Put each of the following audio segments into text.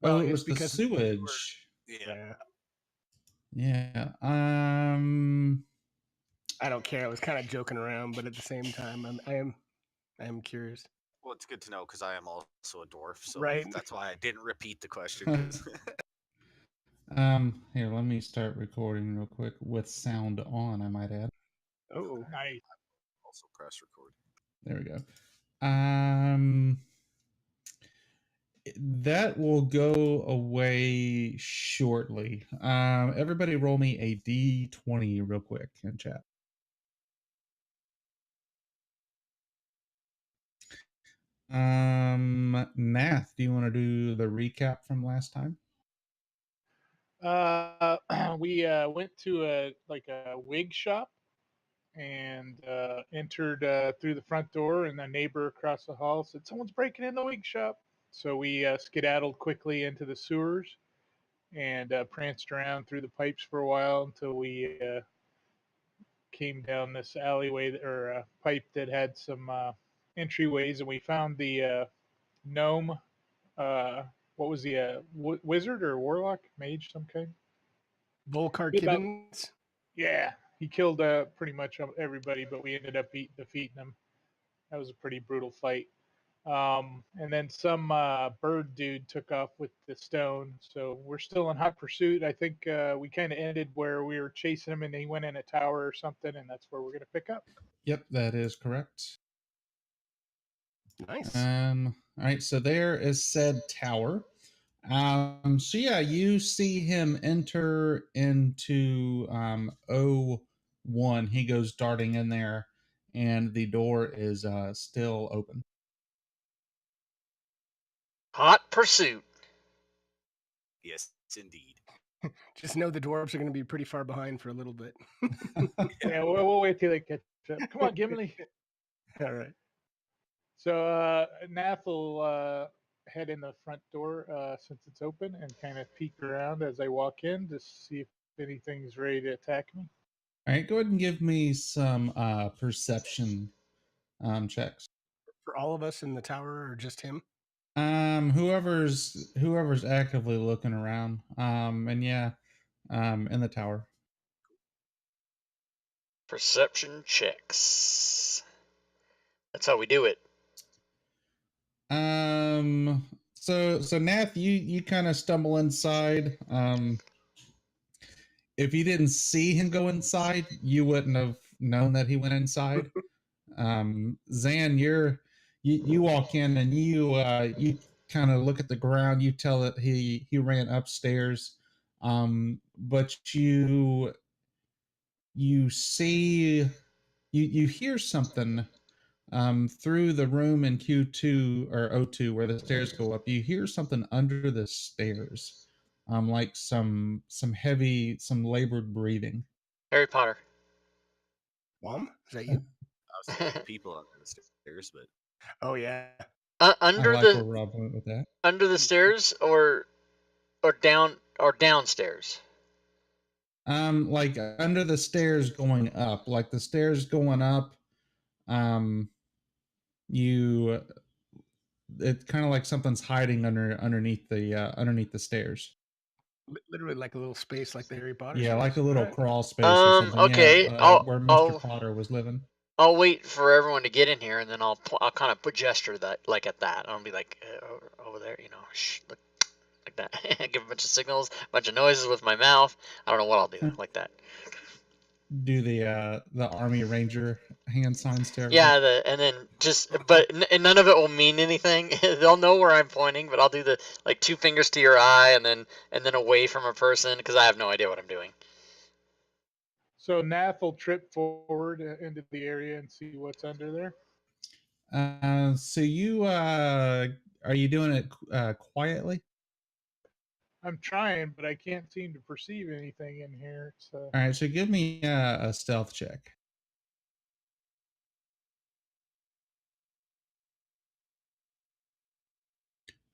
Well, Oh, it it's was the because sewage. yeah. Yeah. I don't care. I was kind of joking around, but at the same time, I am curious. Well, it's good to know because I am also a dwarf, so Right. that's why I didn't repeat the question. 'Cause Here, let me start recording real quick with sound on, I might add. Oh, Nice. also press record. There we go. That will go away shortly. Everybody roll me a D20 real quick in chat. Nath, do you want to do the recap from last time? We went to a wig shop and entered through the front door, and a neighbor across the hall said someone's breaking in the wig shop. So we skedaddled quickly into the sewers and pranced around through the pipes for a while until we came down this alleyway or pipe that had some entryways, and we found the gnome. What was he, wizard or warlock, mage, some kind? Volcar About- Kibbins. Yeah, he killed pretty much everybody, but we ended up defeating him. That was a pretty brutal fight. And then some bird dude took off with the stone, so we're still in hot pursuit. I think we kind of ended where we were chasing him, and he went in a tower or something, and that's where we're going to pick up. Yep, that is correct. Nice. All right, so there is said tower. So yeah, you see him enter into O1. He goes darting in there, and the door is still open. Hot pursuit. Yes, indeed. Just know the dwarves are going to be pretty far behind for a little bit. Yeah, we'll wait till they catch up. Come on, Gimli. All right. So Nath will head in the front door since it's open and kind of peek around as I walk in to see if anything's ready to attack me. All right, go ahead and give me some perception checks. For all of us in the tower, or just him? Whoever's actively looking around. And yeah, in the tower. Perception checks. That's how we do it. So Nath, you kind of stumble inside. If you didn't see him go inside, you wouldn't have known that he went inside. Zan, you walk in and you kind of look at the ground. You tell that he ran upstairs, but you see you hear something through the room in Q2 or O2 where the stairs go up. You hear something under the stairs, like some heavy, some labored breathing. Harry Potter. Mom, is that you? I was thinking people under the stairs, but Oh yeah. Under I like where Rob went with that. Under the stairs or downstairs. Like under the stairs going up, like the stairs going up. It's kind of like something's hiding underneath the stairs. Literally like a little space, like the Harry Potter. Yeah, space. like a little crawl space or something. Okay, Yeah, where Mr. Potter was living. I'll wait for everyone to get in here, and then I'll kind of gesture that at that. I'll be like over there, shh, look, like that. Give a bunch of signals, a bunch of noises with my mouth. I don't know what I'll do like that. Do the Army Ranger hand signs to everybody. Yeah, and then and none of it will mean anything. They'll know where I'm pointing, but I'll do the 2 fingers to your eye, and then away from a person because I have no idea what I'm doing. So Nath will trip forward into the area and see what's under there. So you are you doing it quietly? I'm trying, but I can't seem to perceive anything in here. So. All right, so give me a stealth check.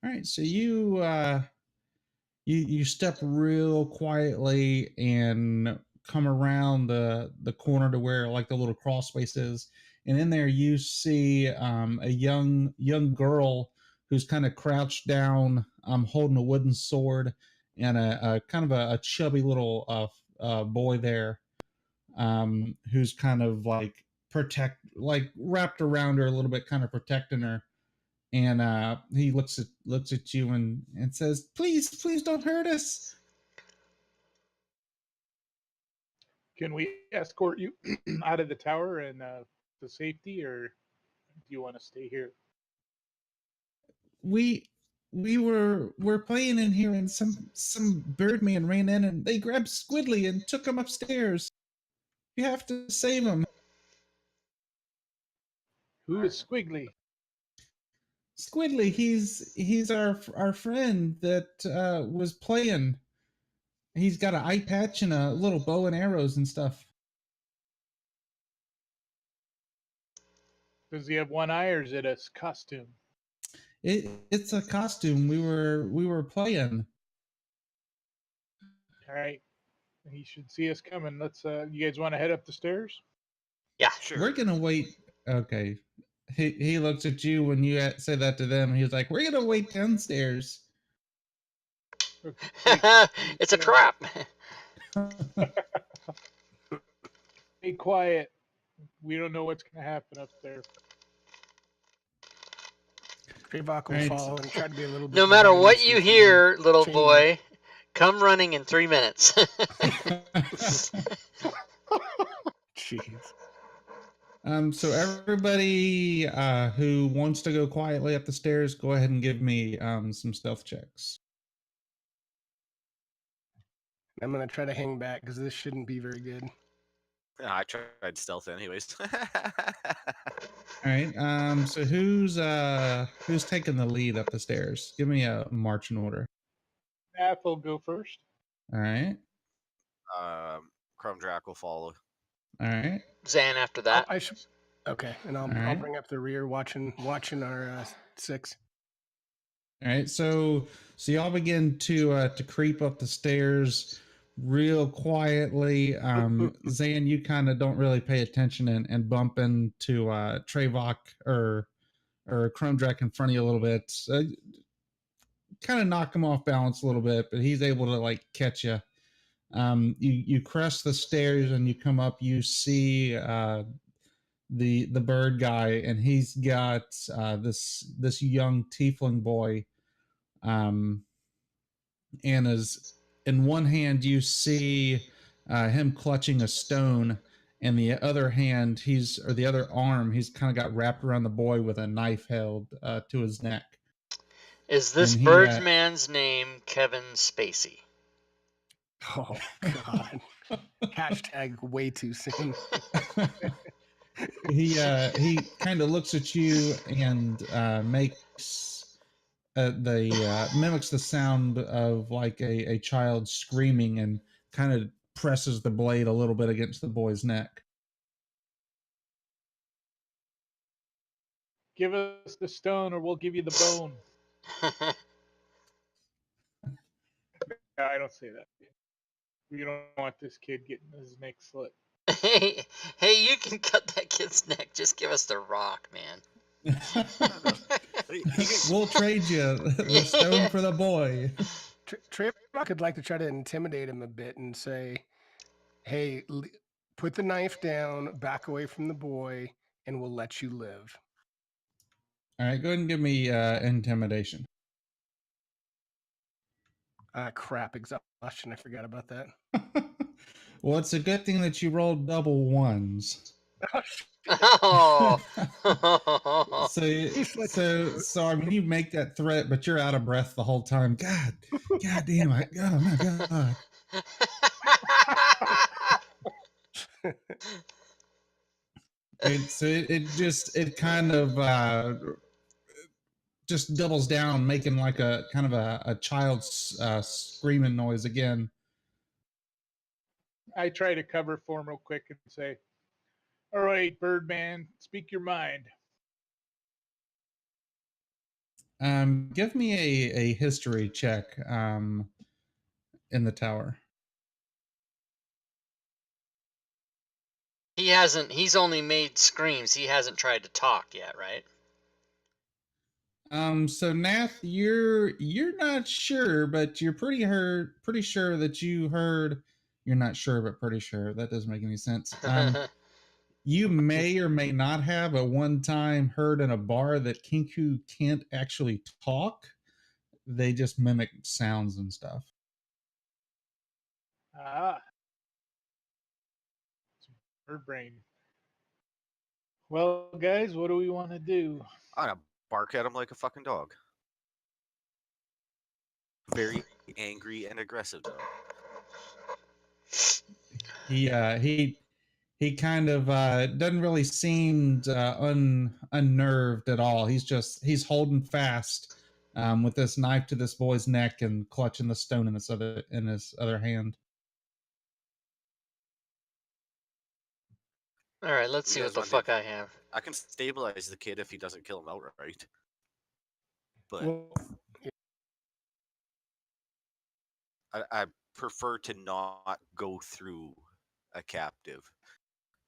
All right, so you step real quietly and come around the corner to where like the little crawl space is, and in there you see a young girl who's kind of crouched down, holding a wooden sword, and a kind of a chubby little boy there, who's kind of like wrapped around her a little bit, kind of protecting her. And he looks at you and says, please don't hurt us. Can we escort you out of the tower and to safety, or do you want to stay here? We're playing in here, and some birdman ran in and they grabbed Squidly and took him upstairs. You have to save him. Who is Squiggly? Squidly, he's our friend that was playing. He's got an eye patch and a little bow and arrows and stuff. Does he have one eye, or is it a costume? It's a costume. We were playing. All right. He should see us coming. Let's. You guys want to head up the stairs? Yeah. Sure. We're gonna wait. Okay. He looks at you when you say that to them. He's like, "We're gonna wait downstairs." Okay. It's a trap. Be quiet. We don't know what's going to happen up there. Trayvok will Right. follow and try to be a little bit. No matter behind what so you he can hear, little chain boy, come running in 3 minutes. Jeez. So everybody who wants to go quietly up the stairs, go ahead and give me some stealth checks. I'm gonna try to hang back because this shouldn't be very good. Yeah, I tried stealth anyways. All right. So who's taking the lead up the stairs? Give me a marching order. Math will go first. All right. Chrome Drac will follow. All right. Zan after that. I should. Okay, and I'll Alright. bring up the rear, watching our 6. All right. So y'all begin to creep up the stairs real quietly. Zan, you kind of don't really pay attention and bump into Trayvok or Chrome Drac in front of you a little bit. Kind of knock him off balance a little bit, but he's able to like catch you. You crest the stairs and you come up. You see the bird guy, and he's got this young tiefling boy. And as in one hand you see him clutching a stone, and the other hand the other arm he's kind of got wrapped around the boy with a knife held to his neck. Is this And he, Birdman's name Kevin Spacey? Oh God! Hashtag way too soon. he kind of looks at you and makes mimics the sound of like a child screaming, and kind of presses the blade a little bit against the boy's neck. Give us the stone, or we'll give you the bone. No, I don't say that. We don't want this kid getting his neck slit. hey, you can cut that kid's neck. Just give us the rock, man. We'll trade you the stone for the boy. Trayvok would like to try to intimidate him a bit and say, "Hey, put the knife down, back away from the boy, and we'll let you live." All right, go ahead and give me intimidation. Crap, exhaustion. I forgot about that. Well, it's a good thing that you rolled double ones. Oh. So I mean, you make that threat, but you're out of breath the whole time. God damn it! Oh my God! It kind of just doubles down, making like a kind of a child's screaming noise again. I try to cover for him real quick and say, "All right, Birdman, speak your mind." Give me a history check in the tower. He's only made screams. He hasn't tried to talk yet, right? So Nath, you're not sure, but you're pretty sure that you heard. You're not sure, but pretty sure. That doesn't make any sense. You may or may not have at one time heard in a bar that Kinku can't actually talk. They just mimic sounds and stuff. Ah, bird brain. Well, guys, what do we want to do? I'm gonna bark at him like a fucking dog. Very angry and aggressive dog. He kind of doesn't really seem unnerved at all. He's holding fast with this knife to this boy's neck and clutching the stone in his other hand. All right, let's You see guys what the want fuck to- I have. I can stabilize the kid if he doesn't kill him outright. But Well, I prefer to not go through a captive.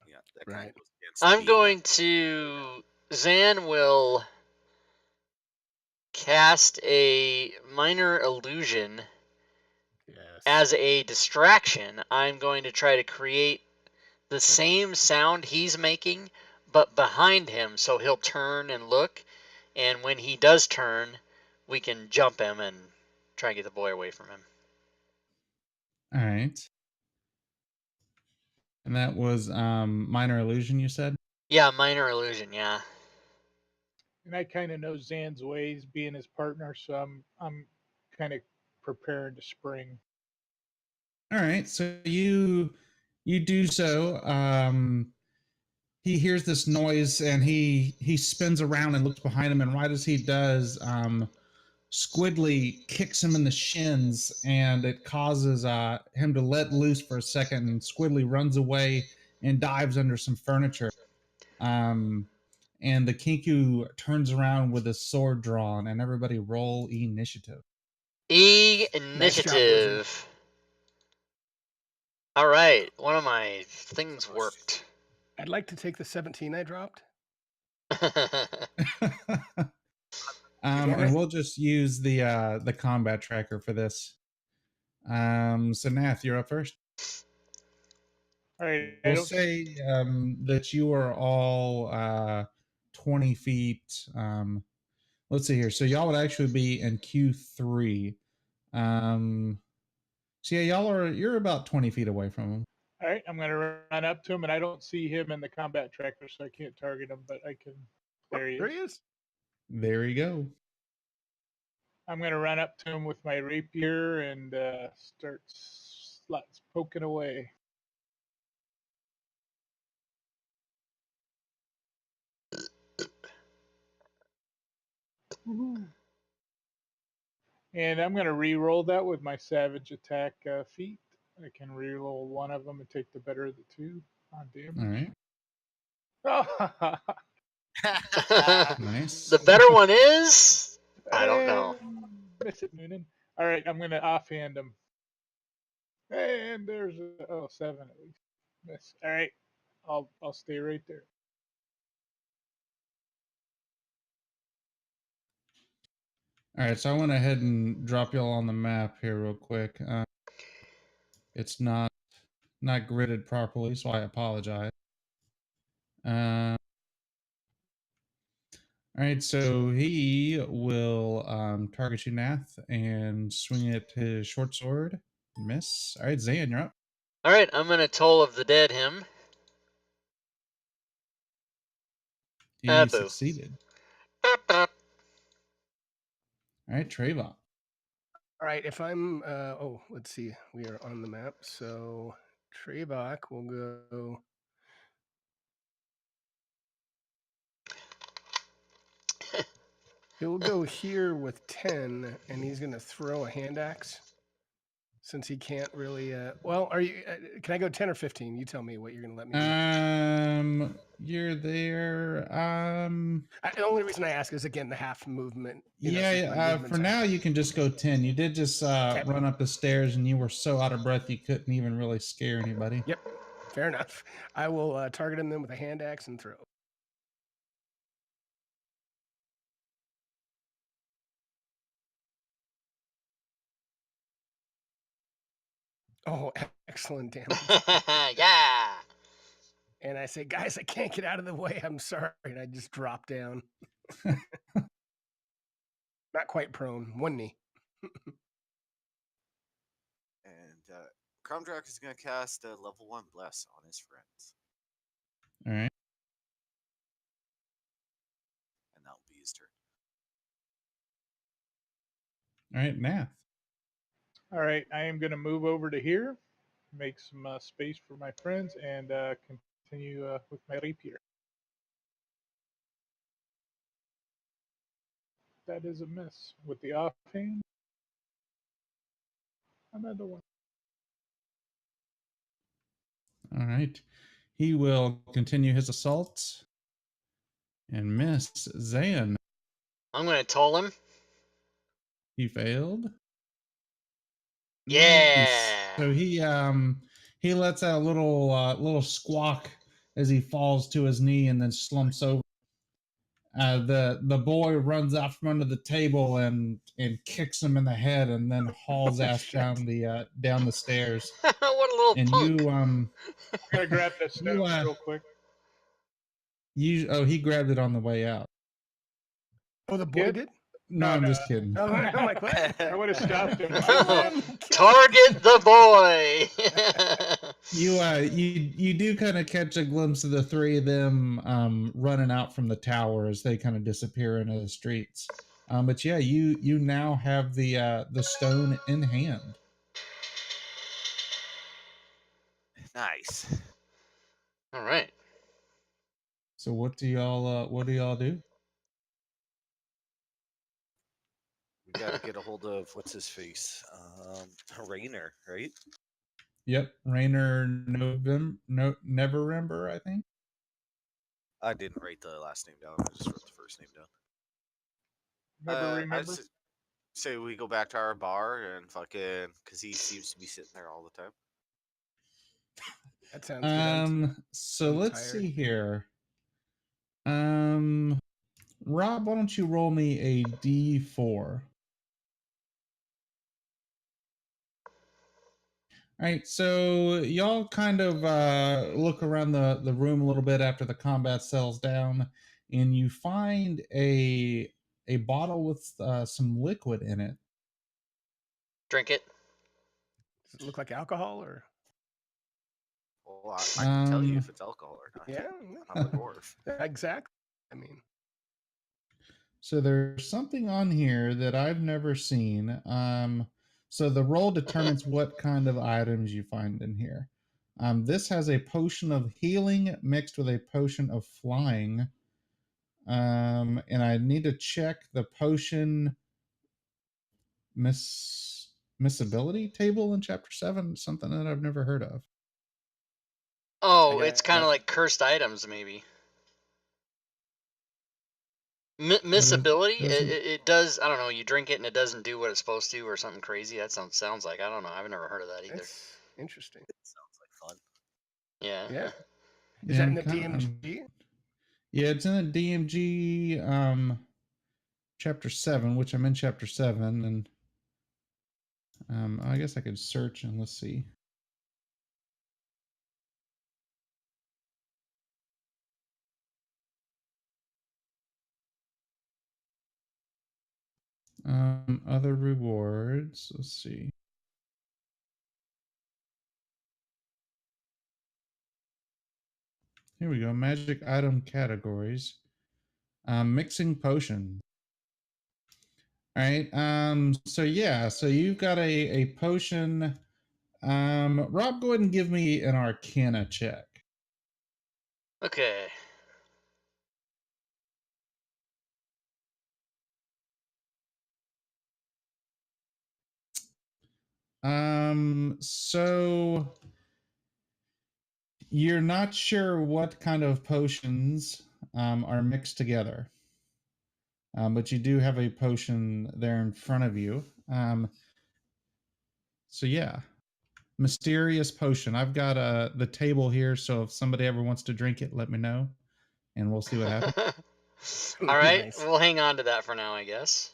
Yeah, that kind Right. of goes against I'm being going to. Zan will cast a minor illusion yes. as a distraction. I'm going to try to create the same sound he's making, but behind him, so he'll turn and look. And when he does turn, we can jump him and try and get the boy away from him. All right. And that was minor illusion, you said? Yeah, minor illusion. Yeah. And I kind of know Zan's ways, being his partner, so I'm kind of preparing to spring. All right. So you do so. He hears this noise and he spins around and looks behind him, and right as he does, Squidly kicks him in the shins, and it causes him to let loose for a second, and Squidly runs away and dives under some furniture. And the Kinku turns around with his sword drawn, and everybody roll initiative. Initiative. All right, one of my things worked. I'd like to take the 17 I dropped. And we'll just use the combat tracker for this. So Nath, you're up first. All right, I We'll don't say that you are all 20 feet. Let's see here. So y'all would actually be in Q3. So yeah, you're about 20 feet away from him. All right, I'm gonna run up to him, and I don't see him in the combat tracker, so I can't target him. But I can. There he There is. he is. There you go. I'm gonna run up to him with my rapier and start poking away. Woohoo. And I'm gonna re-roll that with my savage attack feat. I can re-roll one of them and take the better of the two on damage. All right. Oh, Nice. The better one is? I don't know. Miss it, Noonan. All right, I'm gonna offhand him. And there's 7 at least. Miss. All right, I'll stay right there. All right, so I went ahead and drop y'all on the map here real quick. It's not gridded properly, so I apologize. All right, so he will target you, Nath, and swing it his short sword. Miss. All right, Zan, you're up. All right, I'm gonna Toll of the Dead him. He Boo. succeeded. Bop, bop. All right, Trayvon. All right, if I'm, let's see. We are on the map. So Trayvon will go. He'll go here with 10, and he's going to throw a hand axe. Since he can't really, well, are you? Can I go 10 or 15? You tell me what you're going to let me do. You're there. The only reason I ask is again the half movement. Since my Yeah. movement's For now, half. you can just go 10. You did just run up the stairs, and you were so out of breath you couldn't even really scare anybody. Yep, fair enough. I will target him then with a hand axe and throw. Oh, excellent damage. Yeah. And I say, guys, I can't get out of the way. I'm sorry. And I just drop down. Not quite prone. One knee. And Cromdrak is going to cast a level 1 Bless on his friends. All right. And that'll be his turn. All right, Nath. All right, I am going to move over to here, make some space for my friends, and continue with my rapier. That is a miss. With the offhand, another one. All right. He will continue his assault and miss. Zan. I'm gonna toll him. He failed. Yeah. Nice. So he lets out a little squawk as he falls to his knee and then slumps over. The boy runs out from under the table and kicks him in the head and then hauls ass Shit. down the stairs. What a little And punk. I'm going to grab the stone real quick. He grabbed it on the way out. Oh, the boy Good. did? No, I'm just kidding. Oh, I'm like, what? I would have stopped him. Target the boy. You do kind of catch a glimpse of the three of them running out from the tower as they kind of disappear into the streets. But yeah, you now have the stone in hand. Nice. All right. So what do y'all do? We got to get a hold of what's his face, Rainer, right? Yep, Rainer Neverember, I think. I didn't write the last name down. I just wrote the first name down. Never remember. I'd say we go back to our bar and fucking, because he seems to be sitting there all the time. That sounds good. So I'm let's tired. see here. Rob, why don't you roll me a D4? All right, so y'all kind of look around the room a little bit after the combat settles down, and you find a bottle with some liquid in it. Drink it. Does it look like alcohol or? Well, I can tell you Um, if it's alcohol or not. Yeah. I'm a dwarf. Exactly. I mean, So there's something on here that I've never seen. So the roll determines what kind of items you find in here. This has a potion of healing mixed with a potion of flying. And I need to check the potion missability table in chapter 7, something that I've never heard of. Oh, I it's kind of got- like cursed items, maybe. is- Missability? doesn't- It does. I don't know. You drink it and it doesn't do what it's supposed to, or something crazy. That sounds like. I don't know. I've never heard of that either. that's interesting. It sounds like fun. Yeah. Yeah. Is that I'm in the kinda- DMG? Yeah, it's in the DMG chapter 7, which I'm in chapter 7, and I guess I could search and let's see. Other rewards. Let's see. Here we go. Magic item categories. Mixing potion. All right. So yeah. So you've got a potion. Rob, go ahead and give me an Arcana check. Okay. So you're not sure what kind of potions are mixed together. But you do have a potion there in front of you. So yeah, mysterious potion. I've got the table here, so if somebody ever wants to drink it, let me know, and we'll see what happens. All right. Nice. We'll hang on to that for now, I guess.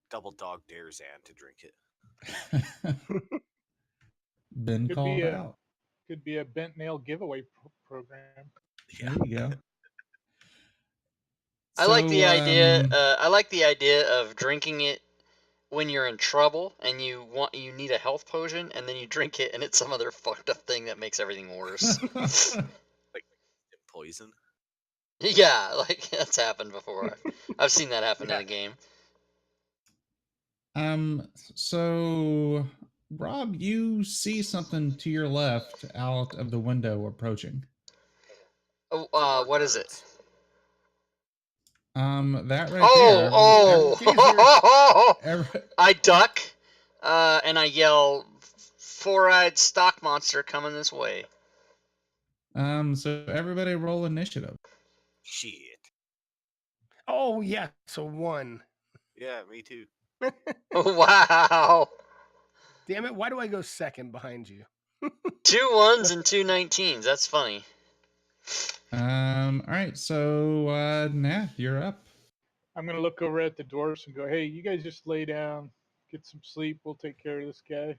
Double dog dare Zan to drink it. Been Could called be a out. could be a bent nail giveaway program. Yeah. There you go. I like the So, idea. I like the idea of drinking it when you're in trouble and you need a health potion, and then you drink it, and it's some other fucked up thing that makes everything worse. Like poison. Yeah, like that's happened before. I've seen that happen in Yeah. a game. So Rob, you see something to your left out of the window approaching. Oh, what is it? That right Oh, there. oh! Every, I duck, and I yell, "Four-eyed stock monster coming this way!" so everybody roll initiative. Shit. Oh yeah. So 1. Yeah, me too. Wow, Damn it! Why do I go second behind you? 2 1s and 2 19s. That's funny. All right, so Nat, you're up. I'm gonna look over at the dwarfs and go, "Hey, you guys just lay down, get some sleep. We'll take care of this guy."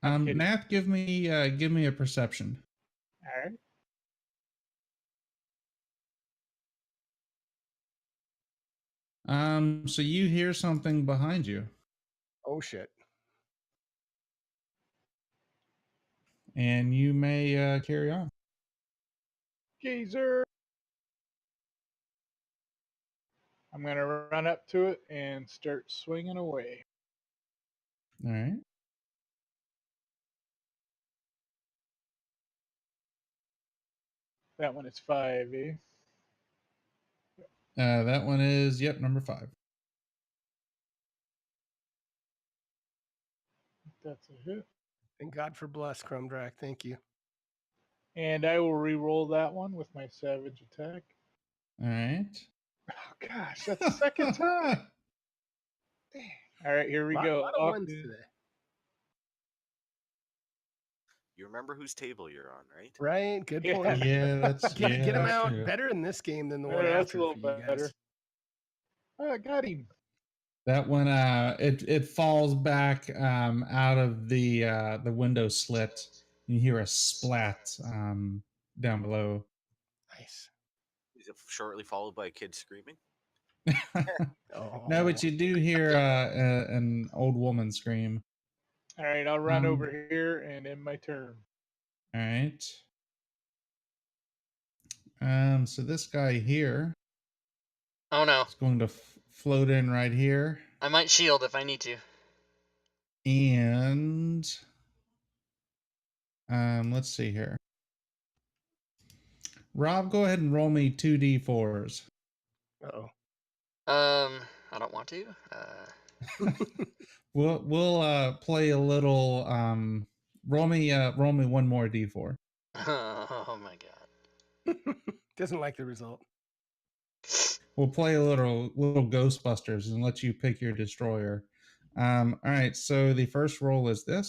I'm kidding. Nat, give me a perception. All right. So you hear something behind you, Oh shit. and you may carry on. Gazer. I'm gonna run up to it and start swinging away. All right. That one is 5, eh? That one is number 5. That's a hit. Thank God for bless, Crumdrack. Thank you. And I will re-roll that one with my savage attack. All right. Oh gosh, that's the second time. Dang. All right, here we Lot go. of Off ones to- today. You remember whose table you're on, right? Right. Good Yeah. point. Yeah, that's Get him that's out true. better in this game than the Yeah, one that's a after little for you better. guys. I got him. That one, it falls back out of the window slit. You hear a splat down below. Nice. Is it shortly followed by a kid screaming? Oh. No, but you do hear an old woman scream. All right, I'll run Um, over here and end my turn. All right. So this guy here Oh no, is going to float in right here, I might shield if I need to. and let's see here. Rob, go ahead and roll me 2d4s. Uh-oh. I don't want to. We'll play a little. Roll me one more d4. Oh my god. Doesn't like the result. We'll play a little Ghostbusters and let you pick your destroyer. All right. So the first roll is this.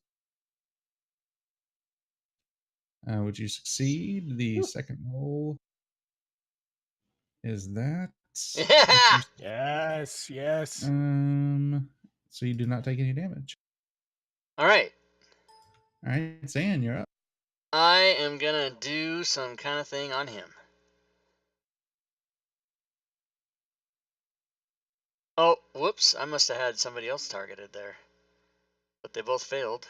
Would you succeed? The second roll is that. Yeah. Yes. Yes. So you do not take any damage. All right. All right, Zan, you're up. I am gonna do some kind of thing on him. Oh, whoops! I must have had somebody else targeted there, but they both failed.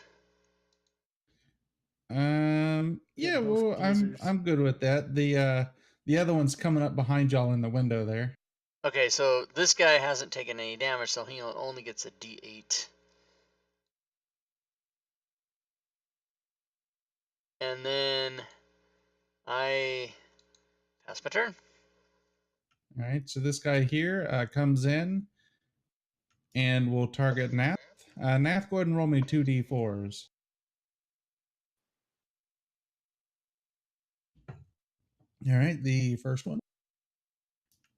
Yeah, They're both well, geezers. I'm good with that. The other one's coming up behind y'all in the window there. Okay, so this guy hasn't taken any damage, so he only gets a D8. And then I pass my turn. All right, so this guy here comes in and will target Nath. Nath, go ahead and roll me 2d4s. All right, the first one.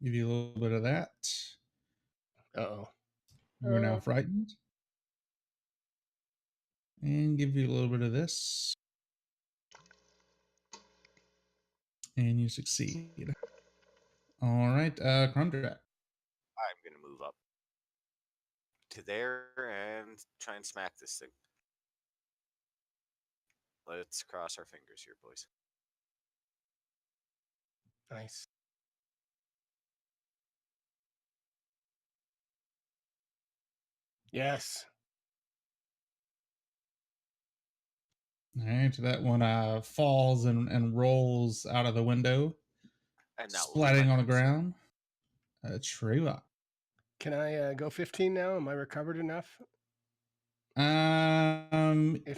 Give you a little bit of that. Uh-oh. We're now frightened. And give you a little bit of this. And you succeed. All right, Crumdrack. I'm gonna move up to there and try and smack this thing. Let's cross our fingers here, boys. Nice. Yes. All right, that one falls and rolls out of the window, And now splatting on the ground. Treva. Can I go 15 now? Am I recovered enough? If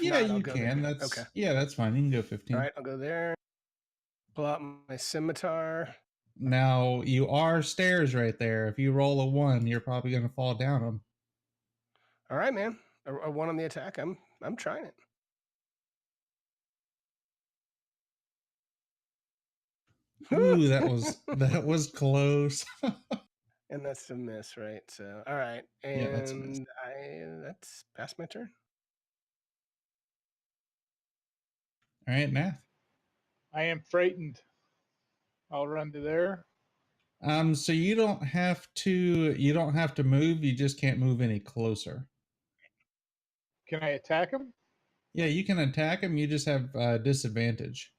Yeah, not, I'll you go can. there. That's Okay. yeah, that's fine. You can go 15. All right, I'll go there. Pull out my scimitar. Now you are stairs right there. If you roll a 1, you're probably gonna fall down them. All right, man. A 1 on the attack. I'm trying it. Ooh, that was close. And that's a miss, right? So, all right. Yeah, that's a miss. And that's past my turn. All right, math. I am frightened. I'll run to there. So you don't have to move. You just can't move any closer. Can I attack him? Yeah, you can attack him. You just have disadvantage.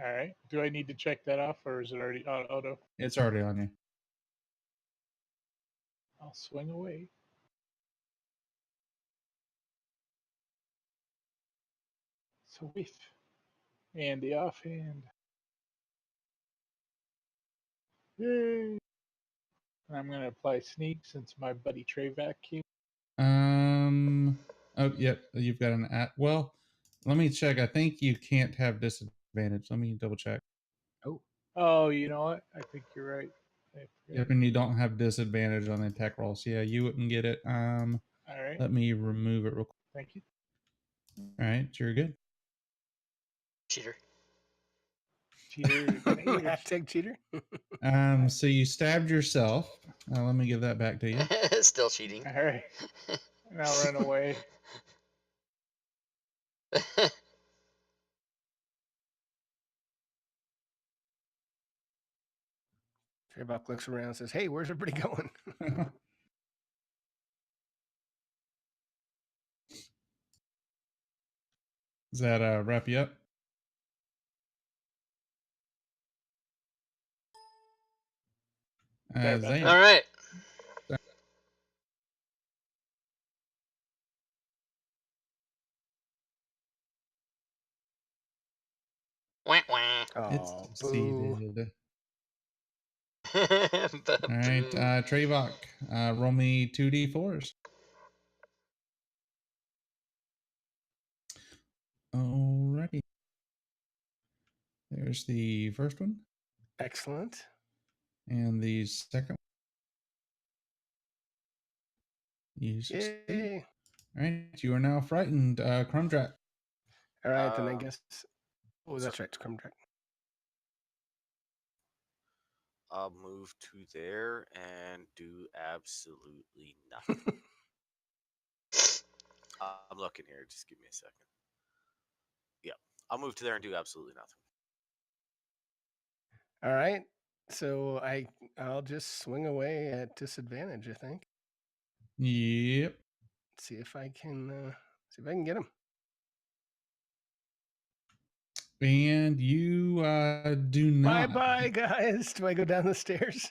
All right. Do I need to check that off, or is it already auto? It's already on you. I'll swing away. So whiff. And the offhand. Yay! And I'm going to apply sneak since my buddy Treyvac came. Oh, yep. You've got an at. Well, let me check. I think you can't have disadvantage. Let me double check. Oh, you know what? I think you're right. Yep, and you don't have disadvantage on the attack rolls. Yeah, you wouldn't get it. All right. Let me remove it real quick. Thank you. All right, you're good. Cheater. Cheater. Hashtag cheater. So you stabbed yourself. Let me give that back to you. Still cheating. All right. And I'll run away. Treyvac looks around and says, "Hey, where's everybody going?" Does that wrap you up? Sorry about Zane. that. All right. Wah, wah. It's Oh, boo. succeeded. All All right, Treyvac, roll me 2d4s. Alrighty. There's the first one Excellent. and the second one. You succeed. Yay. All right, you are now frightened, Crumjack. All right, then I guess. Oh, so- that's right. It's Crumdrack. I'll move to there and do absolutely nothing. I'm looking here. Just give me a second. Yeah, I'll move to there and do absolutely nothing. All right. So I'll just swing away at disadvantage, I think. Yep. See if I can get him. And you do not. Bye, guys. Do I go down the stairs?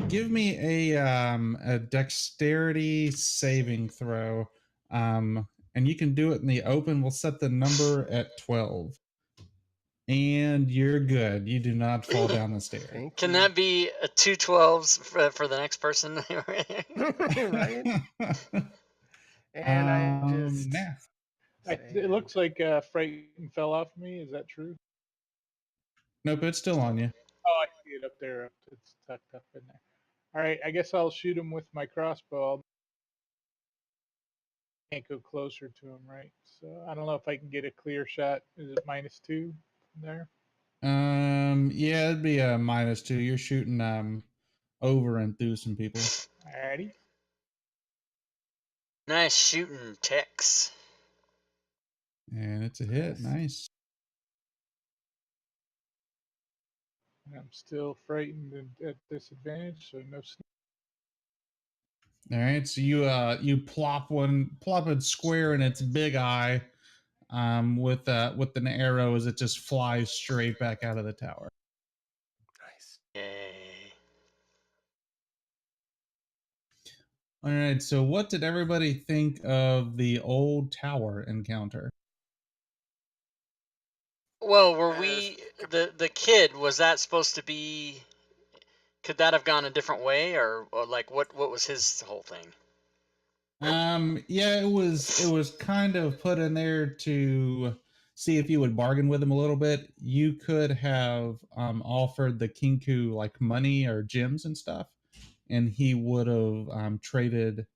Give me a dexterity saving throw. And you can do it in the open. We'll set the number at 12. And you're good. You do not fall down the stairs. Thank Can you. that be a 2 12s for the next person? Right? And I just math. It looks like Frighten fell off me. Is that true? Nope, it's still on you. Oh, I see it up there. It's tucked up in there. All right. I guess I'll shoot him with my crossbow. Can't go closer to him, right? So I don't know if I can get a clear shot. Is it -2 from there? Yeah, it'd be a -2. You're shooting over and through some people. Alrighty. Nice shooting, Tex. And it's a hit. Nice. Nice. I'm still frightened and at disadvantage, so no. All right, so you plop it square in its big eye, with an arrow as it just flies straight back out of the tower. Nice. Yay. All right, so what did everybody think of the old tower encounter? Well, were Uh, we the kid? Was that supposed to be? Could that have gone a different way, or like what was his whole thing? Yeah, it was kind of put in there to see if you would bargain with him a little bit. You could have offered the Kinku like money or gems and stuff, and he would have traded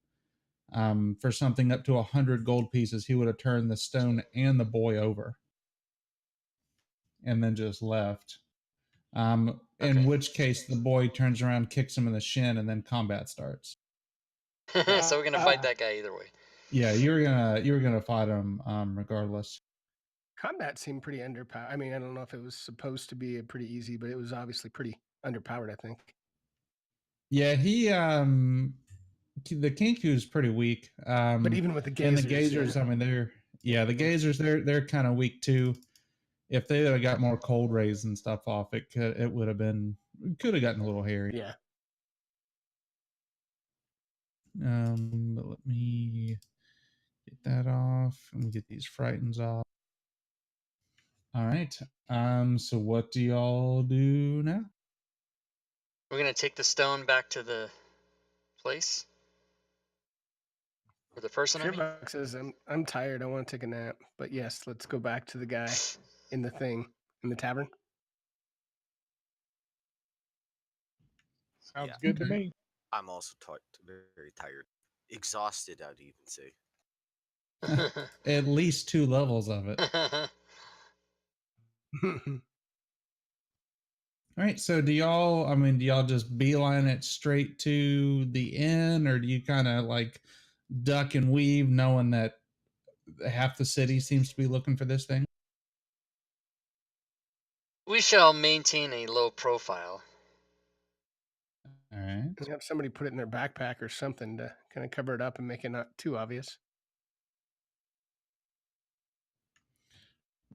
for something up to 100 gold pieces. He would have turned the stone and the boy over, and then just left. In Okay. which case, the boy turns around, kicks him in the shin, and then combat starts. So we're gonna fight that guy either way. Yeah, you were gonna fight him regardless. Combat seemed pretty underpowered. I mean, I don't know if it was supposed to be a pretty easy, but it was obviously pretty underpowered, I think. Yeah, the Kinku's pretty weak. But even with the And gazers, the gazers, I mean, the gazers, they're kind of weak too. If they would have got more cold rays and stuff off, it could have gotten a little hairy. Yeah. But let me get that off. Let me get these frightens off. All right. So what do y'all do now? We're gonna take the stone back to the place. Or the person, I mean. Fearbox says, I'm tired. I want to take a nap. But yes, let's go back to the guy in the tavern. Sounds Yeah. good to Okay. me. I'm also very tired, exhausted. I'd even say. At least 2 levels of it. All right. So do y'all just beeline it straight to the inn, or do you kind of like duck and weave, knowing that half the city seems to be looking for this thing? We shall maintain a low profile. All right. Have somebody put it in their backpack or something to kind of cover it up and make it not too obvious.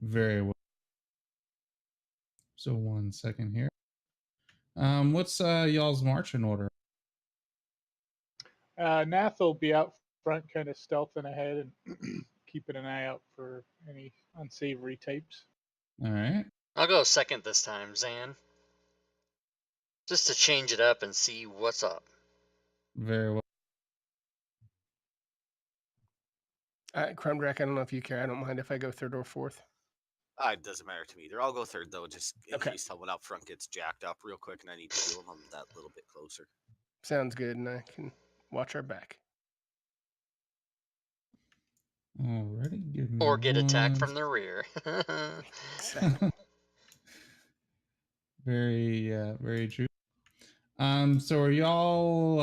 Very well. So 1 second here. What's y'all's marching order? Nath will be out front, kind of stealthing ahead and keeping an eye out for any unsavory types. All right. I'll go second this time, Zan. Just to change it up and see what's up. Very well. Crumdrack, I don't know if you care. I don't mind if I go third or fourth. It doesn't matter to me either. I'll go third though, just in Okay. case someone up front gets jacked up real quick, and I need to heal them that little bit closer. Sounds good, and I can watch our back. Alrighty. Give me Or get attacked one from the rear. Exactly. very true. So are y'all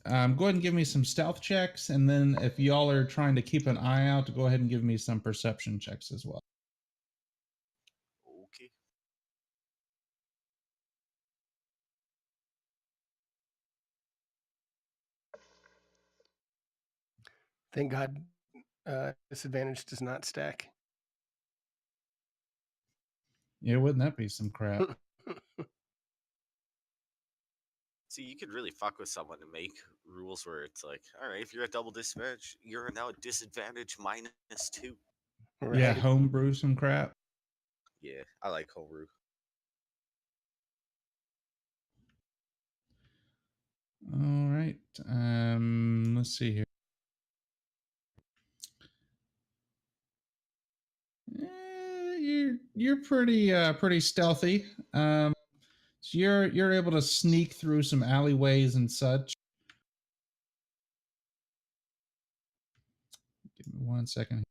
go ahead and give me some stealth checks, and then if y'all are trying to keep an eye out, go ahead and give me some perception checks as well. Okay. Thank God disadvantage does not stack. Yeah, wouldn't that be some crap? See, you could really fuck with someone to make rules where it's like, all right, if you're at double disadvantage, you're now at disadvantage -2. Right. Yeah, homebrew some crap. Yeah, I like homebrew. All right. Let's see here. You're pretty stealthy. So you're able to sneak through some alleyways and such. Give me 1 second.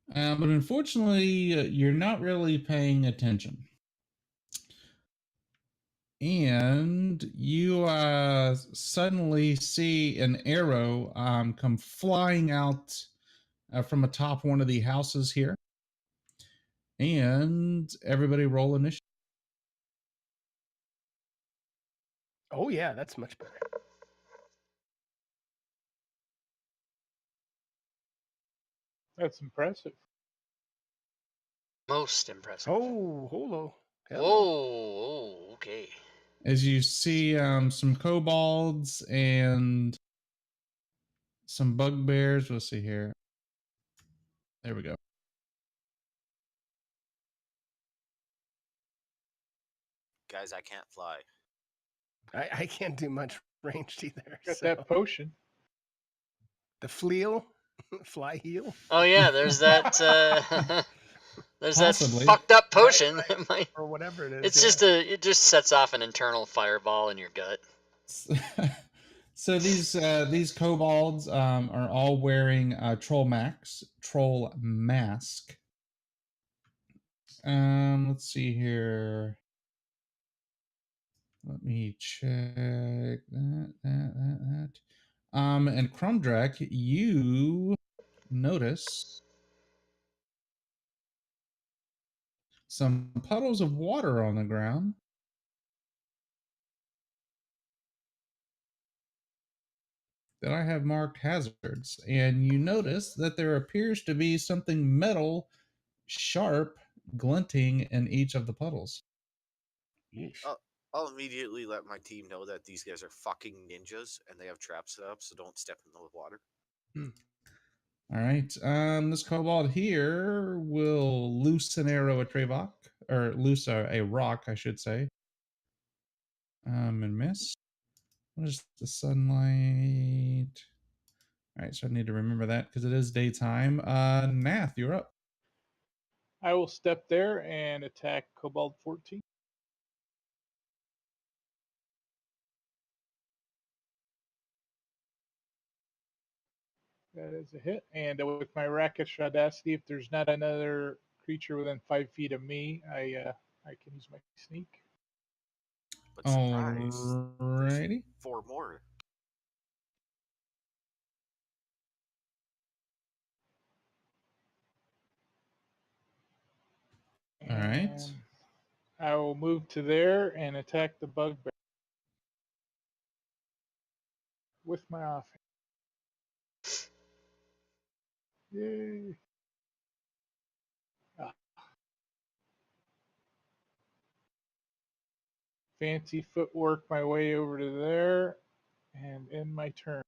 But unfortunately, you're not really paying attention. And you suddenly see an arrow come flying out from atop one of the houses here. And everybody roll initiative. Oh yeah, that's much better. That's impressive. Most impressive. Oh, holo. Whoa. Oh, okay. As you see some kobolds and some bugbears. Let's see here. There we go. Guys, I can't fly. I can't do much ranged either. Got So. that potion. The fleal, fly heel. Oh yeah, there's that. There's Possibly. that fucked up potion. Right. That might- Or whatever it is. It's just it just sets off an internal fireball in your gut. So these kobolds are all wearing troll mask. Let's see here. Let me check that. And Crumdrack, you notice some puddles of water on the ground. That I have marked hazards, and you notice that there appears to be something metal, sharp, glinting in each of the puddles. Yeesh. I'll immediately let my team know that these guys are fucking ninjas and they have traps set up, so don't step in the water. All right. This kobold here will loose an arrow at Trevok, or loose a rock, I should say. And miss. What is the sunlight? All right, so I need to remember that because it is daytime. Nath, you're up. I will step there and attack Cobalt 14. That is a hit. And with my rakish audacity, if there's not another creature within 5 feet of me, I can use my sneak. But surprise, Alrighty. 4 more. All right. And I will move to there and attack the bugbear with my offhand. Yay. Ah. Fancy footwork my way over to there and end my turn.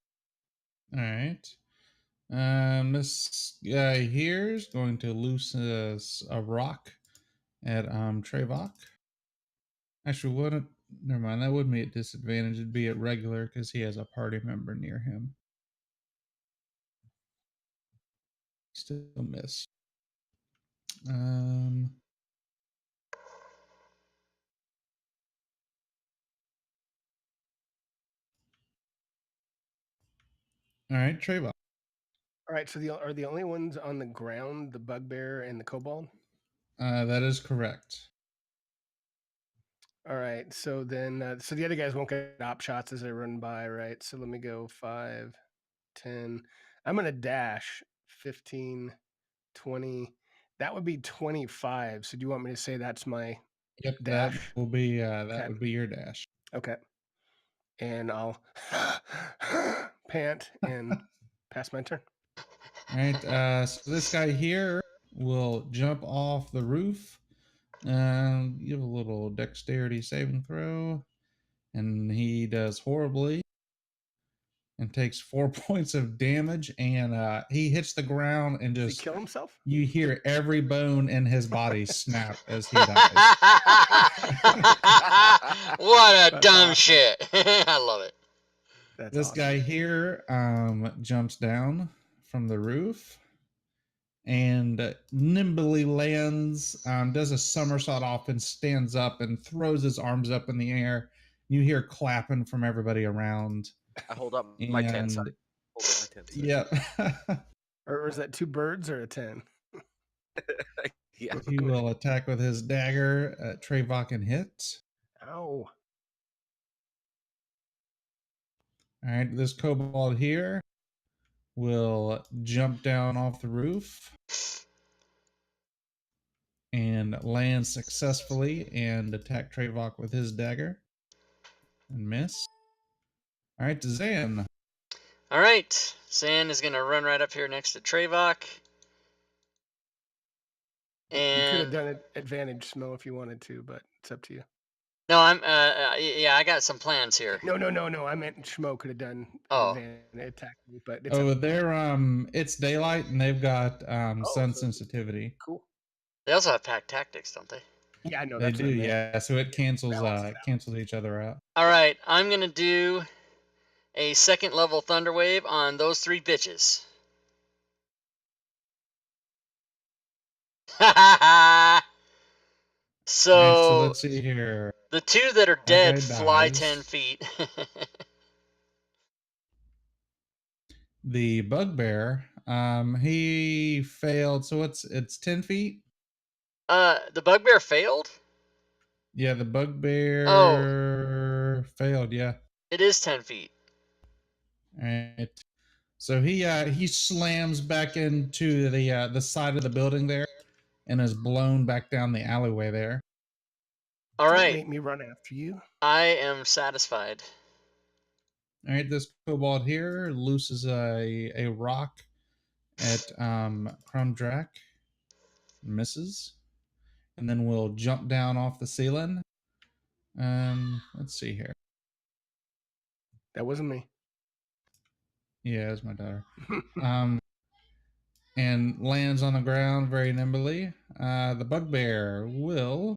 All right. This guy here is going to loose a rock at Trevok. Actually, wouldn't. Never mind. That wouldn't be at disadvantage. It'd be at regular because he has a party member near him. Still miss. All right, Trevok. All right. So are the only ones on the ground the bugbear and the kobold? That is correct. All right. So then, so the other guys won't get op shots as they run by, right? So let me go 5, 10. I'm going to dash 15, 20. That would be 25. So do you want me to say that's my Yep, dash? that will be Okay. would be your dash. Okay. And I'll pant and pass my turn. All right. So this guy here will jump off the roof. Give a little dexterity saving throw, and he does horribly and takes 4 points of damage. And he hits the ground and Did he just kill himself? you hear every bone in his body snap as he dies. What a That's dumb awesome. shit. I love it. That's This awesome. guy here jumps down from the roof and nimbly lands, does a somersault off and stands up and throws his arms up in the air. You hear clapping from everybody around. I hold up my 10 side. And Hold up my 10 side. yep. Or is that 2 birds or a 10? Yeah. He will attack with his dagger at Trevok and hit. Ow. All right, this kobold here will jump down off the roof and land successfully and attack Trevok with his dagger and miss. All right, to Zan. All right, Zan is gonna run right up here next to Trevok. You could have And done it advantage Smo if you wanted to, but it's up to you. no, yeah, I got some plans here. No. I meant Schmo could have done Oh. advantage attack me, but it's Oh, up. they're it's daylight and they've got sun so- sensitivity. Cool. They also have pack tactics, don't they? Yeah, I know. They That's do, what I meant. yeah. So it cancels Balance it out. cancels each other out. All right, I'm gonna do a second level thunder wave on those 3 bitches. So, All right, so let's see here. the 2 that are That dead guy fly dies. 10 feet. The bugbear, he failed. So it's 10 feet. The bugbear failed? Yeah, the bugbear failed. Yeah. It is 10 feet. All right. So he slams back into the side of the building there, and is blown back down the alleyway there. All Don't right, make me run after you. I am satisfied. All right, this kobold here looses a rock at Crumdrak, misses, and then we'll jump down off the ceiling. Let's see here. That wasn't me. Yeah, it's my daughter. And lands on the ground very nimbly. The bugbear will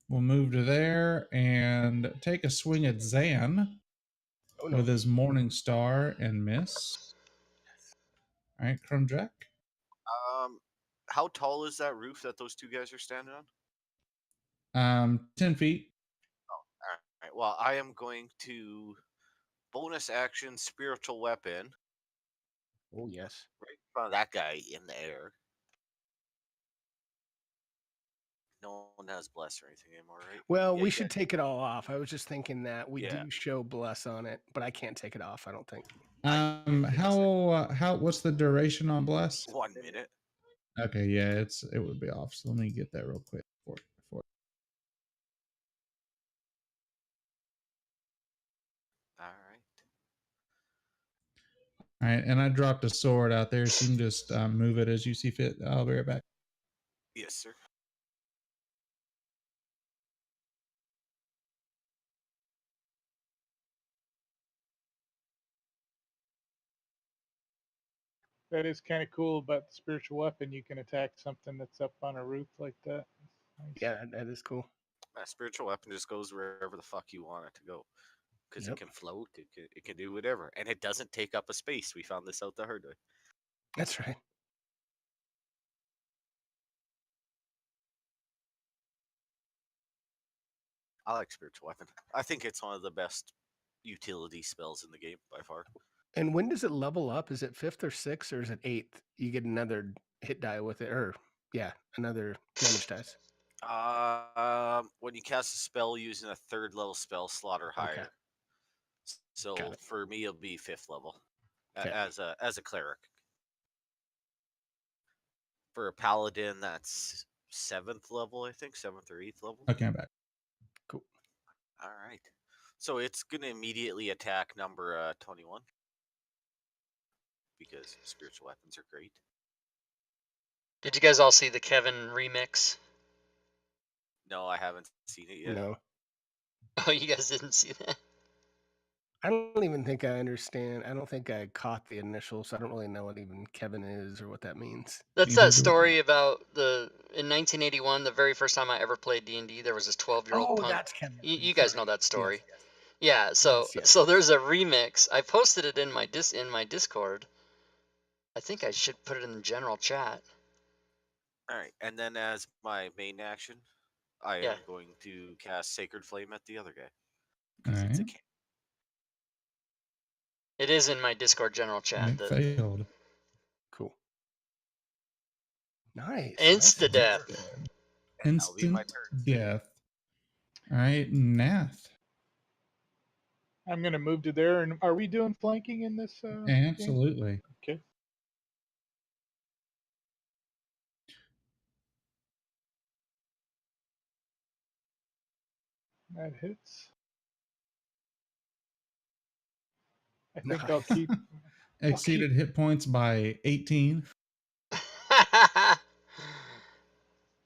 move to there and take a swing at Zan Oh no. with his Morning Star and miss. All right, Crumdrak. How tall is that roof that those 2 guys are standing on? 10 feet. All right. Well, I am going to bonus action spiritual weapon Oh yes. right in front of that guy in the air. No one has bless or anything anymore, right? Well, Yeah, we you should guys- take it all off. I was just thinking that we Yeah. do show bless on it, but I can't take it off. I don't think. How what's the duration on bless? 1 minute. Okay, yeah, it would be off. So let me get that real quick for. All right. All right, and I dropped a sword out there, so you can just move it as you see fit. I'll be right back. Yes, sir. That is kind of cool about the spiritual weapon. You can attack something that's up on a roof like that. Nice. Yeah, that is cool. That spiritual weapon just goes wherever the fuck you want it to go. Because Yep. it can float, it can do whatever. And it doesn't take up a space. We found this out the hard way. That's right. I like spiritual weapon. I think it's one of the best utility spells in the game by far. And when does it level up? Is it 5th or 6th, or is it 8th? You get another hit die with it, or yeah, another damage dice. When you cast a spell using a 3rd level spell slot or higher. Okay. So Got it. for me, it'll be 5th level Okay. as a cleric. For a paladin, that's 7th level, I think, 7th or 8th level. Okay, I'm back. Cool. All right. So it's gonna immediately attack number 21 because spiritual weapons are great. Did you guys all see the Kevin remix? No, I haven't seen it yet. No, Oh, you guys didn't see that? I don't even think I understand. I don't think I caught the initials. So I don't really know what even Kevin is or what that means. That's Neither that do I. story about in 1981, the very first time I ever played D&D, there was this 12-year-old Oh, punk. that's Kevin. You guys know that story. Yeah, Yes. so there's a remix. I posted it in my Discord. I think I should put it in the general chat. All right, and then as my main action, I Yeah. am going to cast Sacred Flame at the other guy All because it's a right. can. It is in my Discord general chat. It failed. Cool. Nice. Insta death. That'll be my Instant turn. death. All right, Nath. I'm going to move to there. And are we doing flanking in this game? Absolutely. Okay. That hits. I think I'll keep. Exceeded hit points by 18.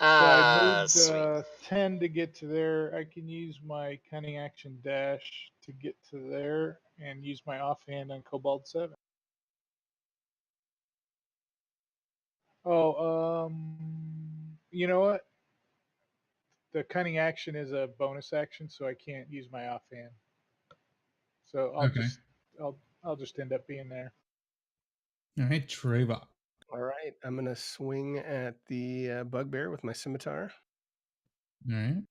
So I moved Sweet. 10 to get to there. I can use my cunning action dash to get to there and use my offhand on Cobalt 7. Oh, you know what? The cunning action is a bonus action, so I can't use my offhand. So Okay. I'll just end up being there. All right, Treva. All right. I'm going to swing at the bugbear with my scimitar. All right.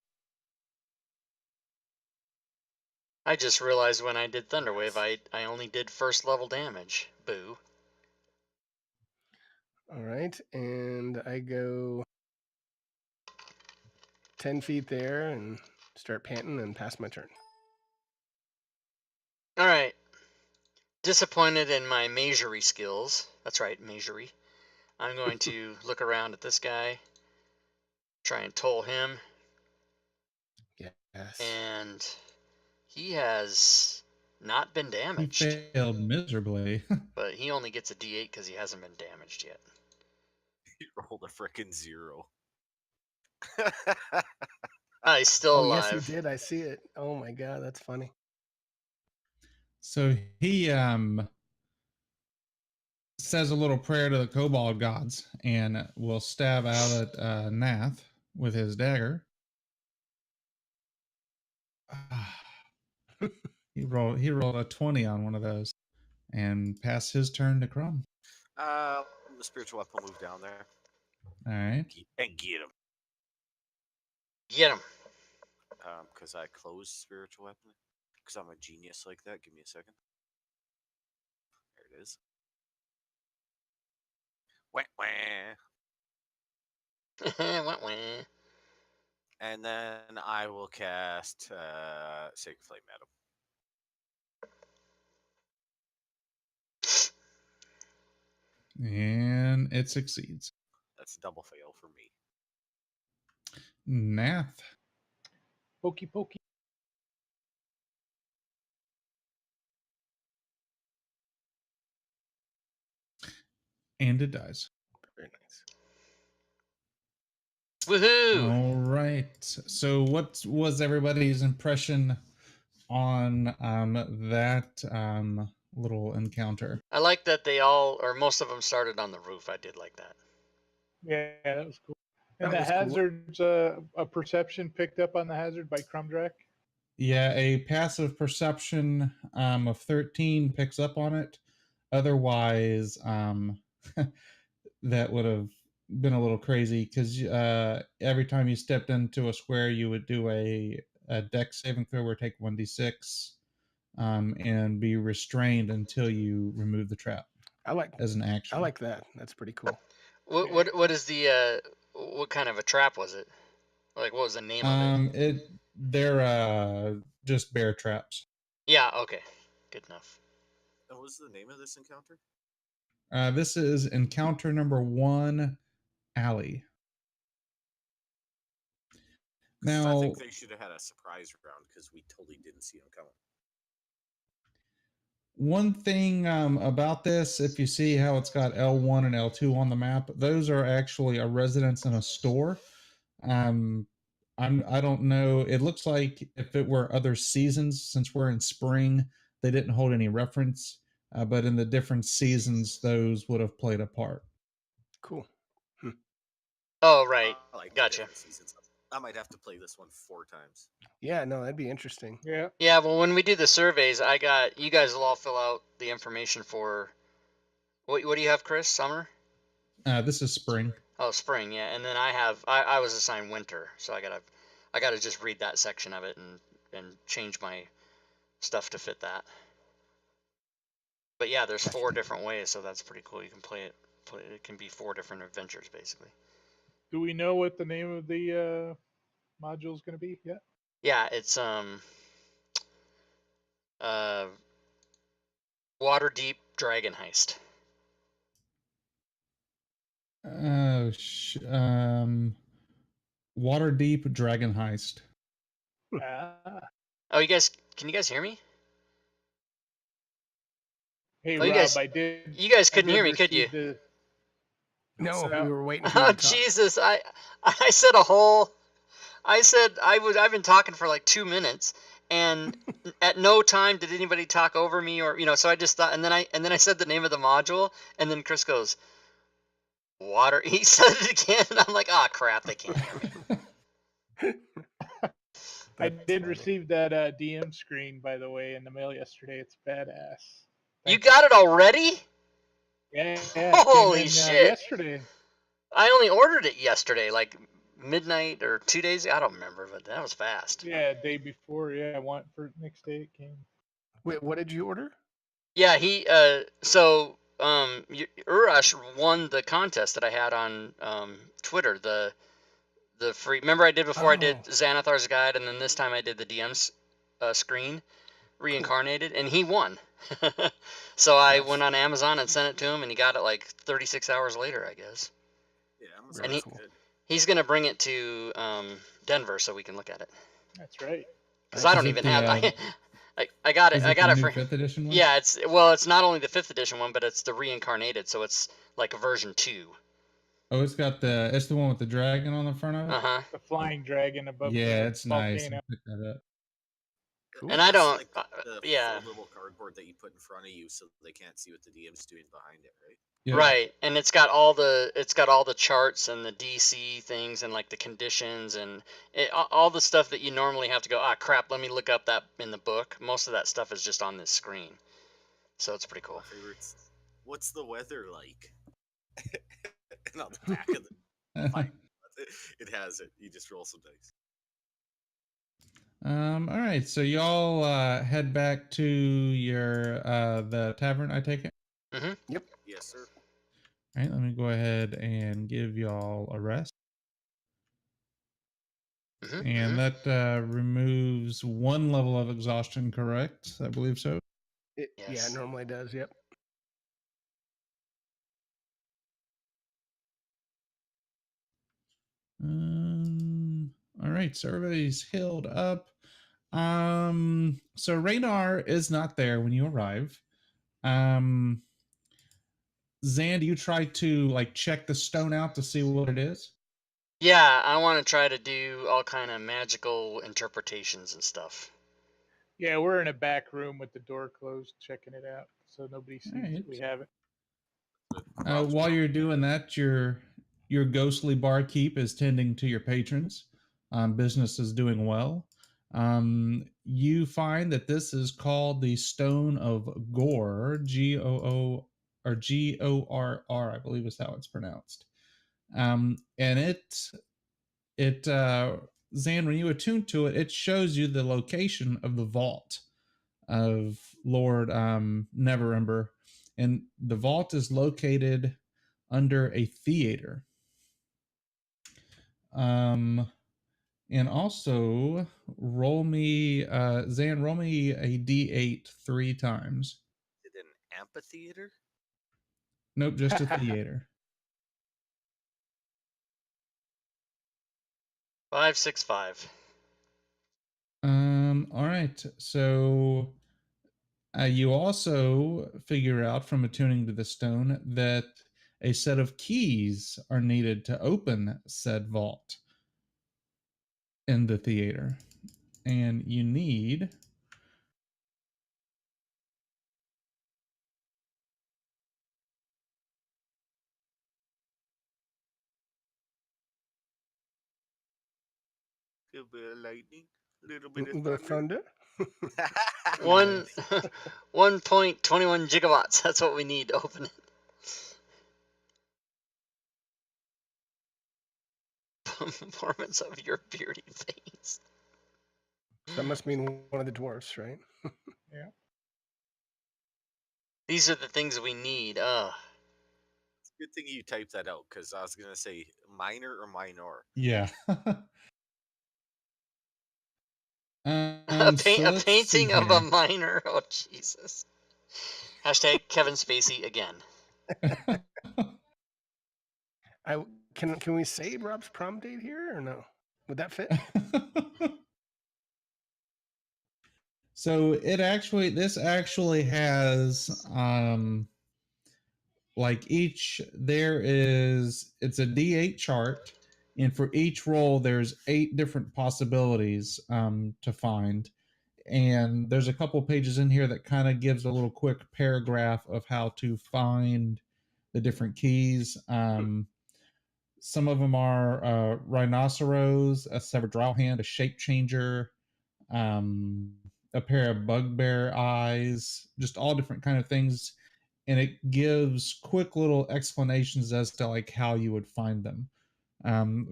I just realized when I did Thunderwave, I only did first level damage. Boo. All right. And I go 10 feet there and start panting and pass my turn. All right. Disappointed in my majory skills. That's right, majory. I'm going to look around at this guy, try and toll him, Yes. and he has not been He damaged. failed miserably. But he only gets a D8 because he hasn't been damaged yet. He rolled a frickin' 0. He's still Oh, alive. yes, he did. I see it. Oh, my God. That's funny. So he says a little prayer to the kobold gods and will stab out at Nath with his dagger. He rolled a 20 on one of those and passed his turn to Crumb. The spiritual weapon will move down there All right. and get him. Get him. Because I closed spiritual weapon. Because I'm a genius like that. Give me a second. There it is. Wah, wah. Wah, wah. And then I will cast Sacred Flame at him. And it succeeds. That's a double fail for me. Nath. Pokey pokey. And it dies. Very nice. Woohoo! All right. So what was everybody's impression on that little encounter? I like that they all, or most of them, started on the roof. I did like that. Yeah, that was cool. And That the was cool. hazards, a perception picked up on the hazard by Crumdrack. Yeah, a passive perception of 13 picks up on it. Otherwise, that would have been a little crazy because every time you stepped into a square, you would do a dex saving throw or take 1d6 and be restrained until you remove the trap I like as an action. I like that. That's pretty cool. What is the what kind of a trap was it? Like, what was the name of it? They're just bear traps. Yeah, okay. Good enough. And what was the name of this encounter? This is encounter number 1, Alley. 'Cause Now, I think they should have had a surprise round because we totally didn't see him coming. one thing about this, if you see how it's got L1 and L2 on the map, those are actually a residence and a store. I don't know. It looks like if it were other seasons, since we're in spring, they didn't hold any reference. But in the different seasons, those would have played a part. Cool. Oh, right. I like the Gotcha. different seasons. I might have to play this one 4 times. Yeah, no, that'd be interesting. Yeah. Yeah, well, when we do the surveys, you guys will all fill out the information for, what do you have, Chris? Summer? This is spring. Oh, spring, yeah. And then I was assigned winter, so I gotta just read that section of it and change my stuff to fit that. But yeah, there's 4 different ways, so that's pretty cool. You can play it. It can be 4 different adventures, basically. Do we know what the name of the module is going to be yet? Yeah, it's Waterdeep Dragon Heist. Waterdeep Dragon Heist. Ah. Oh, can you guys hear me? Hey Oh, you Rob, guys- I did. You guys I couldn't did hear me, could you? receive the- No, No. we were waiting for you Oh to talk. Jesus! I said a whole. I said I've been talking for like 2 minutes, and at no time did anybody talk over me or So I just thought, and then I said the name of the module, and then Chris goes, "Water." He said it again, and I'm like, "Ah, crap! They can't hear me." I That's did funny. receive that DM screen, by the way, in the mail yesterday. It's badass. You Thank got it already? Yeah, Holy it came in, shit! yesterday. I only ordered it yesterday, like midnight or 2 days. I don't remember, but that was fast. Yeah, day before. Yeah, I want for next day it came. Wait, what did you order? Yeah, Urash won the contest that I had on Twitter. The free. Remember I did before I did Oh. Xanathar's guide, and then this time I did the DM's screen reincarnated, and he won. So I Nice. went on Amazon and sent it to him, and he got it like 36 hours later, I guess. Yeah, Very Amazon's cool. good. He's gonna bring it to Denver so we can look at it. That's right. Because I Is don't it even the, have. I got it. Is I it got the it new for. 5th edition one? Yeah, it's not only the 5th edition one, but it's the reincarnated, so it's like a version 2. Oh, it's the one with the dragon on the front of it. Uh-huh. The flying dragon above Yeah, the it's nice. volcano. I picked that up. Cool. And I It's don't. like the Yeah. foldable cardboard that you put in front of you so they can't see what the DM's doing behind it, right? Yeah. Right, and it's got all the charts and the DC things and like the conditions and all the stuff that you normally have to go, ah crap, let me look up that in the book. Most of that stuff is just on this screen, so it's pretty cool. My favorites. What's the weather like? And on the back of the pipe, it has it. You just roll some dice. All right, so y'all head back to your the tavern, I take it. Mm-hmm. Yes, sir. All right, let me go ahead and give y'all a rest. Mm-hmm. And that removes 1 level of exhaustion, correct? I believe so. Yeah, Yes. it normally does. Yep. All right, so everybody's healed up. So Raynar is not there when you arrive. Zan, do you try to like check the stone out to see what it is? Yeah, I want to try to do all kind of magical interpretations and stuff. Yeah, we're in a back room with the door closed, checking it out, so nobody sees Alright. that we have it. While you're doing that, your ghostly barkeep is tending to your patrons. Business is doing well. You find that this is called the Stone of Gore, Goo or Gorr, I believe is how it's pronounced. And it Zan, when you attune to it, it shows you the location of the vault of Lord Neverember, and the vault is located under a theater. And also roll me, Zan, roll me a d8 3 times. Is it an amphitheater? Nope, just a theater. 5, 6, 5. All right. So you also figure out from attuning to the stone that a set of keys are needed to open said vault in the theater. And you need A bit of lightning, a little A bit little of bit of thunder. One Nice. 1.21 gigawatts. That's what we need to open it. Performance of your beardy face. That must mean one of the dwarfs, right? These are the things we need. Ugh. Good thing you typed that out because I was gonna say minor or minor. Yeah. A So let's see painting of a here. miner. Oh Jesus. Hashtag Kevin Spacey again. Can we say Rob's prom date here or no? Would that fit? So this actually has like it's a D8 chart, and for each roll there's 8 different possibilities to find. And there's a couple pages in here that kind of gives a little quick paragraph of how to find the different keys. Some of them are rhinoceros, a severed drow hand, a shape changer, a pair of bugbear eyes, just all different kind of things, and it gives quick little explanations as to like how you would find them.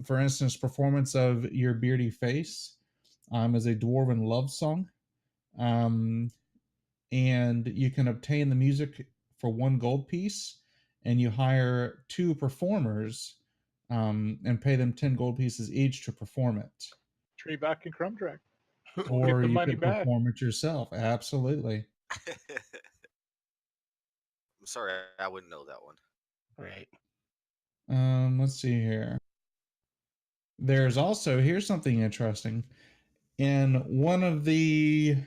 For instance, performance of your beardy face is a dwarven love song, and you can obtain the music for 1 gold piece, and you hire 2 performers and pay them 10 gold pieces each to perform it. Treeback and Crumdrack. Or the you money could back. perform it yourself. Absolutely. I'm sorry, I wouldn't know that one. Right. Let's see here. There's also here's something interesting. In one of the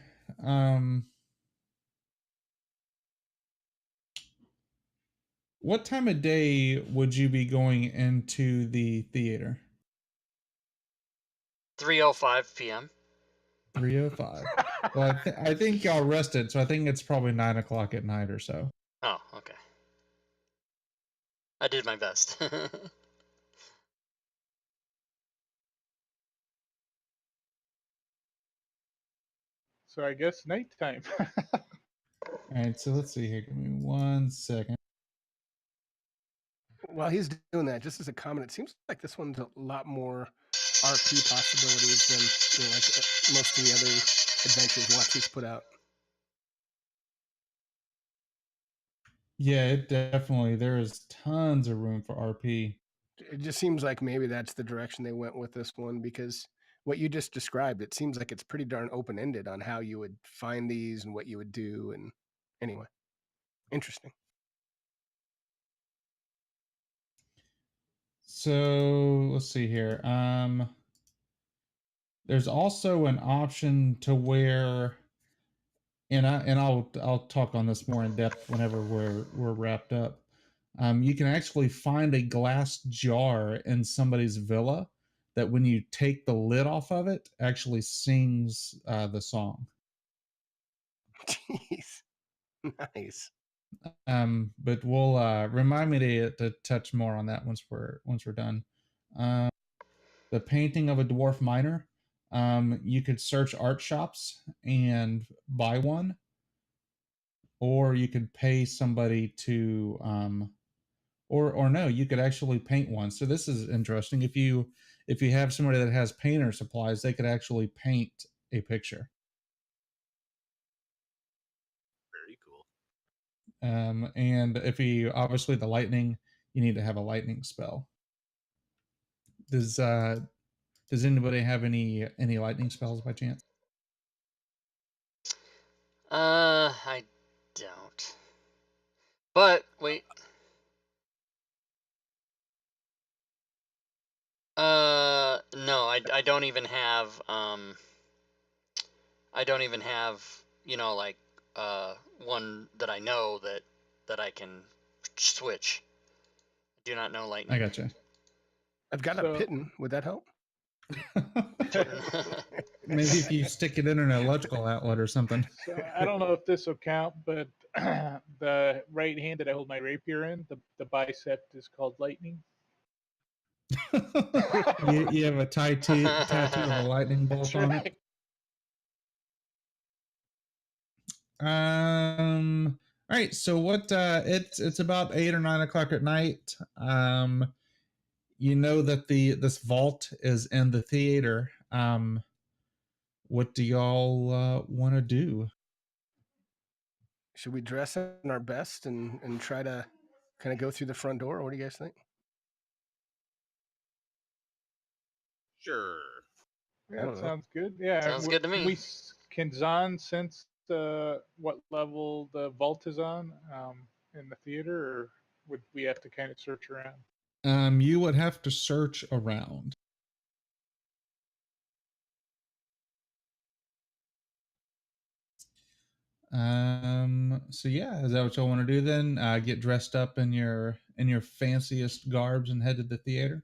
what time of day would you be going into the theater? 3:05 p.m. 3:05. Well, I think y'all rested, so I think it's probably 9 o'clock at night or so. Oh, okay. I did my best. So I guess nighttime. All right, so let's see here. Give me 1 second. While he's doing that, just as a comment, it seems like this one's a lot more RP possibilities than most of the other adventures Watsy's put out. Yeah, it definitely there is tons of room for RP. It just seems like maybe that's the direction they went with this one, because what you just described, it seems like it's pretty darn open-ended on how you would find these and what you would do. And anyway, interesting. So let's see here. There's also an option to where, and I'll talk on this more in depth whenever we're wrapped up. You can actually find a glass jar in somebody's villa that when you take the lid off of it, actually sings the song. Jeez, nice. But we'll remind me to touch more on that once we're done. The painting of a dwarf miner. You could search art shops and buy one, or you could pay somebody to or no, you could actually paint one. So this is interesting. If you have somebody that has painter supplies, they could actually paint a picture. Very cool. And if you obviously the lightning, you need to have a lightning spell. Does anybody have any lightning spells by chance? I don't. But wait. No, I don't even have I don't even have, like one that I know that I can switch. I do not know lightning. I gotcha. I've got a Pitten. Would that help? Maybe if you stick it in an electrical outlet or something. So I don't know if this will count, but the right hand that I hold my rapier in, the bicep is called lightning. you have a tattoo of a lightning bolt on it. All right, so what it's about 8 or 9 o'clock at night. You know that this vault is in the theater. What do y'all want to do? Should we dress in our best and try to Can I go through the front door? What do you guys think? Sure. Yeah, don't it know. sounds good. Yeah, Sounds good to me. Can Zahn sense what level the vault is on in the theater, or would we have to kind of search around? You would have to search around. So yeah, is that what y'all want to do then? Get dressed up in your fanciest garbs and head to the theater?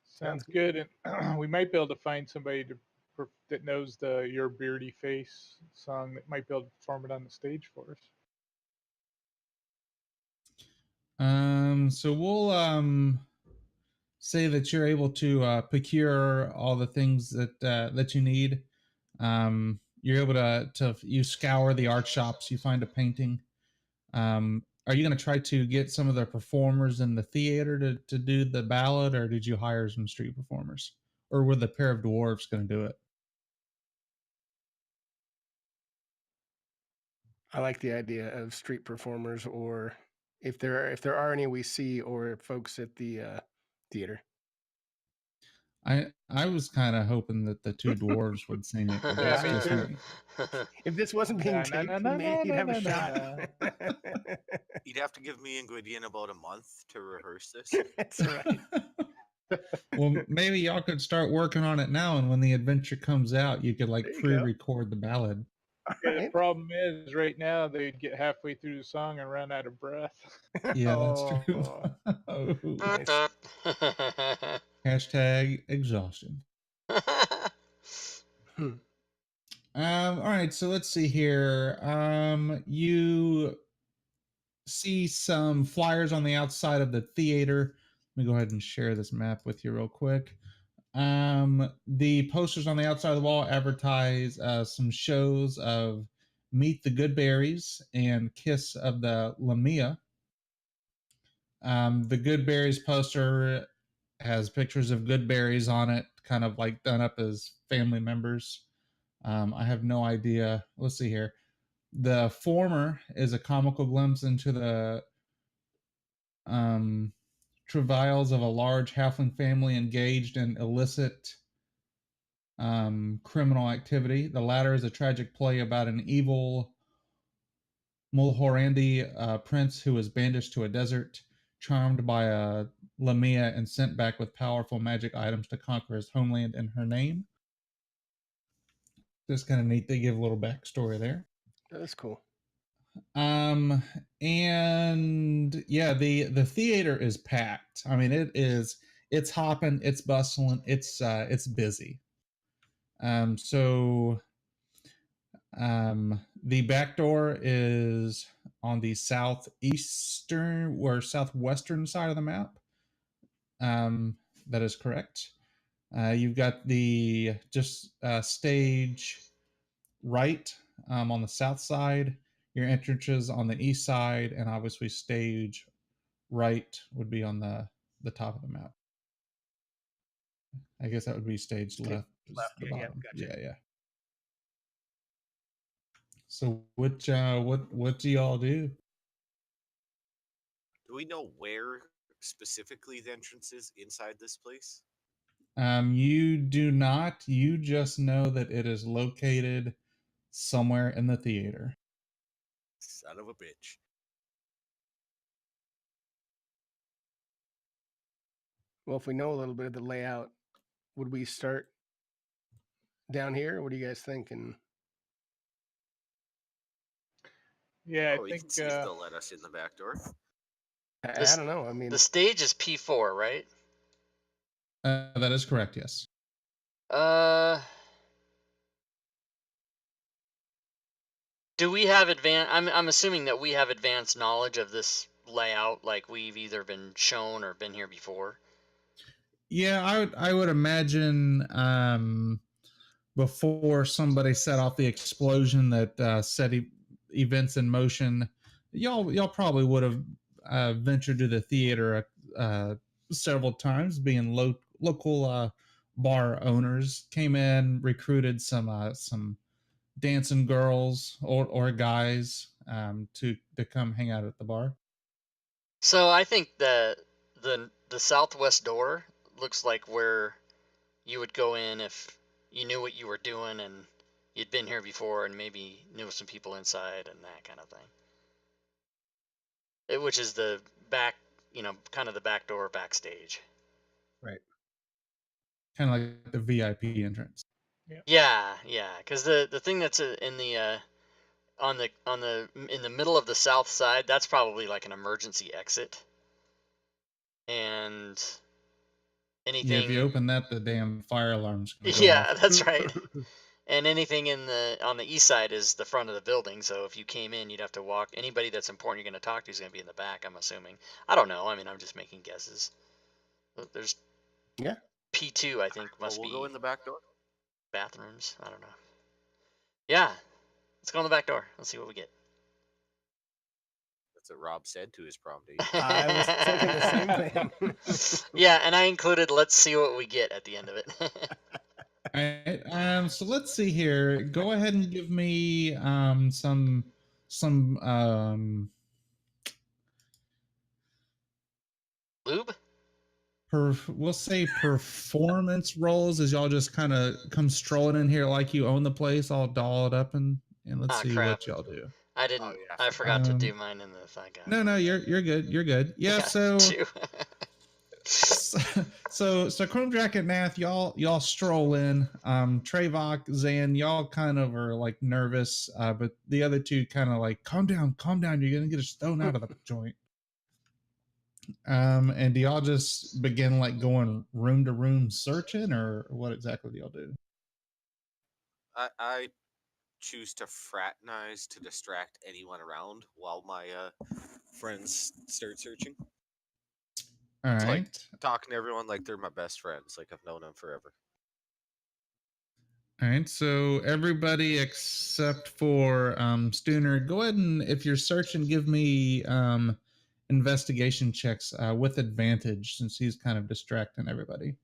Sounds good, and we might be able to find somebody that knows the "Your Beardy Face" song that might be able to perform it on the stage for us. So we'll say that you're able to procure all the things that you need. You're able to you scour the art shops, you find a painting. Are you going to try to get some of the performers in the theater to do the ballad, or did you hire some street performers, or were the pair of dwarves going to do it? I like the idea of street performers, or if there are any we see, or folks at the theater. I was kind of hoping that the two dwarves would sing it, but Yeah, that's me just too. me. If this wasn't being No, no, taped, no, maybe he'd no, have a no, no, shot. no. You'd have to give me and Gwydion about a month to rehearse this. That's right. Well, maybe y'all could start working on it now, and when the adventure comes out, you could like There you go. pre-record the ballad. All Yeah, the right. problem is, right now they'd get halfway through the song and run out of breath. Yeah, that's true. Oh, Oh. nice. Hashtag exhaustion. Hmm. All right, so let's see here. You see some flyers on the outside of the theater. Let me go ahead and share this map with you real quick. The posters on the outside of the wall advertise some shows of Meet the Goodberries and Kiss of the Lamia. The Goodberries poster has pictures of Goodberries on it, kind of like done up as family members. I have no idea. Let's see here. The former is a comical glimpse into the um, travails of a large halfling family engaged in illicit criminal activity. The latter is a tragic play about an evil Mulhorandi prince who is banished to a desert, charmed by a Lamia and sent back with powerful magic items to conquer his homeland in her name. Just kind of neat. They give a little backstory there. That's cool. Um, and yeah, the theater is packed. I mean, it's hopping, it's bustling, it's busy. So the back door is on the southeastern or southwestern side of the map. That is correct. You've got the just stage right on the south side, your entrances on the east side, and obviously stage right would be on the top of the map. I guess that would be stage left, Left, the yeah, bottom. gotcha. Yeah. So what do y'all do? Do we know where specifically the entrance is inside this place? You do not. You just know that it is located somewhere in the theater. Son of a bitch. Well, if we know a little bit of the layout, would we start down here? What do you guys think? And Yeah, I Oh, we think can see if they'll let us in the back door. I don't know. I mean, The stage is P4, right? That is correct. Yes. Do we have I'm assuming that we have advanced knowledge of this layout, like we've either been shown or been here before. Yeah, I would imagine before somebody set off the explosion that set events in motion, y'all probably would have ventured to the theater several times, being local bar owners came in, recruited some dancing girls or guys to come hang out at the bar? So I think the southwest door looks like where you would go in if you knew what you were doing and you'd been here before and maybe knew some people inside and that kind of thing. Which is the back, kind of the back door backstage. Right. Kind of like the VIP entrance. Yeah, because the thing that's in the in the middle of the south side, that's probably like an emergency exit. And anything. Yeah, if you open that, the damn fire alarm's gonna go Yeah, off. that's right. And anything on the east side is the front of the building. So if you came in, you'd have to walk. Anybody that's important you're going to talk to is going to be in the back, I'm assuming. I don't know. I mean, I'm just making guesses. There's P2, I think, must we'll be go in the back door. bathrooms. I don't know. Yeah, let's go in the back door. Let's see what we get. That's what Rob said to his prom date. I was thinking the same thing. Yeah, and I included let's see what we get at the end of it. All right. So let's see here. Go ahead and give me some Lube? We'll say performance roles as y'all just kind of come strolling in here like you own the place, all dolled up, and let's see crap. what y'all do. I didn't. Oh, yeah. I forgot to do mine in the thing. No, you're good. You're good. Yeah. So Chrome Jack and Nath, y'all stroll in. Trevok, Zan, y'all kind of are like nervous, but the other two kind of like calm down. You're gonna get a stone out of the joint. And do y'all just begin like going room to room searching, or what exactly do y'all do? I choose to fraternize to distract anyone around while my friends start searching. All right. Like talking to everyone like they're my best friends, like I've known them forever. All right, so everybody except for Stooner, go ahead and if you're searching, give me investigation checks with advantage since he's kind of distracting everybody.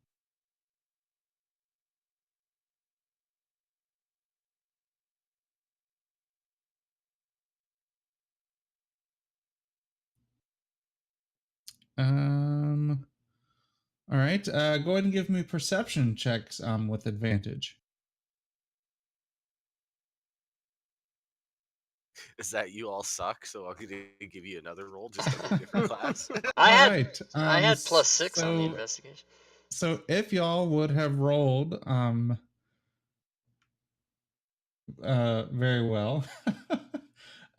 All right, go ahead and give me perception checks with advantage. Is that you all suck? So I'm gonna give you another roll just in a different class. I had +6 on the investigation. So if y'all would have rolled very well,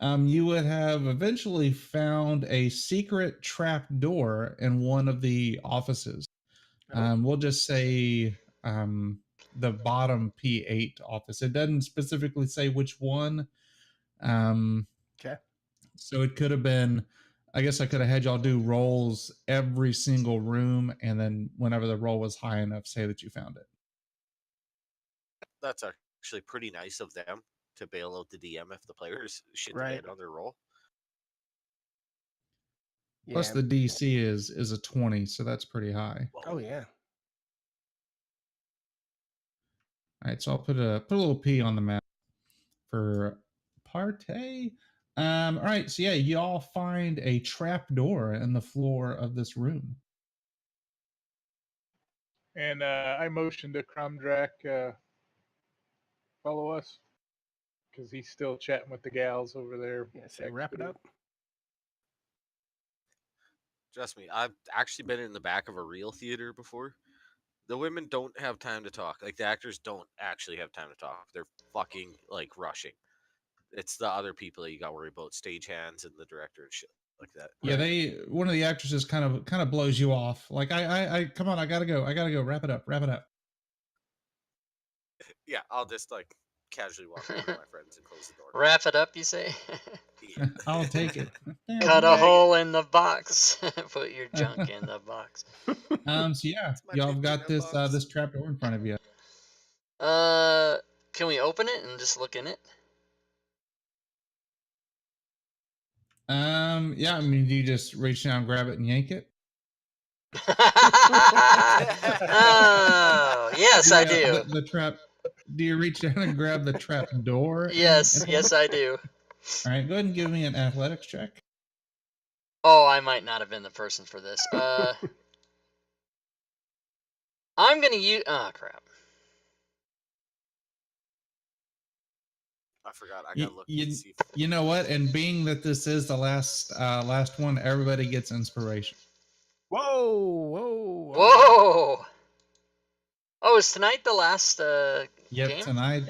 you would have eventually found a secret trap door in one of the offices. We'll just say the bottom P8 office. It doesn't specifically say which one. Okay. So it could have been, I guess I could have had y'all do rolls every single room, and then whenever the roll was high enough, say that you found it. That's actually pretty nice of them to bail out the DM if the players shit the Right. bed on their roll. Plus the DC is a 20, so that's pretty high. Oh yeah. All right, so I'll put a little P on the map for Partey. All right, so yeah, y'all find a trap door in the floor of this room. And I motioned to Crumdrack follow us because he's still chatting with the gals over there. Yeah, so wrap it up. Trust me, I've actually been in the back of a real theater before. The women don't have time to talk. Like, the actors don't actually have time to talk. They're fucking, like, rushing. It's the other people that you got to worry about, stagehands and the director and shit like that. Yeah, one of the actresses kind of blows you off. Like, I come on, I gotta go. Wrap it up. Yeah, I'll just, like, casually walk over to my friends and close the door. Wrap it up, you say? Yeah. I'll take it. Cut a hole in the box. Put your junk in the box. So yeah, y'all have got this this trap door in front of you. Can we open it and just look in it? Yeah, I mean, do you just reach down, grab it, and yank it? Oh, yes, I do. The trap. Do you reach down and grab the trap door? Yes, and yes, I do. All right, go ahead and give me an athletics check. Oh, I might not have been the person for this. I'm gonna use. Oh crap. I forgot. I You, gotta look you, and see. you know what? And being that this is the last one, everybody gets inspiration. Whoa. Whoa. Oh, is tonight the last Yep, game? tonight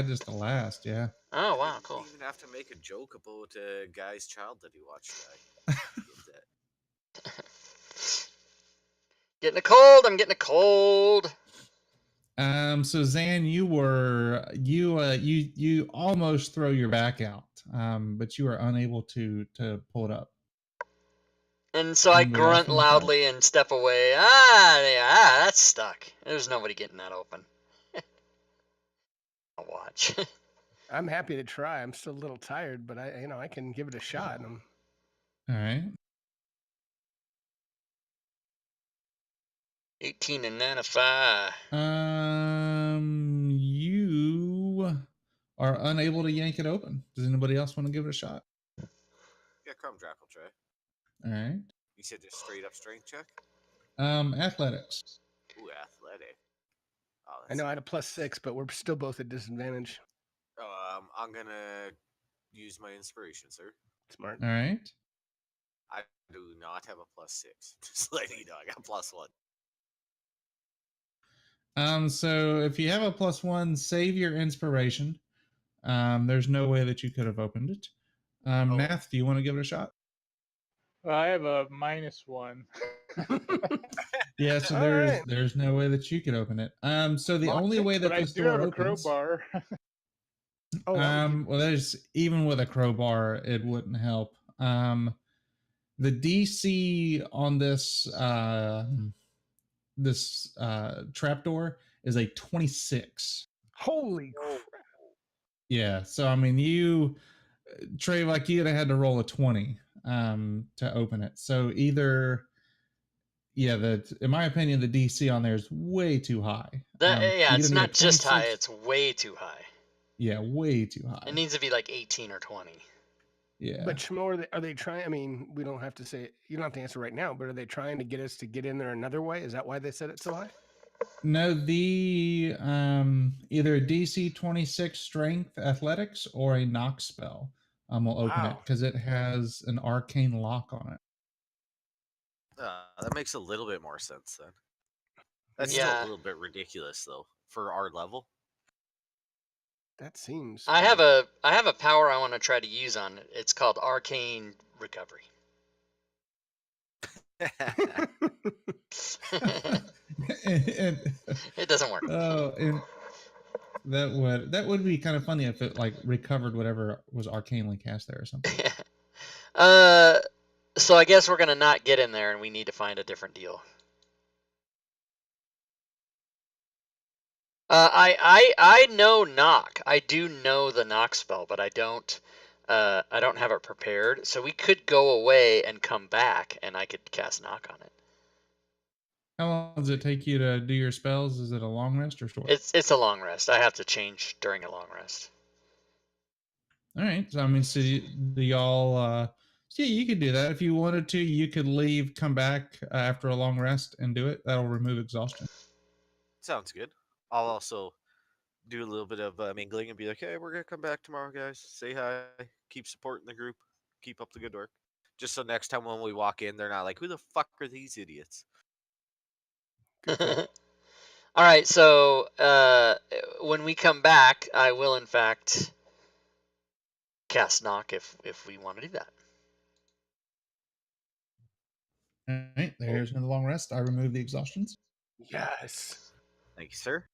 is the last. Yeah. Oh I wow, didn't cool. even have to make a joke about a guy's child that he watched die. Get that. Getting a cold. I'm getting a cold. So Zan, you almost throw your back out, but you are unable to pull it up. And so I Anybody else grunt wanna try? loudly and step away. That's stuck. There's nobody getting that open. I'll watch. I'm happy to try. I'm still a little tired, but I can give it a shot. All right. 18 and 9 of 5. You are unable to yank it open. Does anybody else want to give it a shot? Yeah, Crumb Jack will try. All right. You said just straight up strength check? Athletics. Ooh, athletic. Oh, I know I had a +6, but we're still both at disadvantage. I'm gonna use my inspiration, sir. Smart. All right. I do not have a +6. Just letting you know, I got +1. So if you have a +1, save your inspiration. There's no way that you could have opened it. Nath, do you want to give it a shot? Well, I have a -1. Yeah, so there's no way that you could open it. So the only way that But I this do door have a opens. crowbar. Well, there's even with a crowbar, it wouldn't help. The DC on this trapdoor is a 26. Holy crap. Yeah, so I mean, you, Trey, like you'd have had to roll a 20 to open it. So either, yeah, in my opinion, the DC on there is way too high. Yeah, it's either need a not just high, 26 it's way too high. Yeah, way too high. It needs to be like 18 or 20. Yeah. But Shmo, are they trying? I mean, we don't have to say. You don't have to answer right now. But are they trying to get us to get in there another way? Is that why they set it so high? No, the either a DC 26 strength athletics or a knock spell will open it Wow. because it has an arcane lock on it. That makes a little bit more sense then. That's Yeah. still a little bit ridiculous though for our level. That seems. I have a power I want to try to use on it. It's called Arcane Recovery. and, It doesn't work. oh, and that would be kind of funny if it like recovered whatever was arcanely cast there or something. So I guess we're gonna not get in there, and we need to find a different deal. I know knock. I do know the knock spell, but I don't have it prepared. So we could go away and come back, and I could cast knock on it. How long does it take you to do your spells? Is it a long rest or short? It's a long rest. I have to change during a long rest. All right. So I mean, so do y'all? Yeah, you could do that if you wanted to. You could leave, come back after a long rest, and do it. That'll remove exhaustion. Sounds good. I'll also do a little bit of mingling and be like, hey, we're going to come back tomorrow, guys. Say hi. Keep supporting the group. Keep up the good work. Just so next time when we walk in, they're not like, who the fuck are these idiots? All right, so when we come back, I will in fact cast knock if we want to do that. All right. There's another long rest. I remove the exhaustions. Yes. Thank you, sir.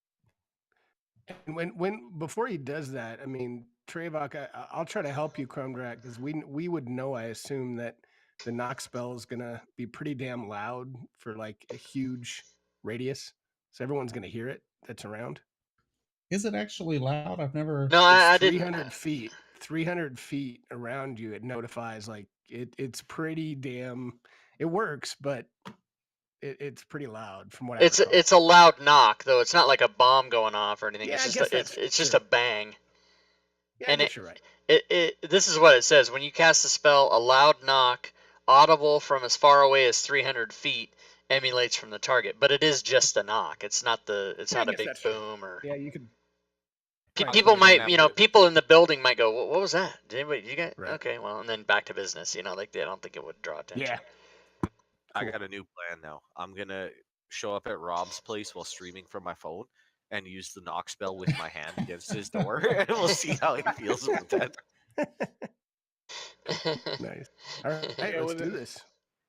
And when before he does that, I mean, Trevok, I'll try to help you, Crumdrak, because we would know. I assume that the knock spell is gonna be pretty damn loud for like a huge radius, so everyone's gonna hear it that's around. Is it actually loud? I've never. No, I didn't. 300 feet. 300 feet around you, it notifies. Like it's pretty damn. It works, but it's pretty loud from what I recall. It's a loud knock though. It's not like a bomb going off or anything. Yeah, It's I just guess it's that's just true. a bang. Yeah, I and guess you're right. This is what it says: when you cast a spell, a loud knock, audible from as far away as 300 feet, emulates from the target. But it is just a knock. It's not Yeah, I not a guess big that's true. boom or. Yeah, you could. People play it might, that. people in the building might go, "What was that? Did anybody? You got Right. okay? Well, and then back to business. Like I don't think it would draw attention. Yeah. I Cool. got a new plan now. I'm gonna show up at Rob's place while streaming from my phone and use the knock spell with my hand against his door, and we'll see how he feels about that. Nice. All right, Yeah, let's with do it. this.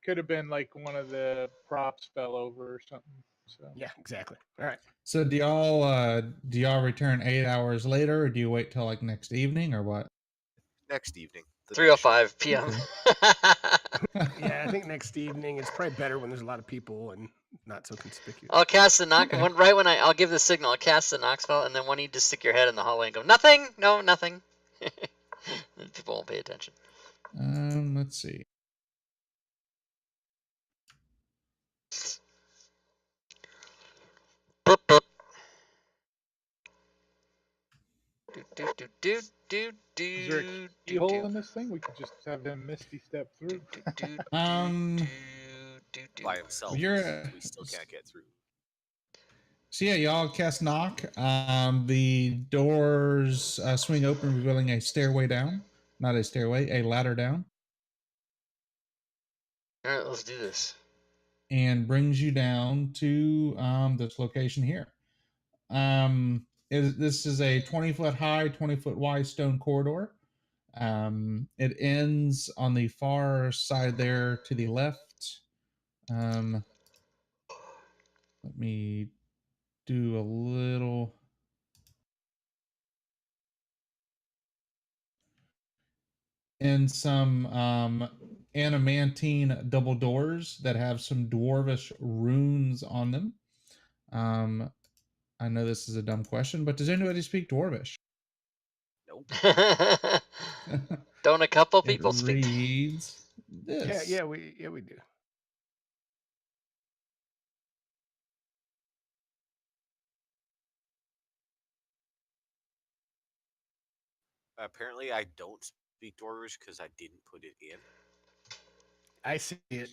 Could have been like one of the props fell over or something. So Yeah, exactly. All right. So do y'all return 8 hours later, or do you wait till like next evening, or what? Next evening. the 3:05 p.m. Yeah, I think next evening it's probably better when there's a lot of people and not so conspicuous. I'll cast the knock Okay. when I'll give the signal. I'll cast the knock spell, and then when you just stick your head in the hallway and go, nothing, no, nothing. Then people won't pay attention. Let's see. Boop, boop. Do, do, do, do, do, is there a do, keyhole do, in this thing? We could just have him misty step through. do, do, Um, do. By himself. You're- We still can't get through. So yeah, y'all cast knock. The doors swing open, revealing a stairway down. Not a stairway, a ladder down, All right, let's do this. and brings you down to this location here. This is a 20-foot high, 20-foot wide stone corridor. It ends on the far side there to the left. Let me do a little. And some adamantine double doors that have some dwarvish runes on them. I know this is a dumb question, but does anybody speak dwarvish? Nope. Don't a couple It people speak? reads this. Yeah, we do. Apparently, I don't speak Dwarvish because I didn't put it in. I see it,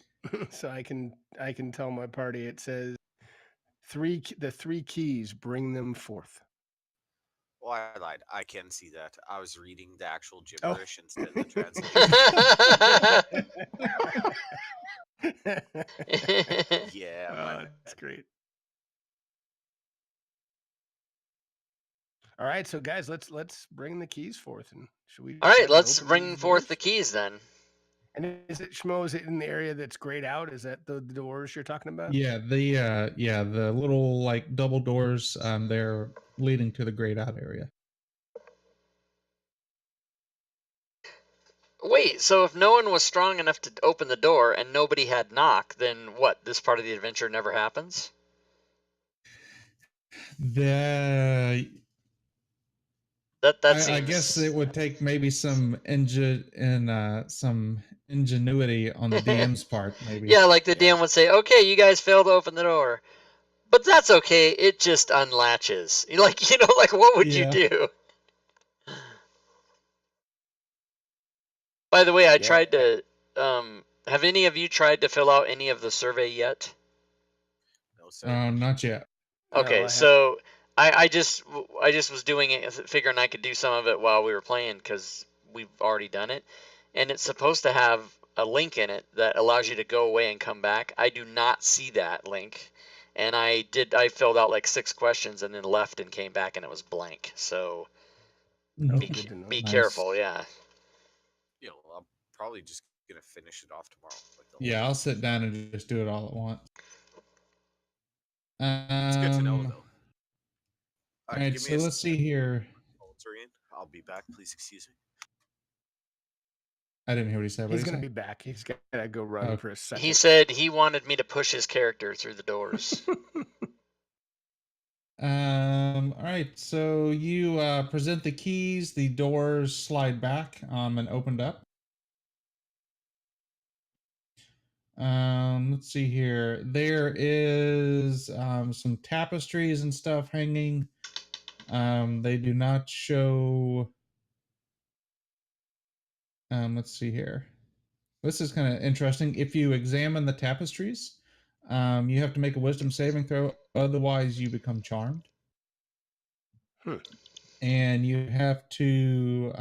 so I can tell my party. It says the three keys, bring them forth. Well, I lied. I can see that. I was reading the actual Oh. gibberish instead of the translation. Yeah, my that's bad. great. All right, so guys, let's bring the keys forth, and should we? All right, try to let's open bring these forth the doors? keys then. And is it Schmo? Is it in the area that's grayed out? Is that the doors you're talking about? Yeah, the little like double doors they're leading to the grayed out area. Wait, so if no one was strong enough to open the door and nobody had knock, then what? This part of the adventure never happens? The That seems. I guess it would take maybe some some ingenuity on the DM's part, maybe. Yeah, like the DM would say, "Okay, you guys failed to open the door, but that's okay. It just unlatches." Like what would you Yeah. do? By the way, I Yeah. tried to. Have any of you tried to fill out any of the survey yet? No, sir. Not yet. No, I Okay, haven't. so I just was doing it, figuring I could do some of it while we were playing because we've already done it, and it's supposed to have a link in it that allows you to go away and come back. I do not see that link, and I filled out like 6 questions and then left and came back and it was blank. So Oh, be, good to know. be Nice. careful, yeah. I'm probably just gonna finish it off tomorrow. Like the whole Yeah, thing. I'll sit down and just do it all at once. It's good to know, though. All right, give me so a let's see here. phones are in. I'll be back. Please excuse me. I didn't hear what he said. What He's did he gonna say? be back. He's gotta go run Oh. for a second. He said he wanted me to push his character through the doors. All right, so you present the keys. The doors slide back and opened up. Let's see here. There is some tapestries and stuff hanging. They do not show. Let's see here. This is kind of interesting. If you examine the tapestries, you have to make a wisdom saving throw. Otherwise, you become charmed. And you have to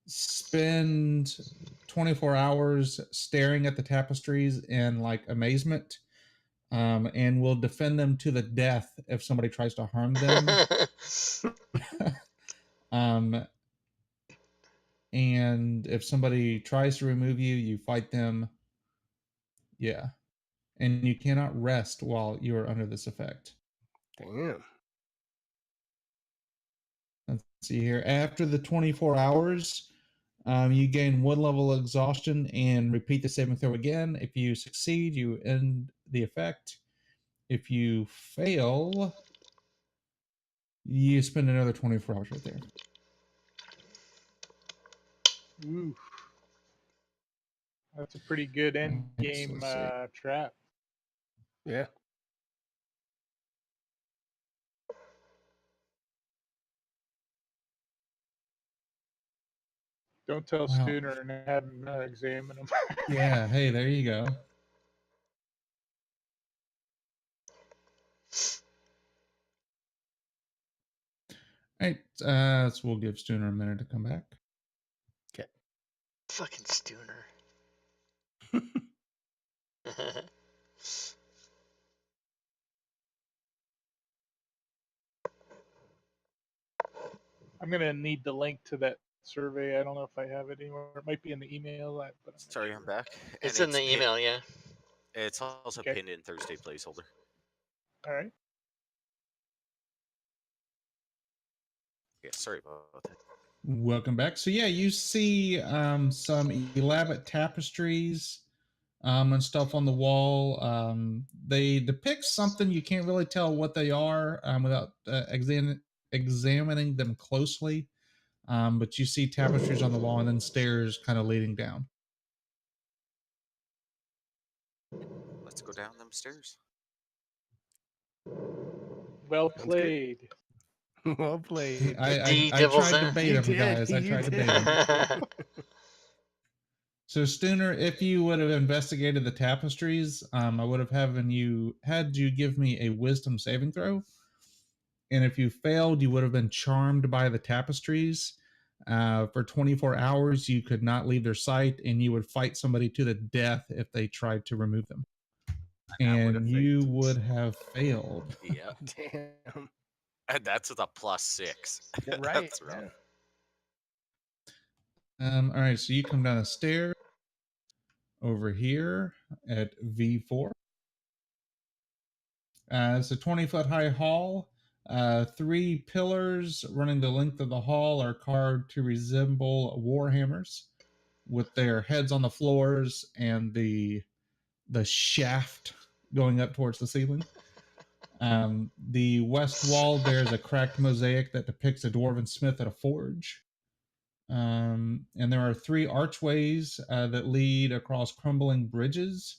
spend 24 hours staring at the tapestries in like amazement, and will defend them to the death if somebody tries to harm them. And if somebody tries to remove you, you fight them. Yeah. And you cannot rest while you are under this effect. Damn. Let's see here. After the 24 hours, you gain 1 level of exhaustion and repeat the saving throw again. If you succeed, you end the effect. If you fail, you spend another 24 hours right there. Oof. That's a pretty good end Let's game see. trap. Yeah. Don't tell Wow. Stooner and have him examine them. Yeah, hey, there you go. All right, so we'll give Stooner a minute to come back. Okay. Fucking Stooner. I'm gonna need the link to that survey. I don't know if I have it anywhere. It might be in the email. But Sorry, I'm back. It's And in the email, yeah. It's also Okay. pinned in Thursday placeholder. All right. Yeah, sorry about that. Welcome back. So yeah, you see some elaborate tapestries and stuff on the wall. They depict something you can't really tell what they are without examining them closely. But you see tapestries on the wall and then stairs kind of leading down. Let's go down them stairs. Well Sounds good. played. Well played. I Devil's tried to in. bait You him, did, guys. I you tried to did. bait him. So Stooner, if you would have investigated the tapestries, I would have had you give me a wisdom saving throw. And if you failed, you would have been charmed by the tapestries. For 24 hours, you could not leave their sight, and you would fight somebody to the death if they tried to remove them. And you would have failed. Yeah. Damn. And that's with a +6. You're right. That's rough. Yeah. All right, so you come down the stairs over here at V4. It's a 20-foot high hall. 3 pillars running the length of the hall are carved to resemble war hammers, with their heads on the floors and the shaft going up towards the ceiling. The west wall bears a cracked mosaic that depicts a dwarven smith at a forge. And there are 3 archways that lead across crumbling bridges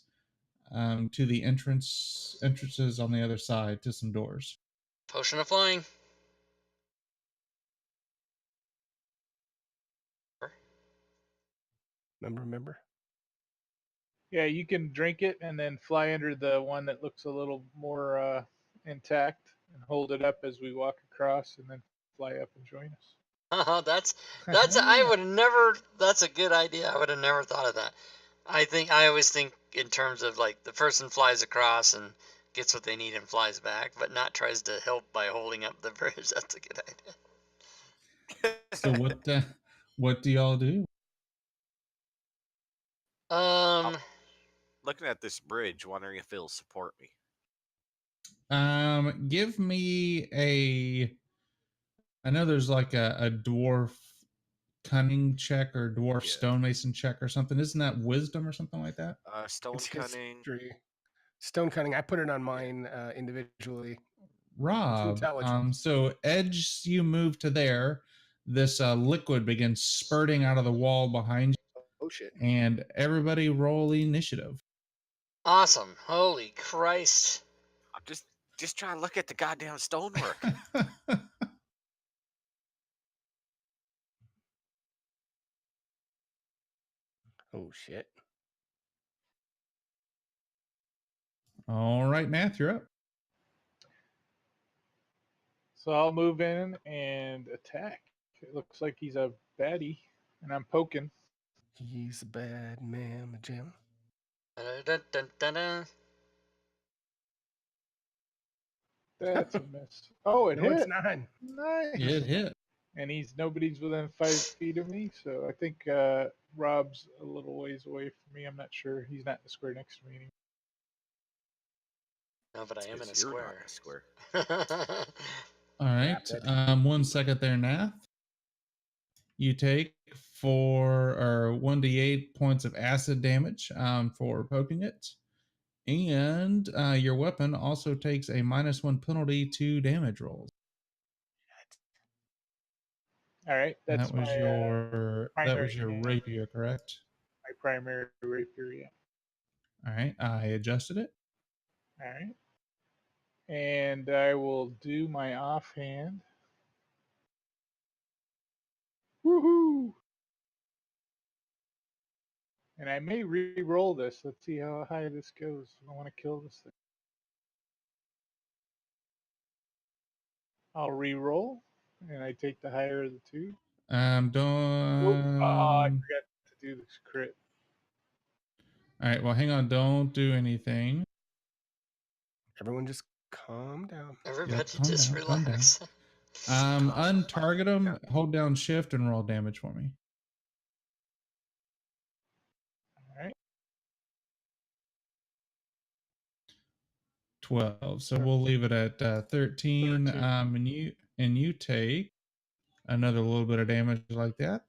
to the entrances on the other side to some doors. Potion of flying. Remember? Yeah, you can drink it and then fly under the one that looks a little more intact and hold it up as we walk across and then fly up and join us. That's I would have never. That's a good idea. I would have never thought of that. I always think in terms of like the person flies across and gets what they need and flies back, but not tries to help by holding up the bridge. That's a good idea. So what do y'all do? Looking at this bridge, wondering if it'll support me. Give me I know there's like a dwarf cunning check or dwarf stonemason check or something. Isn't that wisdom or something like that? Stone It's cunning. history. Stone cunning. I put it on mine individually. Rob, intelligence. so edge you move to there, this liquid begins spurting out of the wall behind you, Oh shit. and everybody roll initiative. Awesome. Holy Christ. I'm just trying to look at the goddamn stonework. Oh shit. All right, Math, you're up. So I'll move in and attack. It looks like he's a baddie, and I'm poking. He's a bad man, the gym. Dun-dun-dun-dun-dun. That's a miss. Oh, it No, it's hit. not. Nice. It hit. And nobody's within 5 feet of me, so I think Rob's a little ways away from me. I'm not sure. He's not in the square next to me anymore. No, but I am in a You're not square. in a square. All right. that's- 1 second there, Nath. You take 1d8 points of acid damage for poking it. And your weapon also takes a -1 penalty to damage rolls. All right, that's That was my your primary hand. rapier, correct? my primary rapier. Yeah. All right, I adjusted it. All right. And I will do my offhand. Woohoo! And I may re-roll this. Let's see how high this goes. I want to kill this thing. I'll re-roll, and I take the higher of the two. I forgot to do this crit. All right, well, hang on. Don't do anything. Everyone just calm down. Everybody calm just down, calm down. relax. Untarget them. Hold down Shift and roll damage for me. All right. 12. So we'll leave it at 13. 13. And you take another little bit of damage like that.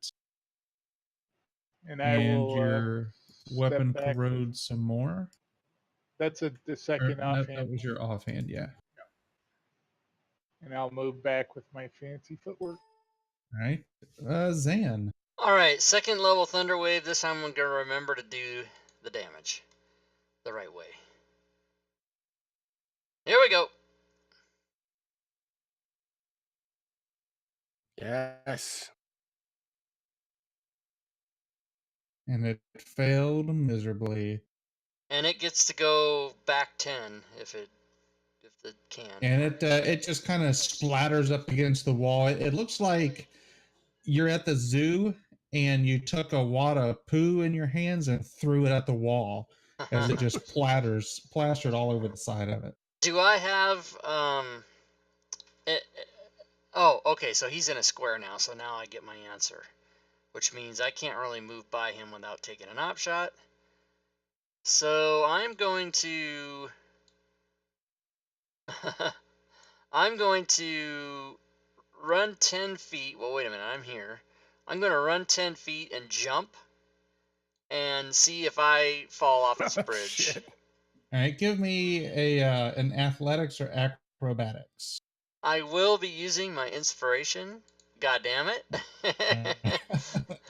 And I will your weapon step back. corrodes some more. That's the second offhand. That was your offhand, yeah. And I'll move back with my fancy footwork. All right. Zan. All right, second level Thunder Wave. This time I'm going to remember to do the damage the right way. Here we go. Yes. And it failed miserably. And it gets to go back 10 if it can. And it just kind of splatters up against the wall. It looks like you're at the zoo and you took a wad of poo in your hands and threw it at the wall as it just plastered all over the side of it. Do I have oh, okay, so he's in a square now, so now I get my answer, which means I can't really move by him without taking an op shot. So I'm going to I'm going to run 10 feet. Well, wait a minute, I'm here. I'm going to run 10 feet and jump and see if I fall off this bridge. Shit. All right, give me an athletics or acrobatics. I will be using my inspiration. God damn it.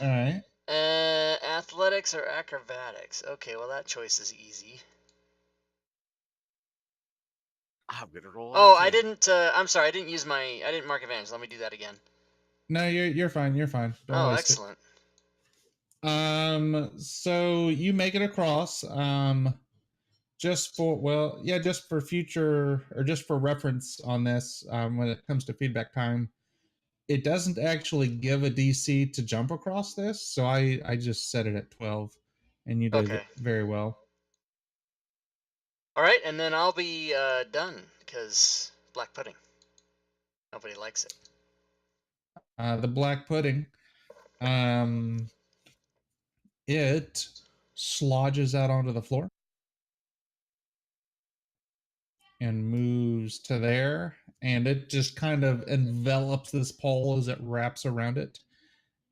All right. Athletics or acrobatics? Okay, well that choice is easy. I'm gonna roll. Oh, I didn't. I'm sorry. I didn't mark advantage. Let me do that again. No, you're fine. You're fine. Don't waste Excellent. it. So you make it across. Just for future or just for reference on this, when it comes to feedback time, it doesn't actually give a DC to jump across this, so I just set it at 12, and you did it very well. All right, and then I'll be done because black pudding. Nobody likes it. The black pudding, it slodges out onto the floor and moves to there, and it just kind of envelops this pole as it wraps around it,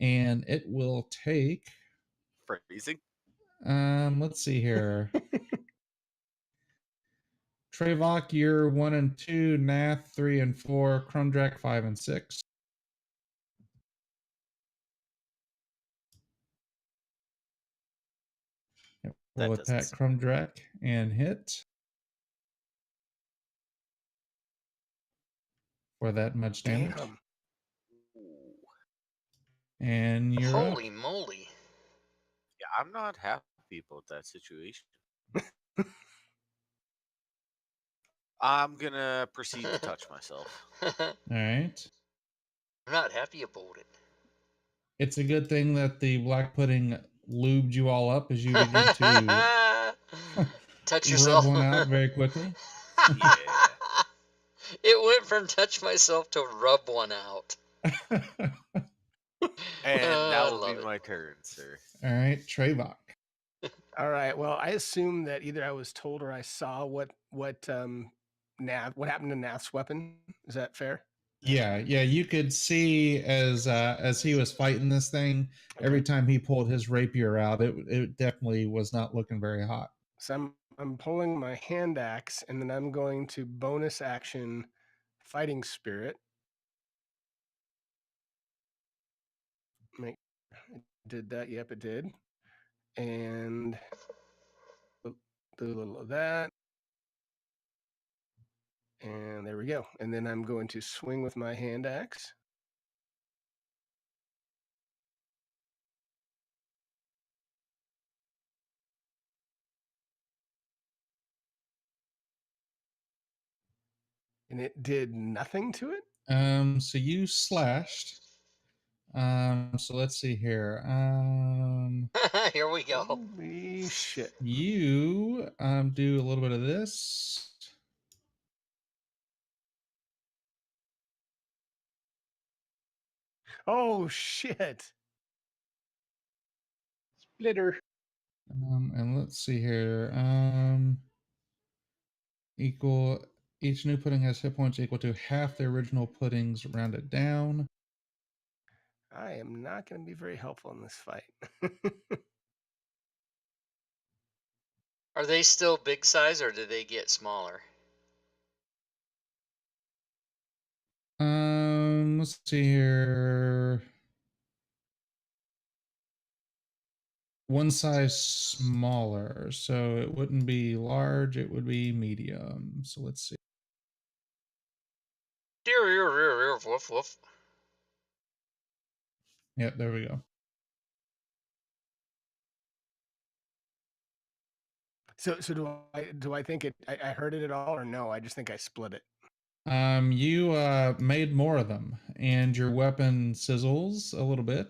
and it will take freezing. Let's see here. Trevok, you're 1 and 2, Nath 3 and 4, Krumdrak 5 and 6. We'll That doesn't attack Crumdrack and hit for that much damage. Damn. Ooh. And you're up. Holy moly. Yeah, I'm not happy about that situation. I'm gonna proceed to touch myself. All right. I'm not happy about it. It's a good thing that the black pudding lubed you all up as you begin to Touch rub yourself. one out very quickly. Yeah. It went from touch myself to rub one out. And I that will love be it. my turn, sir. All right, Trevok. All right. Well, I assume that either I was told or I saw what happened to Nath's weapon. Is that fair? Yeah, you could see as he was fighting this thing, every Okay. time he pulled his rapier out, it definitely was not looking very hot. So I'm pulling my hand axe, and then I'm going to bonus action fighting spirit. Make it did that? Yep, it did. And do a little of that. And there we go. And then I'm going to swing with my hand axe. And it did nothing to it. So you slashed. So let's see here. Here we go. Holy shit. You do a little bit of this. Oh shit. Splitter. And let's see here. Equal. Each new pudding has hit points equal to half the original puddings rounded down. I am not going to be very helpful in this fight. Are they still big size or do they get smaller? Let's see here. One size smaller, so it wouldn't be large, it would be medium. So let's see. Woof, woof. Yep, there we go. So do I think it? I heard it at all, or no? I just think I split it. You made more of them, and your weapon sizzles a little bit.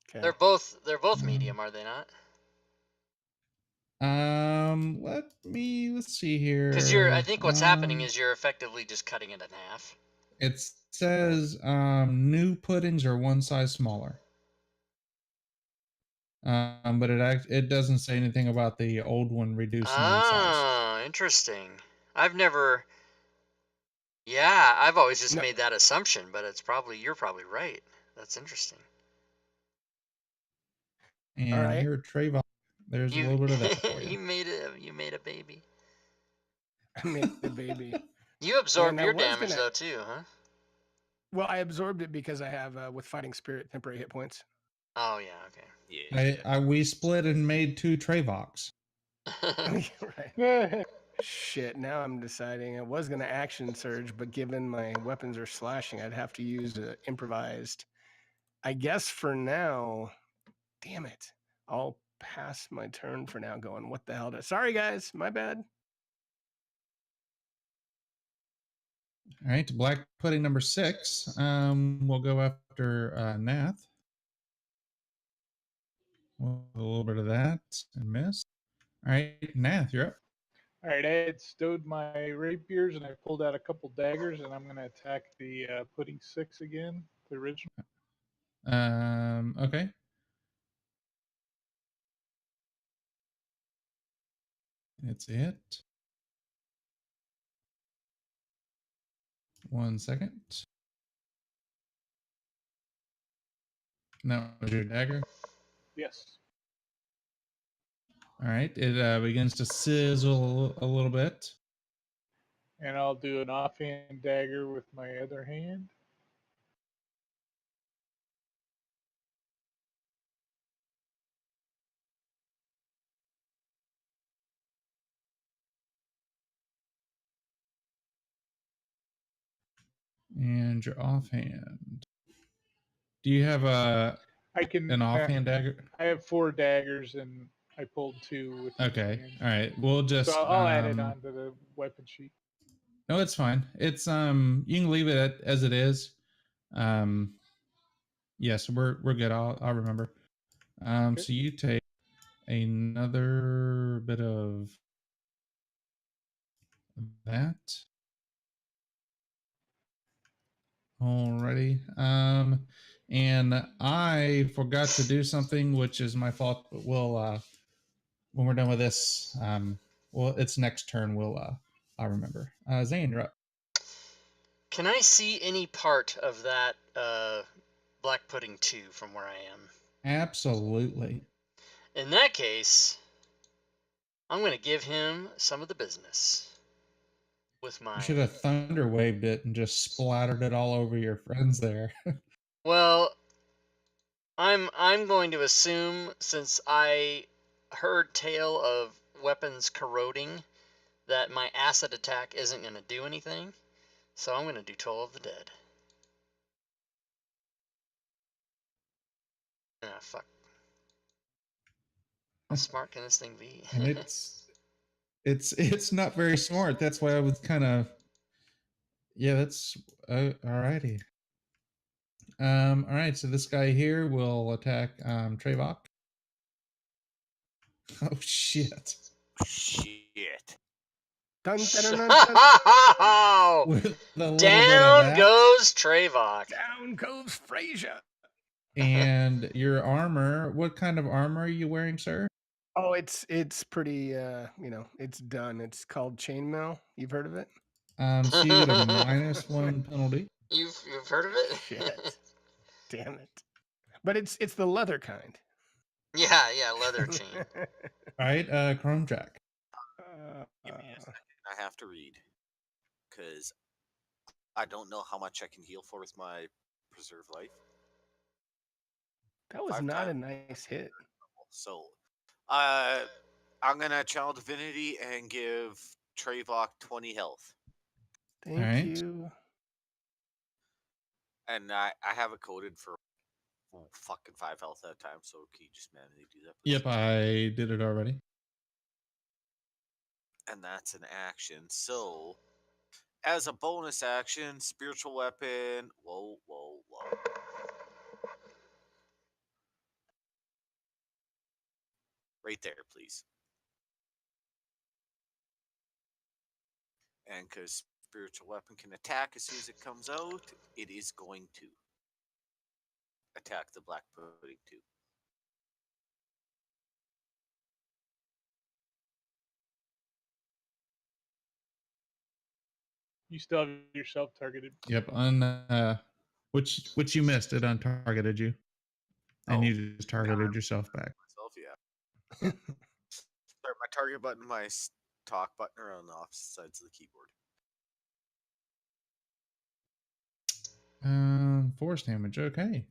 Okay. They're both Um, medium, are they not? Let's see here. Because I think what's happening is you're effectively just cutting it in half. It says new puddings are one size smaller. But it doesn't say anything about the old one reducing in size. Ah, interesting. I've never. Yeah, I've always just No. made that assumption, but you're probably right. That's interesting. And All right. here, Trayvon, there's a little bit of that for you. You made a baby. I made the baby. You absorb And I your was damage gonna- though too, huh? Well, I absorbed it because I have with fighting spirit temporary hit points. Oh yeah, okay. Yeah. We split and made 2 Trayvox. Right. Shit. Now I'm deciding I was gonna action surge, but given my weapons are slashing, I'd have to use improvised. I guess for now. Damn it. I'll pass my turn for now. Going. What the hell? Sorry, guys. My bad. All right, black pudding number 6. We'll go after Nath. We'll do a little bit of that and miss. All right, Nath, you're up. All right, I had stowed my rapiers and I pulled out a couple daggers, and I'm going to attack the pudding 6 again, the original. Okay. It's a hit. 1 second. Now your dagger. Yes. All right, it begins to sizzle a little bit. And I'll do an offhand dagger with my other hand. And your offhand. Do you have an offhand dagger? I have 4 daggers and I pulled 2 with Okay. hand. All right. We'll just. So I'll add it onto the weapon sheet. No, it's fine. It's You can leave it as it is. Yes, we're good. I'll remember. Okay. So you take another bit of that. Alrighty. And I forgot to do something, which is my fault. But we'll when we're done with this, well, it's next turn. I'll remember. Zane, you're up. Can I see any part of that black pudding 2 from where I am? Absolutely. In that case, I'm going to give him some of the business with my. You should have thunder waved it and just splattered it all over your friends there. Well, I'm going to assume, since I heard tale of weapons corroding, that my acid attack isn't going to do anything. So I'm going to do Toll of the Dead. Ah, fuck. How smart can this thing be? And it's not very smart. That's why I was kind of. Yeah, that's alrighty. All right, so this guy here will attack Trevok. Oh shit! Shit. Dun, dun, dun, dun, dun. With a little bit of Down that. goes Trevok. Down goes Frazier. And your armor. What kind of armor are you wearing, sir? Oh, it's pretty. It's done. It's called chainmail. You've heard of it? So you get a -1 penalty. You've heard of it? Shit. Damn it! But it's the leather kind. Yeah, leather chain. All right, Chrome Jack. Give me a second. I have to read. Because I don't know how much I can heal for with my preserve life. That was 5 not a times. nice hit. So, I'm gonna channel divinity and give Trevok 20 health, Thank right. you. and I have it coded for fucking 5 health at a time. So can you just manually do that, please? Yep, I did it already. And that's an action. So, as a bonus action, spiritual weapon. Whoa. Right there, please. And because spiritual weapon can attack as soon as it comes out, it is going to attack the black pudding too. You still have yourself targeted. Yep, which you missed. It untargeted you, and you just targeted yourself back. Myself, yeah. Sorry, my target button, my talk button are on the opposite sides of the keyboard. Force damage. Okay.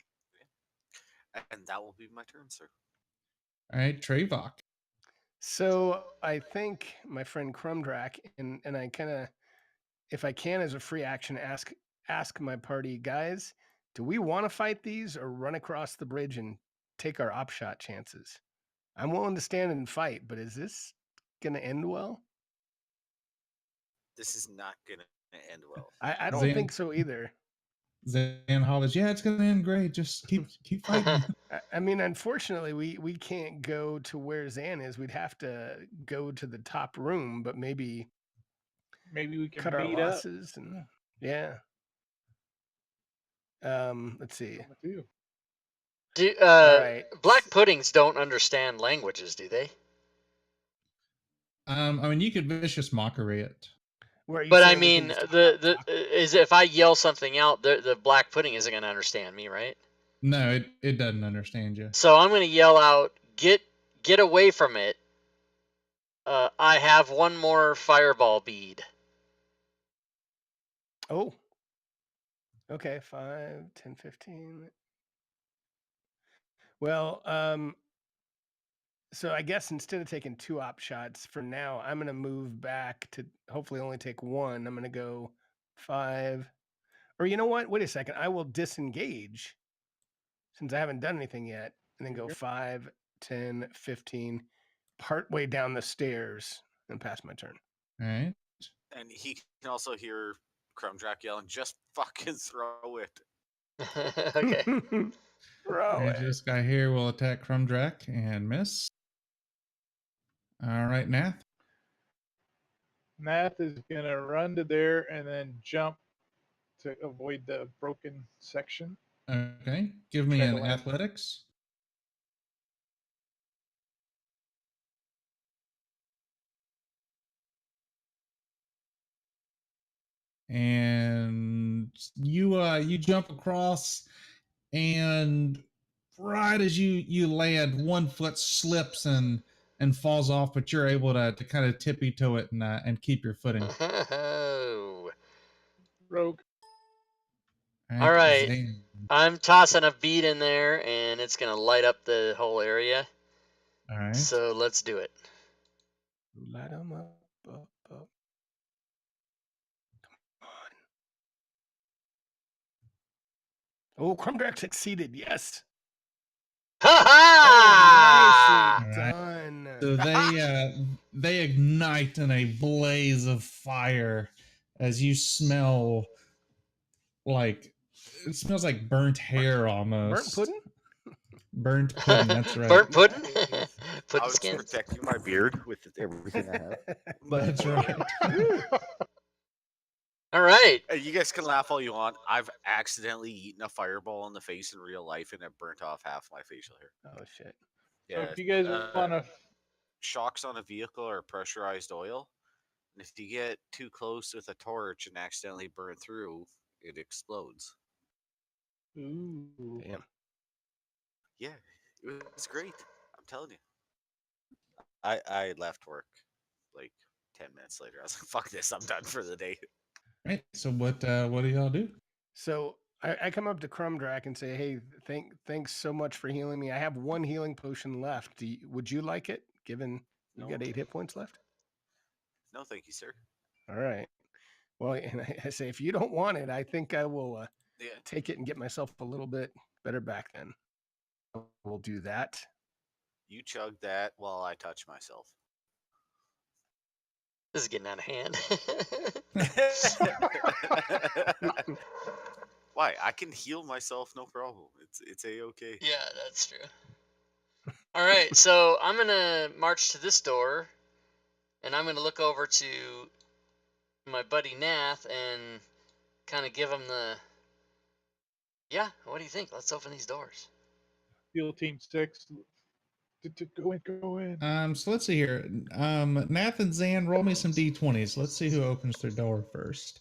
And that will be my turn, sir. All right, Trevok. So I think my friend Crumdrak and I kind of, if I can, as a free action, ask my party guys, do we want to fight these or run across the bridge and take our op shot chances? I'm willing to stand and fight, but is this gonna end well? This is not gonna end well. I don't Zan- think so either. Zan hollers, yeah, it's gonna end great. Just keep fighting. I mean, unfortunately, we can't go to where Zan is. We'd have to go to the top room, but maybe we can cut our meet up. losses and yeah. Let's see. What do? Do right. black puddings don't understand languages, do they? I mean, you could vicious mockery it. But I mean, the is if I yell something out, the black pudding isn't going to understand me, right? No, it doesn't understand you. So I'm going to yell out, "Get away from it! I have one more fireball bead." Oh. Okay, 5, 10, 15. Well, so I guess instead of taking 2 op shots for now, I'm gonna move back to hopefully only take 1. I'm gonna go 5. Or you know what? Wait a second. I will disengage since I haven't done anything yet, and then go Okay. 5, 10, 15, part way down the stairs and pass my turn. All right. And he can also hear Crumdrack yelling, "Just fucking throw it." Okay. Throw All right, it. this guy here will attack Crumdrack and miss. All right, Nath. Nath is gonna run to there and then jump to avoid the broken section. Okay, give me Try to an land. athletics. And you jump across, and right as you land, one foot slips and falls off, but you're able to kind of tippy toe it and keep your footing. Oh. Rogue. All right. Zane. I'm tossing a bead in there, and it's gonna light up the whole area. All right. So let's do it. Light 'em up, up, up. Come on. Oh, Crumdrack succeeded. Yes. Ha Oh, ha! nicely All done. So they ignite in a blaze of fire as you smell like it smells like burnt hair almost. Burnt pudding? Burnt pudding, that's right. Burnt pudding? Nice. I Pudding was skins? protecting my beard with everything I have. That's right. All right. Hey, you guys can laugh all you want. I've accidentally eaten a fireball in the face in real life, and it burnt off half my facial hair. Oh shit. So Yeah, if you guys want to, shocks on a vehicle or pressurized oil, and if you get too close with a torch and accidentally burn through, it explodes. ooh, Damn. Yeah, it was great. I'm telling you. I left work like 10 minutes later. I was like, "Fuck this! I'm done for the day." Right. So what do y'all do? So I come up to Crumdrack and say, "Hey, thanks so much for healing me. I have one healing potion left. Would you like it? Given you No. got 8 hit points left." No, thank you, sir. All right. Well, and I say, if you don't want it, I think I will Yeah, take it and get myself a little bit better back then. We'll do that. you chug that while I touch myself. This is getting out of hand. Why? I can heal myself, no problem. It's a-okay. Yeah, that's true. All right, so I'm gonna march to this door, and I'm gonna look over to my buddy Nath and kind of give him the. Yeah, what do you think? Let's open these doors. Steel Team 6. Go in. So let's see here. Nath and Zan, roll me some d20s. Let's see who opens their door first.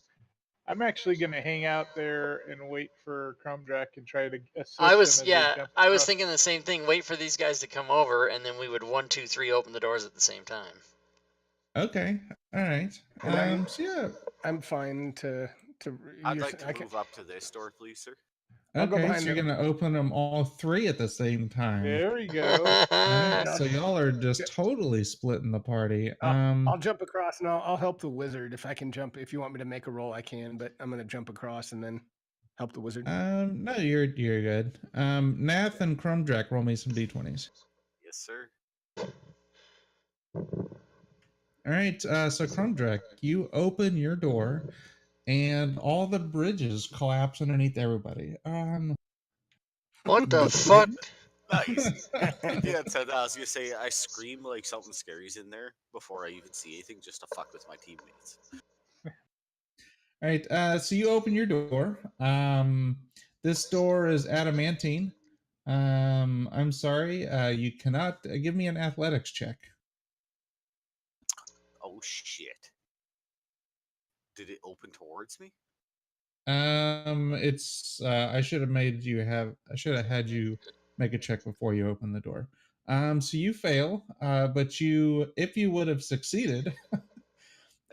I'm actually going to hang out there and wait for Crumdrack and try to assist I him was as they jump I was across. thinking the same thing. Wait for these guys to come over, and then we would 1, 2, 3 open the doors at the same time. Okay. All right. And So yeah. I'm fine to. I'd like to move up to this door, please, sir. I'll go Okay, behind so you're the- gonna open them all three at the same time. There we go. All right, Yeah. so y'all are just totally splitting the party. I'll jump across and I'll help the wizard if I can jump. If you want me to make a roll, I can. But I'm gonna jump across and then help the wizard. No, you're good. Nath and Crumdrack, roll me some d20s. Yes, sir. All right, so Crumdrack, you open your door, and all the bridges collapse underneath everybody. What the fuck? Nice. Yeah, so I was gonna say I scream like something scary's in there before I even see anything, just to fuck with my teammates. All right, so you open your door. This door is adamantine. I'm sorry, you cannot give me an athletics check. Oh shit! Did it open towards me? It's I should have had you make a check before you open the door. So you fail, but if you would have succeeded,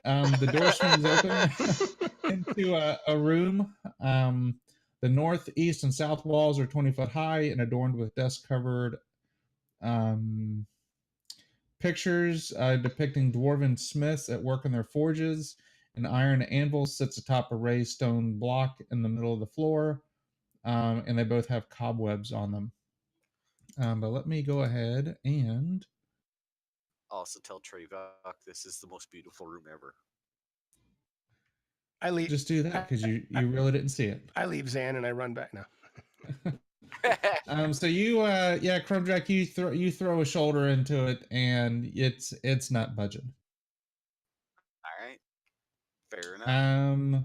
the door swings open into a room. The north, east, and south walls are 20 foot high and adorned with dust covered pictures depicting dwarven smiths at work in their forges. An iron anvil sits atop a raised stone block in the middle of the floor, and they both have cobwebs on them. But let me go ahead and Also tell Trevok this is the most beautiful room ever. I leave. just do that because you really didn't see it. I leave Zan and I run back now. So you Crumbjack, you throw a shoulder into it and it's not budging. All right. Fair enough.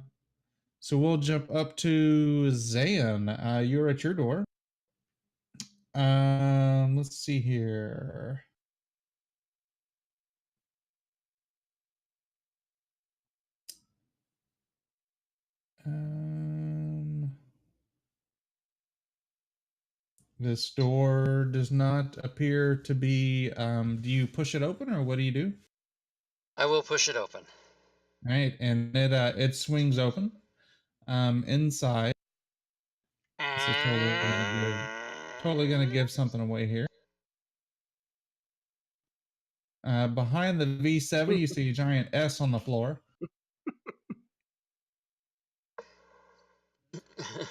So we'll jump up to Zan. You're at your door. Let's see here. This door does not appear to be. Do you push it open or what do you do? I will push it open. All right, and it swings open. Inside, this is totally gonna give something away here. Behind the V7, you see a giant S on the floor.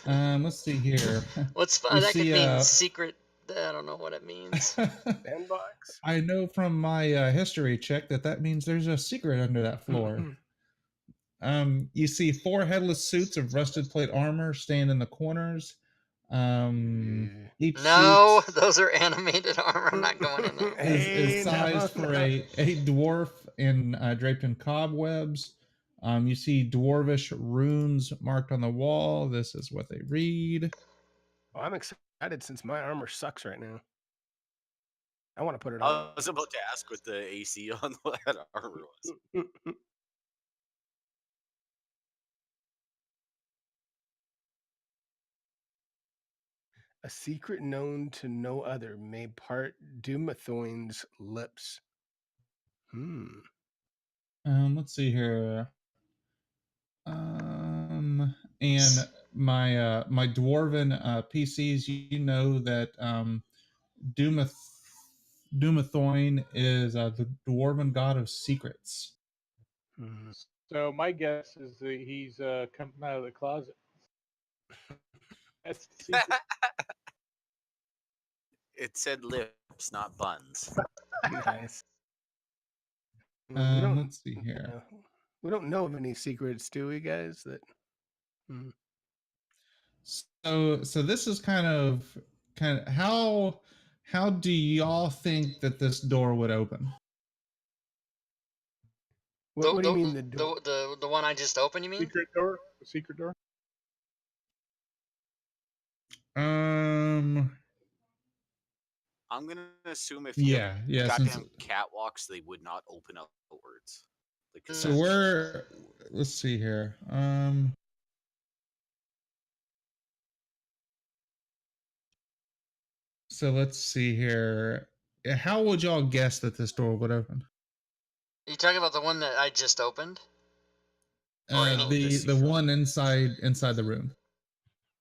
Let's see here. What's You that? Could see, mean secret. I don't know what it means. Sandbox. I know from my history check that means there's a secret under that floor. You see 4 headless suits of rusted plate armor stand in the corners. Each No, suit those are animated armor. I'm not going in there. is sized for a dwarf and draped in cobwebs. You see dwarvish runes marked on the wall. This is what they read. Well, I'm excited since my armor sucks right now. I want to put it on. I was about to ask what the AC on that armor was. A secret known to no other may part Dumathoin's lips. Let's see here. And my dwarven PCs, you know that Dumathoin is the dwarven god of secrets. So my guess is that he's coming out of the closet. That's the secret. It said lips, not buns. Nice. Let's see here. We don't know of any secrets, do we, guys? That. So this is kind of how do y'all think that this door would open? What do you mean the door? The one I just opened? You mean Secret door? The secret door? I'm gonna assume if you have goddamn catwalks, they would not open outwards. So let's see here. So let's see here. How would y'all guess that this door would open? Are you talking about the one that I just opened? The one inside the room.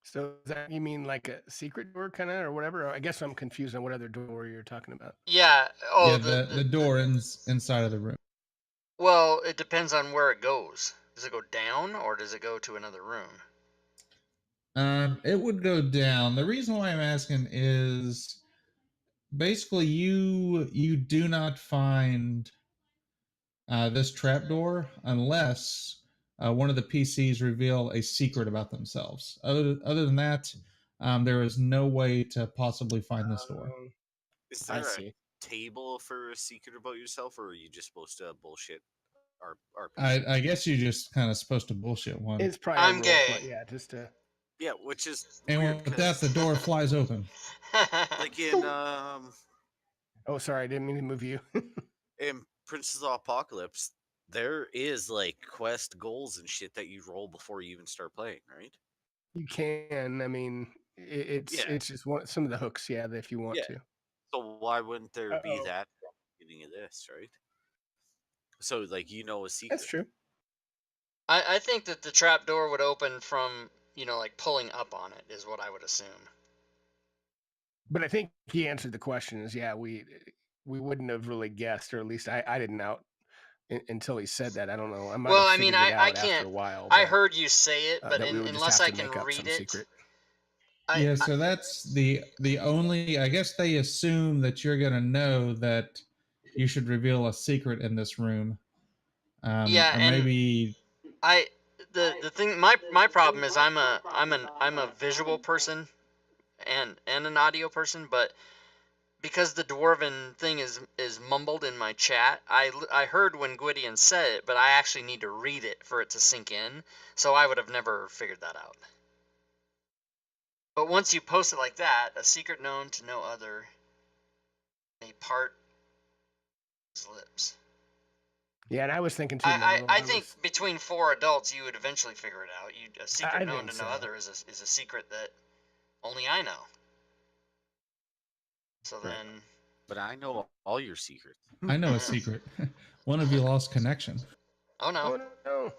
So is that you mean like a secret door kind of or whatever? I guess I'm confused on what other door you're talking about. Yeah. Oh, yeah, the door inside of the room. Well, it depends on where it goes. Does it go down or does it go to another room? It would go down. The reason why I'm asking is basically you do not find this trapdoor unless one of the PCs reveal a secret about themselves. Other than that, there is no way to possibly find this door. Is there a table for a secret about yourself, or are you just supposed to bullshit our PC? I guess you're just kind of supposed to bullshit one. It's probably I'm gay. Yeah, just to. Yeah, which is and weird with that, the door flies open. Like in Oh, sorry, I didn't mean to move you. in Princess of Apocalypse, there is like quest goals and shit that you roll before you even start playing, right? You can. I mean, it's just some of the hooks, if you want to. So why wouldn't there be that from the beginning of this, right? So like a secret. That's true. I think that the trap door would open from like pulling up on it is what I would assume. But I think he answered the question. Is we wouldn't have really guessed, or at least I didn't until he said that. I don't know. I might Well, have I mean, figured it I out after can't. a while. I but, heard you say it, but that we would just unless have I to can make up read some it, secret. Yeah, so that's the only. I guess they assume that you're gonna know that you should reveal a secret in this room, Yeah, or and maybe. the thing, my problem is I'm a visual person and an audio person, but because the dwarven thing is mumbled in my chat, I heard when Gwydion said it, but I actually need to read it for it to sink in, so I would have never figured that out. But once you post it like that, a secret known to no other, a part his lips. Yeah, and I was thinking too. I think between 4 adults, you would eventually figure it out. A secret I known think to no so. other is a secret that only I know. So Right. then, But I know all your secrets. I know a secret. One of you lost connection. oh no, Oh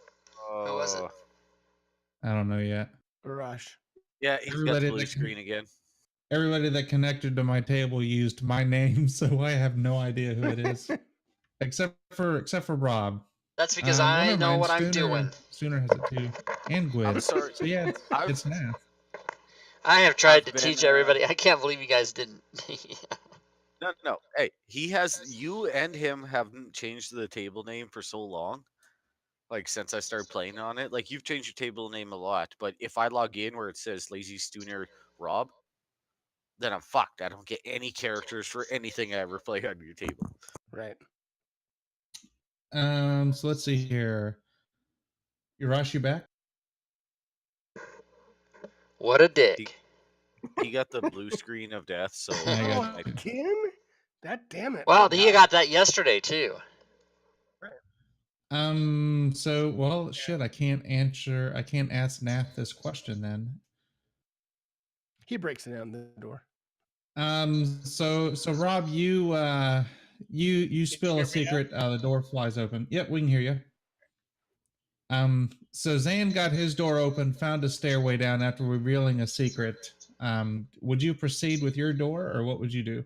no, Who was it? I don't know yet. Rush. Yeah, he's got Everybody the blue that screen again. Everybody that connected to my table used my name, so I have no idea who it is, except for Rob. That's because Never I know mind, what I'm doing. Sooner has it too, and Gwyn. I'm sorry. So yeah, I've- it's Nath. I have tried I've to been, teach everybody. I can't believe you guys didn't. No. Hey, he has. You and him haven't changed the table name for so long. Like since I started playing on it, like you've changed your table name a lot. But if I log in where it says Lazy Stooner Rob, then I'm fucked. I don't get any characters for anything I ever play on your table. Right. So let's see here. Urash, you back? What a dick. He got the blue screen of death, so I Oh, got you. again? That damn it. Well, Oh, he God. got that yesterday too. So well, shit. I can't ask Nath this question then. He breaks it down the door. So Rob, you spill a secret. The door flies open. Yep, we can hear you. So Zan got his door open, found a stairway down after revealing a secret. Would you proceed with your door, or what would you do?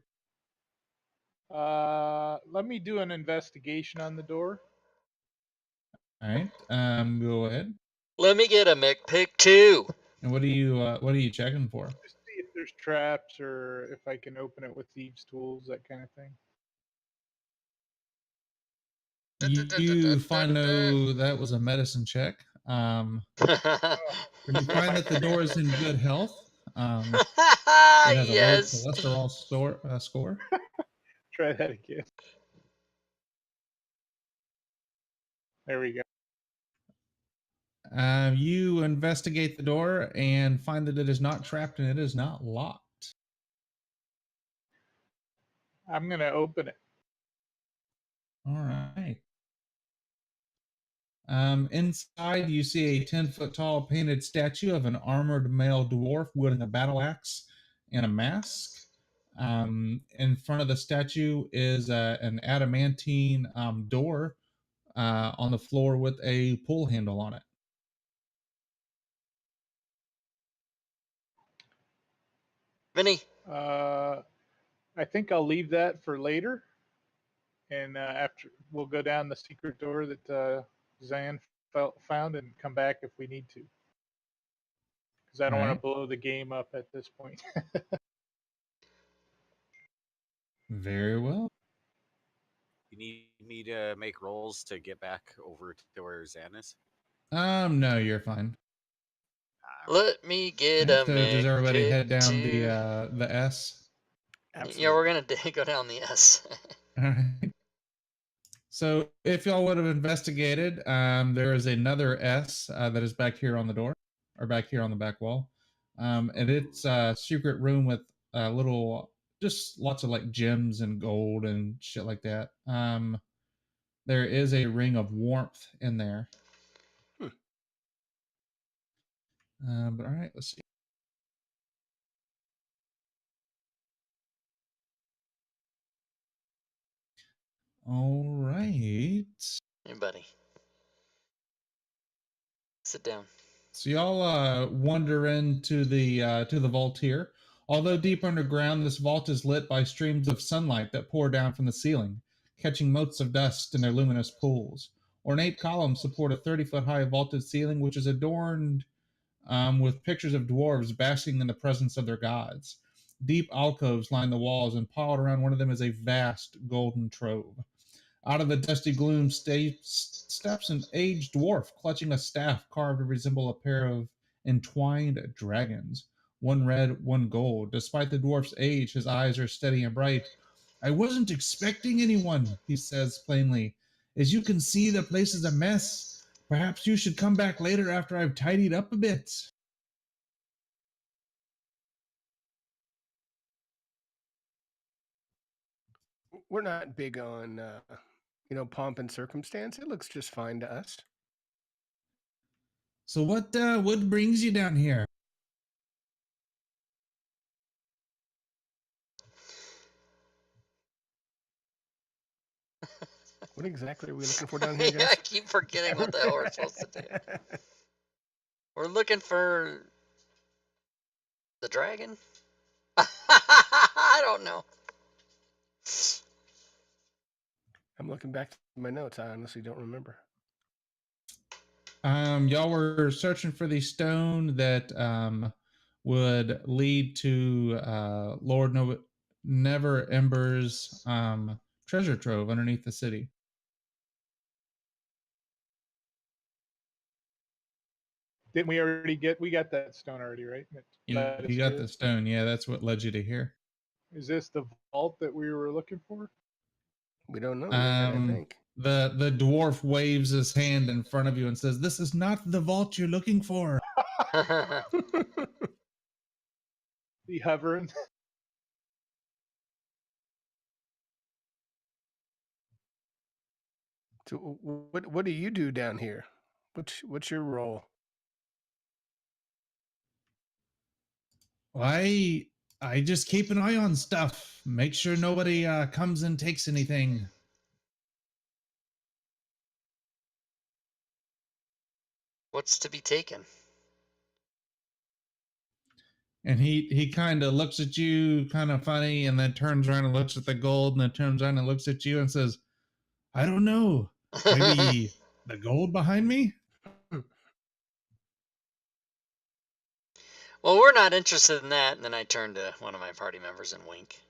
Let me do an investigation on the door. All right. Go ahead. Let me get a McPick too. And what are you checking for? Just see if there's traps or if I can open it with thieves' tools, that kind of thing. You find that was a medicine check. You find that the door is in good health. It has a low yes. cholesterol score. Try that again. There we go. You investigate the door and find that it is not trapped and it is not locked. I'm going to open it. All right. Inside, you see a 10-foot tall painted statue of an armored male dwarf wielding a battle axe and a mask. In front of the statue is an adamantine door on the floor with a pull handle on it. Vinny. I think I'll leave that for later. And after we'll go down the secret door that Zan found and come back if we need to. Because I don't want to blow the game up at this point. Very well. You need me to make rolls to get back over to where Zan is? No, you're fine. Let me get Okay, a so does everybody McPick head down too. the S? Absolutely. Yeah, we're gonna go down the S. All right. So if y'all would have investigated, there is another S that is back here on the door, or back here on the back wall. And it's a secret room with just lots of like gems and gold and shit like that. There is a ring of warmth in there. But all right, let's see. All right. Hey, buddy. Sit down. So y'all wander into the vault here. Although deep underground, this vault is lit by streams of sunlight that pour down from the ceiling, catching motes of dust in their luminous pools. Ornate columns support a 30-foot high vaulted ceiling, which is adorned with pictures of dwarves basking in the presence of their gods. Deep alcoves line the walls, and piled around one of them is a vast golden trove. Out of the dusty gloom steps an aged dwarf clutching a staff carved to resemble a pair of entwined dragons, one red, one gold. Despite the dwarf's age, his eyes are steady and bright. I wasn't expecting anyone, he says plainly. As you can see, the place is a mess. Perhaps you should come back later after I've tidied up a bit. We're not big on, pomp and circumstance. It looks just fine to us. So what brings you down here? What exactly are we looking for down here, guys? I keep forgetting what the hell we're supposed to do. We're looking for the dragon? I don't know. I'm looking back to my notes. I honestly don't remember. Y'all were searching for the stone that would lead to Lord Never Ember's treasure trove underneath the city. Didn't we already get? We got that stone already, right? That You led us got here? the stone, yeah. That's what led you to here. Is this the vault that we were looking for? We don't know yet, I think. The dwarf waves his hand in front of you and says, "This is not the vault you're looking for." The hovering. So what do you do down here? What's your role? I just keep an eye on stuff. Make sure nobody comes and takes anything. What's to be taken? And he kind of looks at you kind of funny and then turns around and looks at the gold and then turns around and looks at you and says, I don't know. Maybe the gold behind me? Well, we're not interested in that. And then I turn to one of my party members and wink.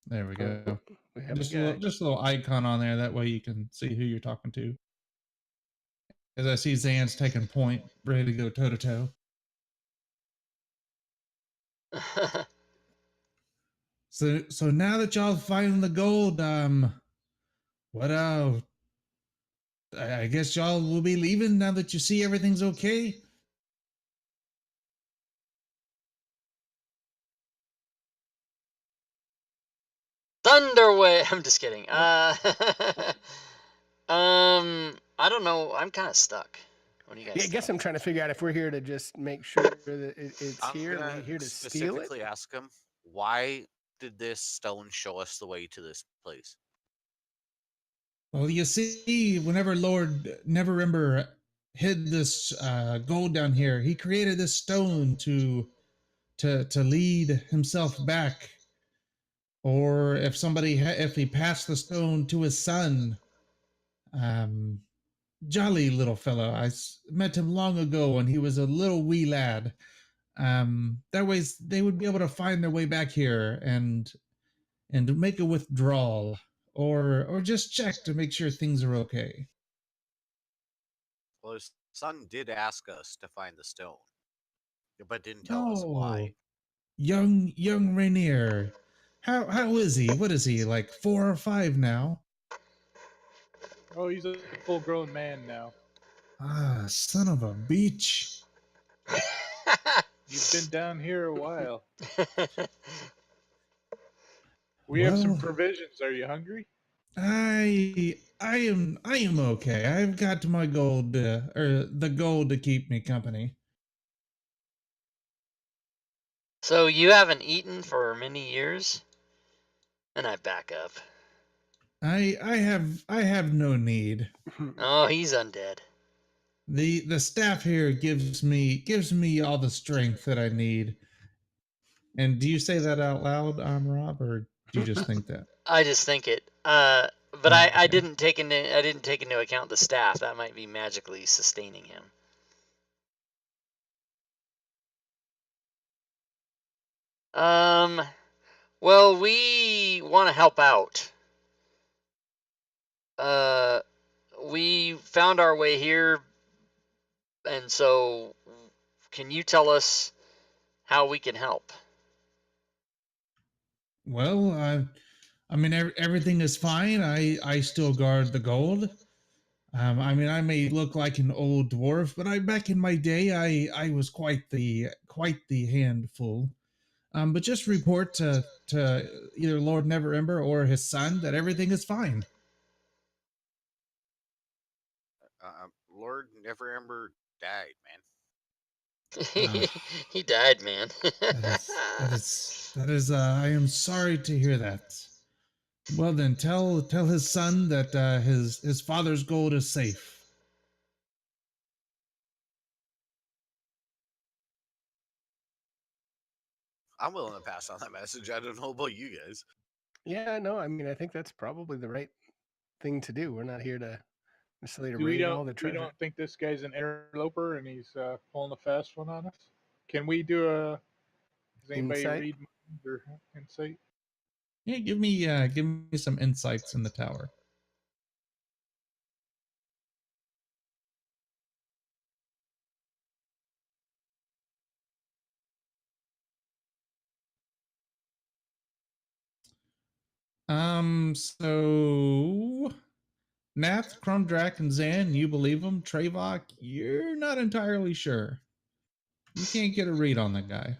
There we go. We have Just a guy. just a little icon on there. That way you can see who you're talking to. As I see Zan's taking point, ready to go toe to toe. So now that y'all find the gold, what I guess y'all will be leaving now that you see everything's okay. Thunderwave. I'm just kidding. I don't know. I'm kind of stuck. What do you guys Yeah, I guess think? I'm trying to figure out if we're here to just make sure that it's I'm here. Are gonna we here to steal it? specifically ask him, why did this stone show us the way to this place? Well, you see, whenever Lord Neverember hid this gold down here, he created this stone to lead himself back. Or if somebody if he passed the stone to his son, jolly little fellow. Met him long ago when he was a little wee lad. That way they would be able to find their way back here and make a withdrawal or just check to make sure things are okay. Well, his son did ask us to find the stone, but didn't tell us why. Young Rainier. How is he? What is he, like 4 or 5 now? Oh, he's a full-grown man now. Ah, son of a beach. You've been down here a while. We have some Well, provisions. Are you hungry? I am okay. I've got my gold or the gold to keep me company. So you haven't eaten for many years? And I back up. I have no need. Oh, he's undead. The staff here gives me all the strength that I need. And do you say that out loud, Rob, or do you just think that? I just think it. But Oh, I okay. didn't take into account the staff. That might be magically sustaining him. Well, we want to help out. We found our way here, and so can you tell us how we can help? Well, I mean, everything is fine. I still guard the gold. I mean, I may look like an old dwarf, but back in my day, I was quite the handful. But just report to either Lord Neverember or his son that everything is fine. Lord Neverember died, man. Ah, He died, man. that is. I am sorry to hear that. Well then, tell his son that his father's gold is safe. I'm willing to pass on that message. I don't know about you guys. Yeah, no, I mean, I think that's probably the right thing to do. We're not here to necessarily to Do we raid don't all the we treasure. don't think this guy's an interloper and he's pulling a fast one on us? Can we do a? Does anybody Insight? read minds or insight? Yeah, give me some insights in the tower. So Nath, Krumdrak, and Zan, you believe him. Trevok, you're not entirely sure. You can't get a read on that guy.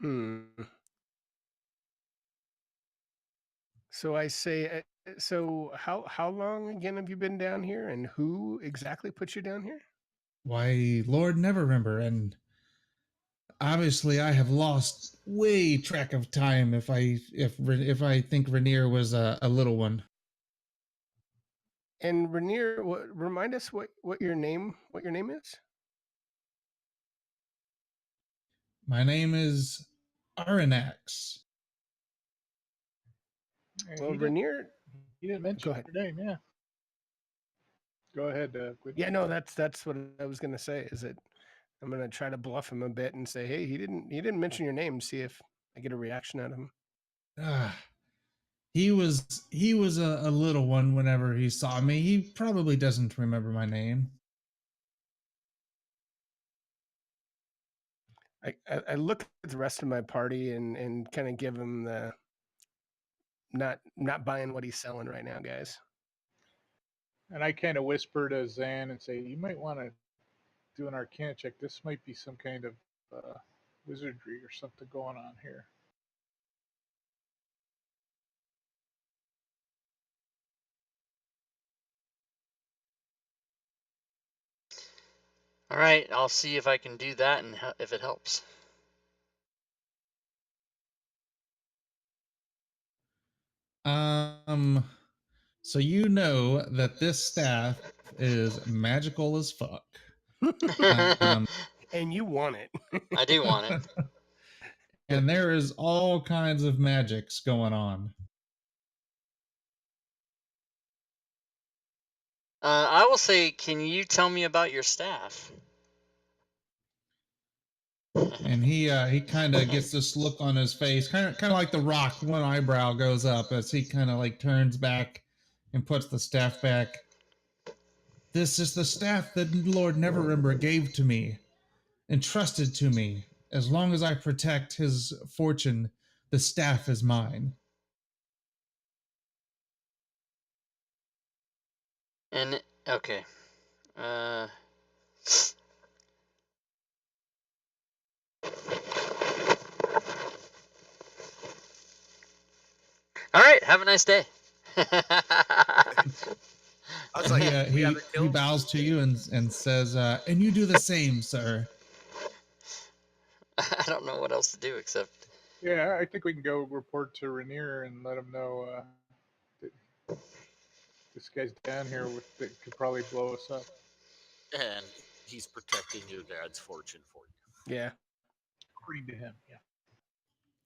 Hmm. So I say, so how long again have you been down here, and who exactly put you down here? Why, Lord Neverember, and obviously I have lost way track of time if I think Rainier was a little one. And Rainier, remind us what your name is. My name is Aranax. Well, Rainier, He didn't go mention ahead. your name. Yeah. Go ahead, Quinn. Yeah, no, that's what I was gonna say. Is that I'm gonna try to bluff him a bit and say, hey, he didn't mention your name. See if I get a reaction out of him. Ah, he was a little one whenever he saw me. He probably doesn't remember my name. I look at the rest of my party and kind of give him the not buying what he's selling right now, guys. And I kind of whisper to Zan and say, "You might want to do an Arcana check. This might be some kind of wizardry or something going on here." All right, I'll see if I can do that and if it helps. So you know that this staff is magical as fuck. Um, And you want it. I do want it. and there is all kinds of magics going on. I will say, can you tell me about your staff? And he kind of gets this look on his face, kind of like the Rock. One eyebrow goes up as he kind of like turns back and puts the staff back. This is the staff that Lord Neverember gave to me, entrusted to me. As long as I protect his fortune, the staff is mine. And okay. All right. Have a nice day. I was like, He bows to you and says, "And you do the same, sir." I don't know what else to do except. Yeah, I think we can go report to Rainier and let him know that this guy's down here that could probably blow us up. and he's protecting your dad's fortune for you. Yeah. According to him, yeah.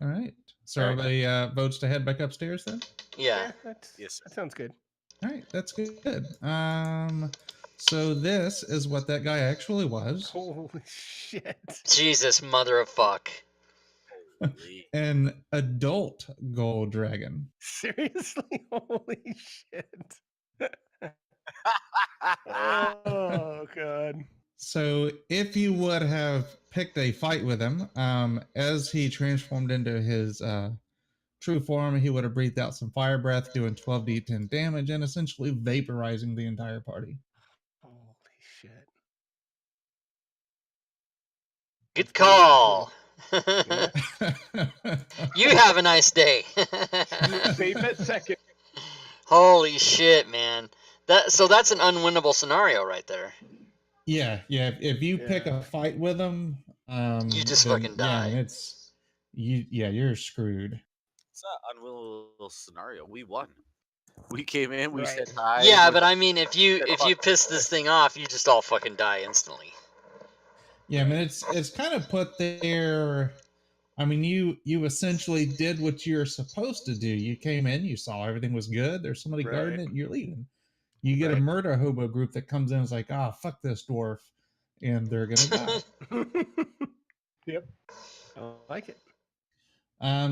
All right. So All right. everybody votes to head back upstairs then? Yeah. Yes, sir. That sounds good. All right, that's good. So this is what that guy actually was. Holy shit. Jesus, mother of fuck. Holy. An adult gold dragon. Seriously? Holy shit. Oh god. So if you would have picked a fight with him, as he transformed into his true form, he would have breathed out some fire breath, doing 12d10 damage and essentially vaporizing the entire party. Holy shit. Good That's pretty damn call. Yeah. You have a nice day. Save it second. Holy shit, man. So that's an unwinnable scenario right there. yeah. If you pick Yeah. a fight with him, You just then, fucking yeah, die. and it's you're screwed. It's not unwinnable scenario. We won. We came in. We Right. said hi. Yeah, we're but like, I mean, if you piss this thing off, you just all fucking die instantly. Yeah, I mean it's kind of put there. I mean, you essentially did what you're supposed to do. You came in, you saw everything was good. There's somebody guarding Right. it, and you're leaving. You get a Right. murder hobo group that comes in and is like, ah, fuck this dwarf, and they're gonna die. Yep. I like it.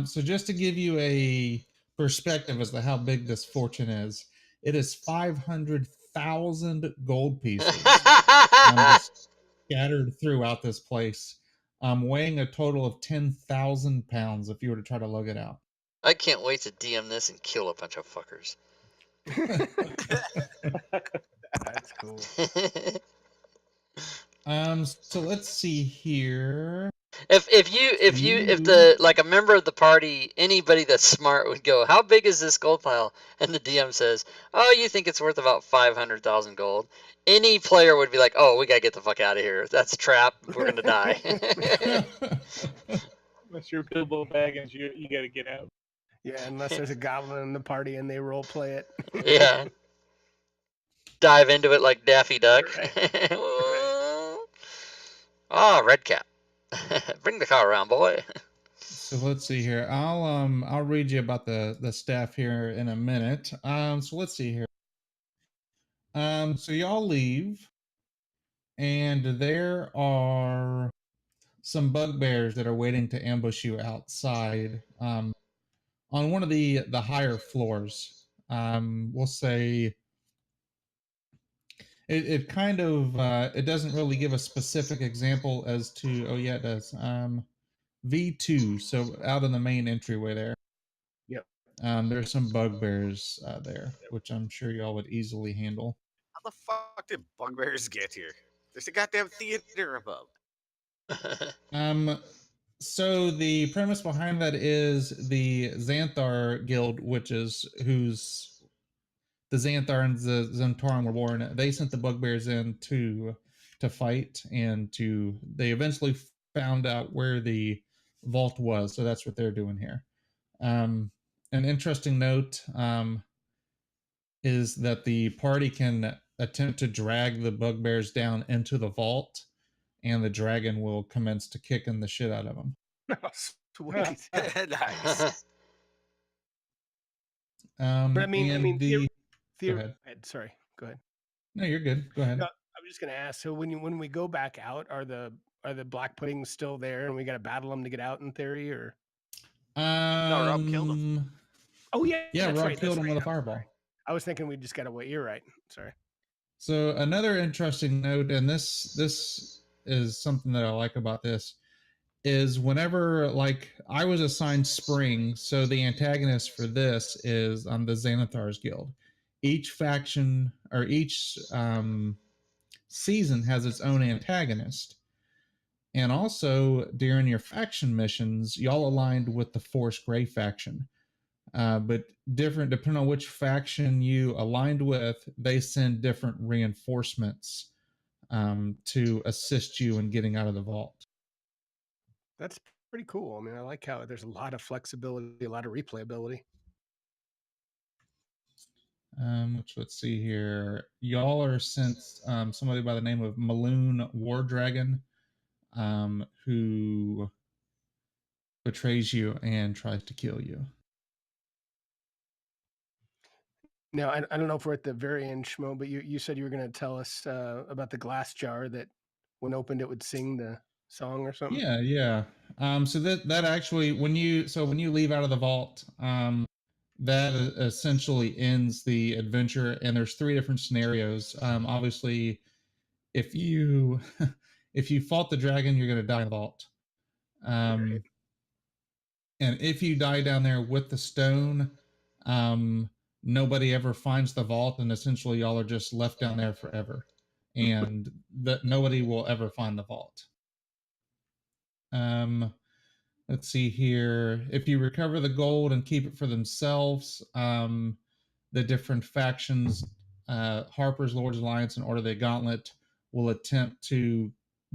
So just to give you a perspective as to how big this fortune is, it is 500,000 gold pieces just scattered throughout this place, weighing a total of 10,000 pounds if you were to try to lug it out. I can't wait to DM this and kill a bunch of fuckers. That's cool. So let's see here. If the like a member of the party, anybody that's smart would go, how big is this gold pile? And the DM says, oh, you think it's worth about 500,000 gold. Any player would be like, oh, we gotta get the fuck out of here. That's a trap. We're gonna die. Unless you're Bilbo Baggins, you got to get out. Yeah, unless there's a goblin in the party and they role play it. Yeah. Dive into it like Daffy Duck. Ah, red cap. Bring the car around, boy. So let's see here. I'll read you about the staff here in a minute. So let's see here. So y'all leave, and there are some bugbears that are waiting to ambush you outside. On one of the higher floors. We'll say it kind of it doesn't really give a specific example as to, oh yeah, it does. V2, so out in the main entryway there. Yep. There's some bugbears there, which I'm sure y'all would easily handle. how the fuck did bugbears get here? There's a goddamn theater above. So the premise behind that is the Xanthar Guild, who's the Xanthar and the Zentarum were born. They sent the bugbears in to fight, and they eventually found out where the vault was. So that's what they're doing here. An interesting note is that the party can attempt to drag the bugbears down into the vault, and the dragon will commence to kicking the shit out of them. Oh, sweet. Nice. But I mean, Go ahead. Sorry, go ahead. No, you're good. Go ahead. No, I'm just gonna ask. So when we go back out, are the black puddings still there, and we got to battle them to get out in theory, or? No, Rob killed him. Oh yeah, Yeah, that's Rob right, killed that's him right. with a I'm fireball. sorry. I was thinking we just got to wait. You're right. Sorry. So another interesting note, and this is something that I like about this, is whenever, like, I was assigned Spring, so the antagonist for this is the Xanathar's Guild. Each faction or each season has its own antagonist. And also during your faction missions, y'all aligned with the Force Gray faction. But different depending on which faction you aligned with, they send different reinforcements to assist you in getting out of the vault. That's pretty cool. I mean, I like how there's a lot of flexibility, a lot of replayability. Which let's see here. Y'all are sent somebody by the name of Maloon War Dragon, who betrays you and tries to kill you. Now, I don't know if we're at the very end, Schmo, but you said you were going to tell us about the glass jar that when opened it would sing the song or something. Yeah, yeah. So that actually when you leave out of the vault, that essentially ends the adventure. And there's 3 different scenarios. Obviously, if you if you fought the dragon, you're gonna die in the vault. Right. And if you die down there with the stone, nobody ever finds the vault, and essentially y'all are just left down there forever, and that nobody will ever find the vault. Let's see here. If you recover the gold and keep it for themselves, the different factions, Harper's Lord's Alliance and Order of the Gauntlet, will attempt to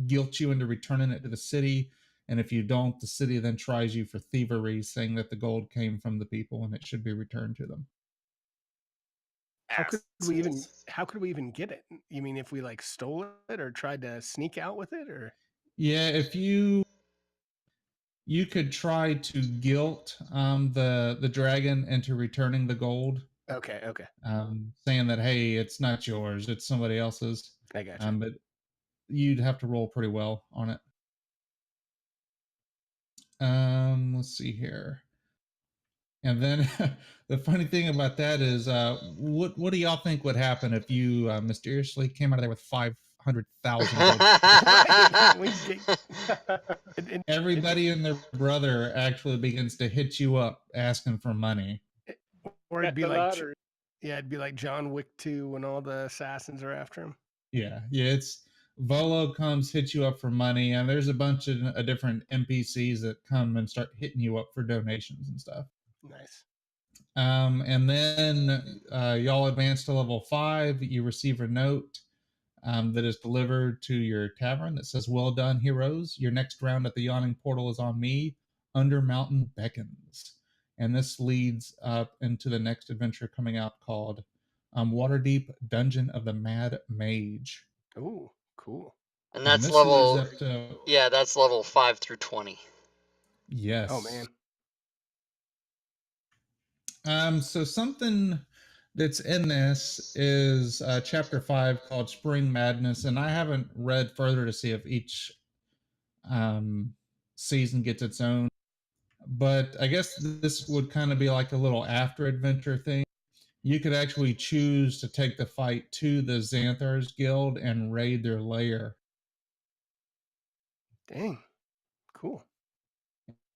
guilt you into returning it to the city. And if you don't, the city then tries you for thievery, saying that the gold came from the people and it should be returned to them. How could we even get it? You mean if we like stole it or tried to sneak out with it, or? Yeah, if you could try to guilt the dragon into returning the gold. Okay. Saying that, hey, it's not yours, it's somebody else's. I gotcha. But you'd have to roll pretty well on it. Let's see here. And then the funny thing about that is, what do y'all think would happen if you mysteriously came out of there with 500,000 gold? Everybody and their brother actually begins to hit you up asking for money. Or it'd be like, it'd be like John Wick 2 when all the assassins are after him. Yeah, it's Volo comes, hits you up for money, and there's a bunch of different NPCs that come and start hitting you up for donations and stuff. Nice. And then y'all advance to level 5. You receive a note that is delivered to your tavern that says, "Well done, heroes. Your next round at the Yawning Portal is on me. Under Mountain Beckons." And this leads up into the next adventure coming out called Waterdeep Dungeon of the Mad Mage. Oh, cool. And that's level, to, yeah, that's level 5 through 20. Yes. Oh, man. So something that's in this is chapter 5 called Spring Madness, and I haven't read further to see if each season gets its own. But I guess this would kind of be like a little after adventure thing. You could actually choose to take the fight to the Xanthar's Guild and raid their lair. Dang, cool.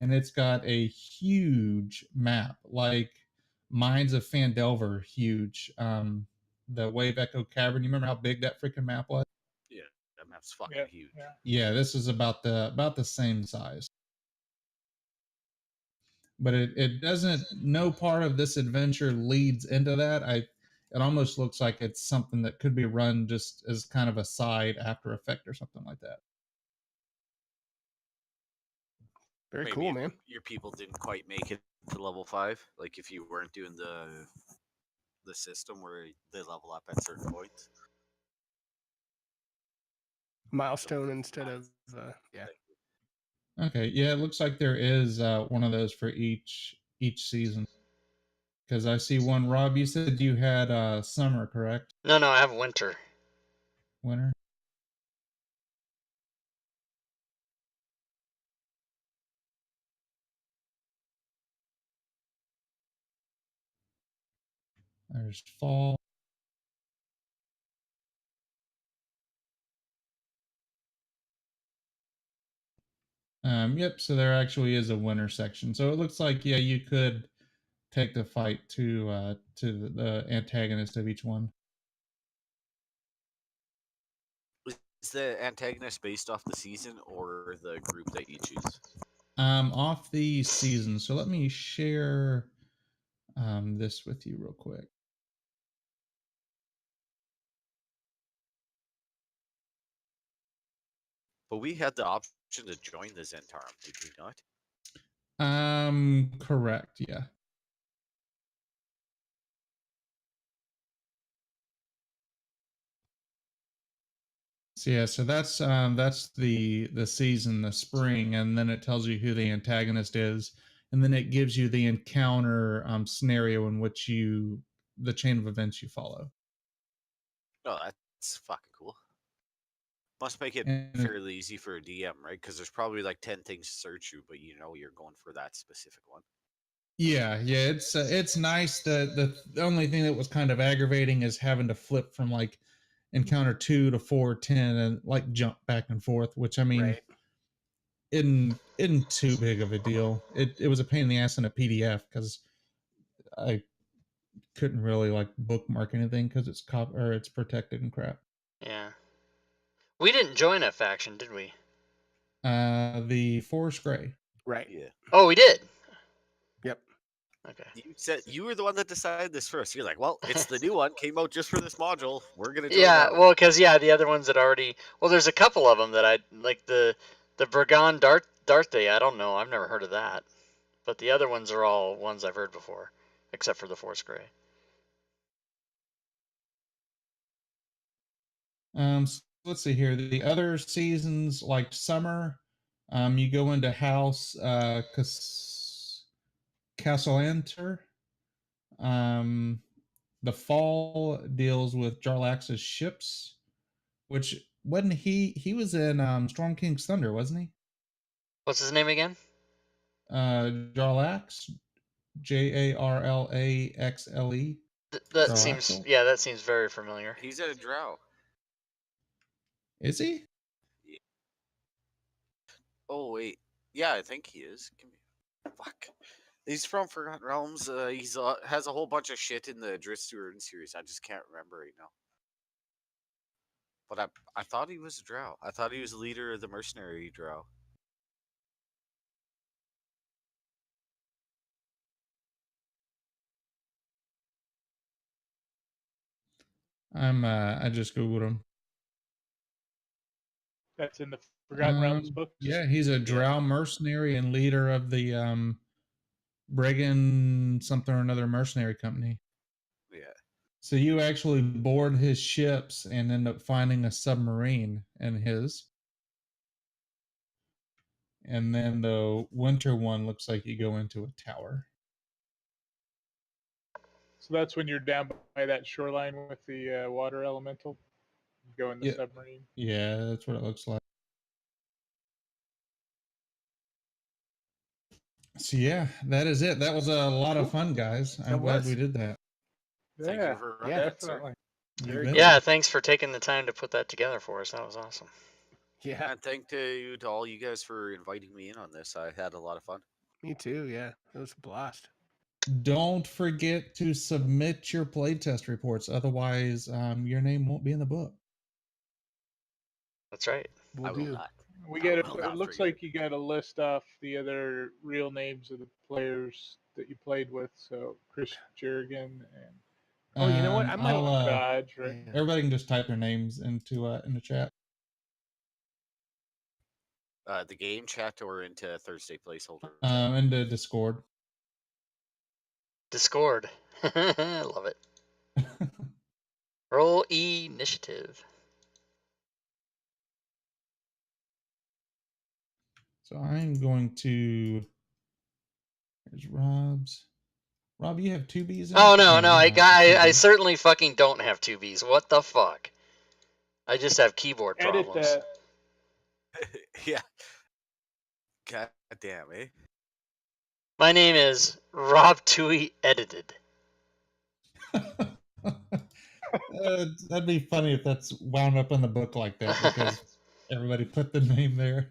And it's got a huge map, like Mines of Phandelver, huge. The Wave Echo Cavern. You remember how big that freaking map was? Yeah, that map's fucking huge. Yeah, this is about the same size. But it doesn't. No part of this adventure leads into that. It almost looks like it's something that could be run just as kind of a side after effect or something like that. Very Maybe cool, man. Your people didn't quite make it to level 5. Like if you weren't doing the system where they level up at certain points. Milestone instead of yeah. Okay, yeah, it looks like there is one of those for each season. Because I see one. Rob, you said you had summer, correct? No, I have winter. Winter. There's fall. Yep, so there actually is a winter section. So it looks like, yeah, you could take the fight to the antagonist of each one. Is the antagonist based off the season or the group that you choose? Off the season. So let me share this with you real quick. But we had the option to join the Zentarum, did we not? Correct, yeah. So that's the season, the spring, and then it tells you who the antagonist is, and then it gives you the encounter scenario in which the chain of events you follow. Oh, that's fucking cool. Must make it And fairly easy for a DM, right? Because there's probably like 10 things to search you, but you're going for that specific one. yeah, it's nice. The only thing that was kind of aggravating is having to flip from like encounter 2 to 4, 10, and like jump back and forth, which I mean, Right. isn't too big of a deal. It was a pain in the ass in a PDF because I couldn't really like bookmark anything because it's protected and crap. Yeah. We didn't join a faction, did we? The Forest Gray. Right. Yeah. Oh, we did. Yep. Okay. You said you were the one that decided this first. You're like, well, it's the new one, came out just for this module. We're gonna join Yeah, that one. well, because the other ones that already. Well, there's a couple of them that I like. The Burgon Darthe. I don't know. I've never heard of that. But the other ones are all ones I've heard before, except for the Force Gray. So let's see here. The other seasons, like summer, you go into House Castle Enter. The fall deals with Jarlax's ships, which wasn't he was in Storm King's Thunder, wasn't he? What's his name again? Jarlax, Jarlaxle. That seems. Jarlaxle? Yeah, that seems very familiar. He's a drow. Is he? Oh wait, yeah, I think he is. Fuck. He's from Forgotten Realms. He's has a whole bunch of shit in the Dritz series. I just can't remember right now. But I thought he was a drow. I thought he was the leader of the mercenary drow. I just googled him. That's in the Forgotten Realms book. Yeah, he's a drow mercenary and leader of the Bregan something or another mercenary company. Yeah. So you actually board his ships and end up finding a submarine in his. And then the winter one looks like you go into a tower. So that's when you're down by that shoreline with the water elemental. You go in the submarine. Yeah, that's what it looks like. So yeah, that is it. That was a lot of fun, guys. I'm glad we did that. Thank you for running it, sir. Definitely. Yeah, thanks for taking the time to put that together for us. That was awesome. Yeah. And thank to all you guys for inviting me in on this. I had a lot of fun. Me too. Yeah, it was a blast. Don't forget to submit your playtest reports. Otherwise, your name won't be in the book. That's right. We'll do. We got. It looks like you got to list off the other real names of the players that you played with. So Chris Jurgen and. Oh, you know what? I might Dodge. Right. Yeah. Everybody can just type their names into in the chat. The game chat or into Thursday placeholder. Into Discord. Discord. Love it. Roll initiative. So I'm going to. Here's Rob's. Rob, you have 2 B's in Oh it? no, I 2 certainly fucking don't have 2 B's. What the fuck? I just have keyboard Edit problems. that. Yeah. God damn, eh? My name is Rob Tui Edited. That'd be funny if that's wound up in the book like that because everybody put the name there.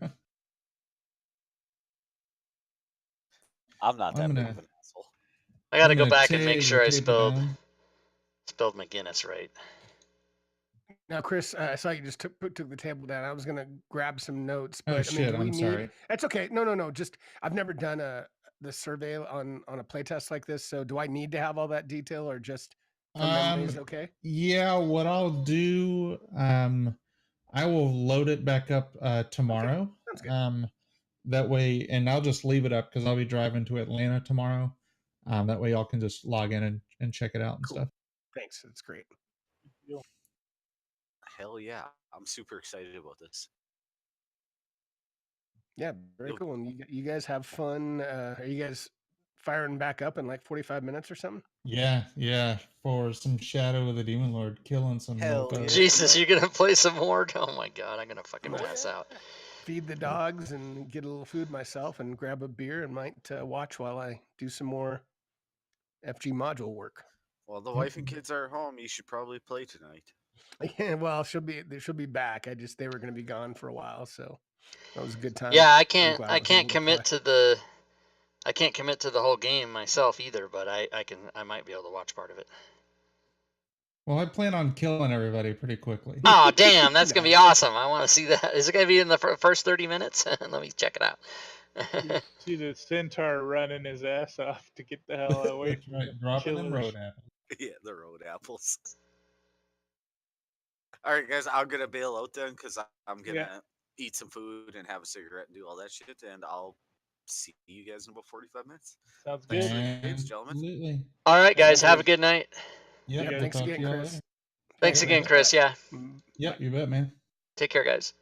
I'm not that big of an asshole. I gotta go back and make sure I spelled McGinnis right. Now, Chris, I saw you just took the table down. I was gonna grab some notes, but Oh shit! I'm sorry. That's okay. No. Just I've never done the survey on a playtest like this. So do I need to have all that detail, or just from memory is okay? Yeah. What I'll do, I will load it back up tomorrow. Okay. Sounds good. That way, and I'll just leave it up because I'll be driving to Atlanta tomorrow. That way, y'all can just log in and check it out and stuff. Thanks. That's great. Hell yeah. I'm super excited about this. Yeah, very You'll- cool. And you guys have fun. Are you guys firing back up in like 45 minutes or something? Yeah, for some Shadow of the Demon Lord, killing some Hell mofos. yeah. Jesus, you're gonna play some more? Oh my god, I'm gonna fucking Yeah. pass out. Feed the dogs and get a little food myself and grab a beer and might watch while I do some more FG module work. While the wife and kids are home, you should probably play tonight. Yeah, well, she'll be back. They were going to be gone for a while, so that was a good time. Yeah, I I'm can't glad I was can't able to commit play. to the whole game myself either, but I might be able to watch part of it. Well, I plan on killing everybody pretty quickly. Oh damn, that's gonna be Nice. awesome! I want to see that. Is it gonna be in the first 30 minutes? Let me check it out. See the centaur running his ass off to get the hell away That's from right, the dropping them killers. road apples. Yeah, the road apples. All right, guys, I'm gonna bail out then because I'm gonna eat some food and have a cigarette and do all that shit, and I'll see you guys in about 45 minutes. Sounds Thanks good. for the engage, gentlemen. Absolutely. All right, guys, have a good. good night. Yep, Yeah, we'll thanks talk to again, you all Chris. later. Thanks Good again, night. Chris. Yeah, Mm, Yep, bye. you bet, man. take care, guys.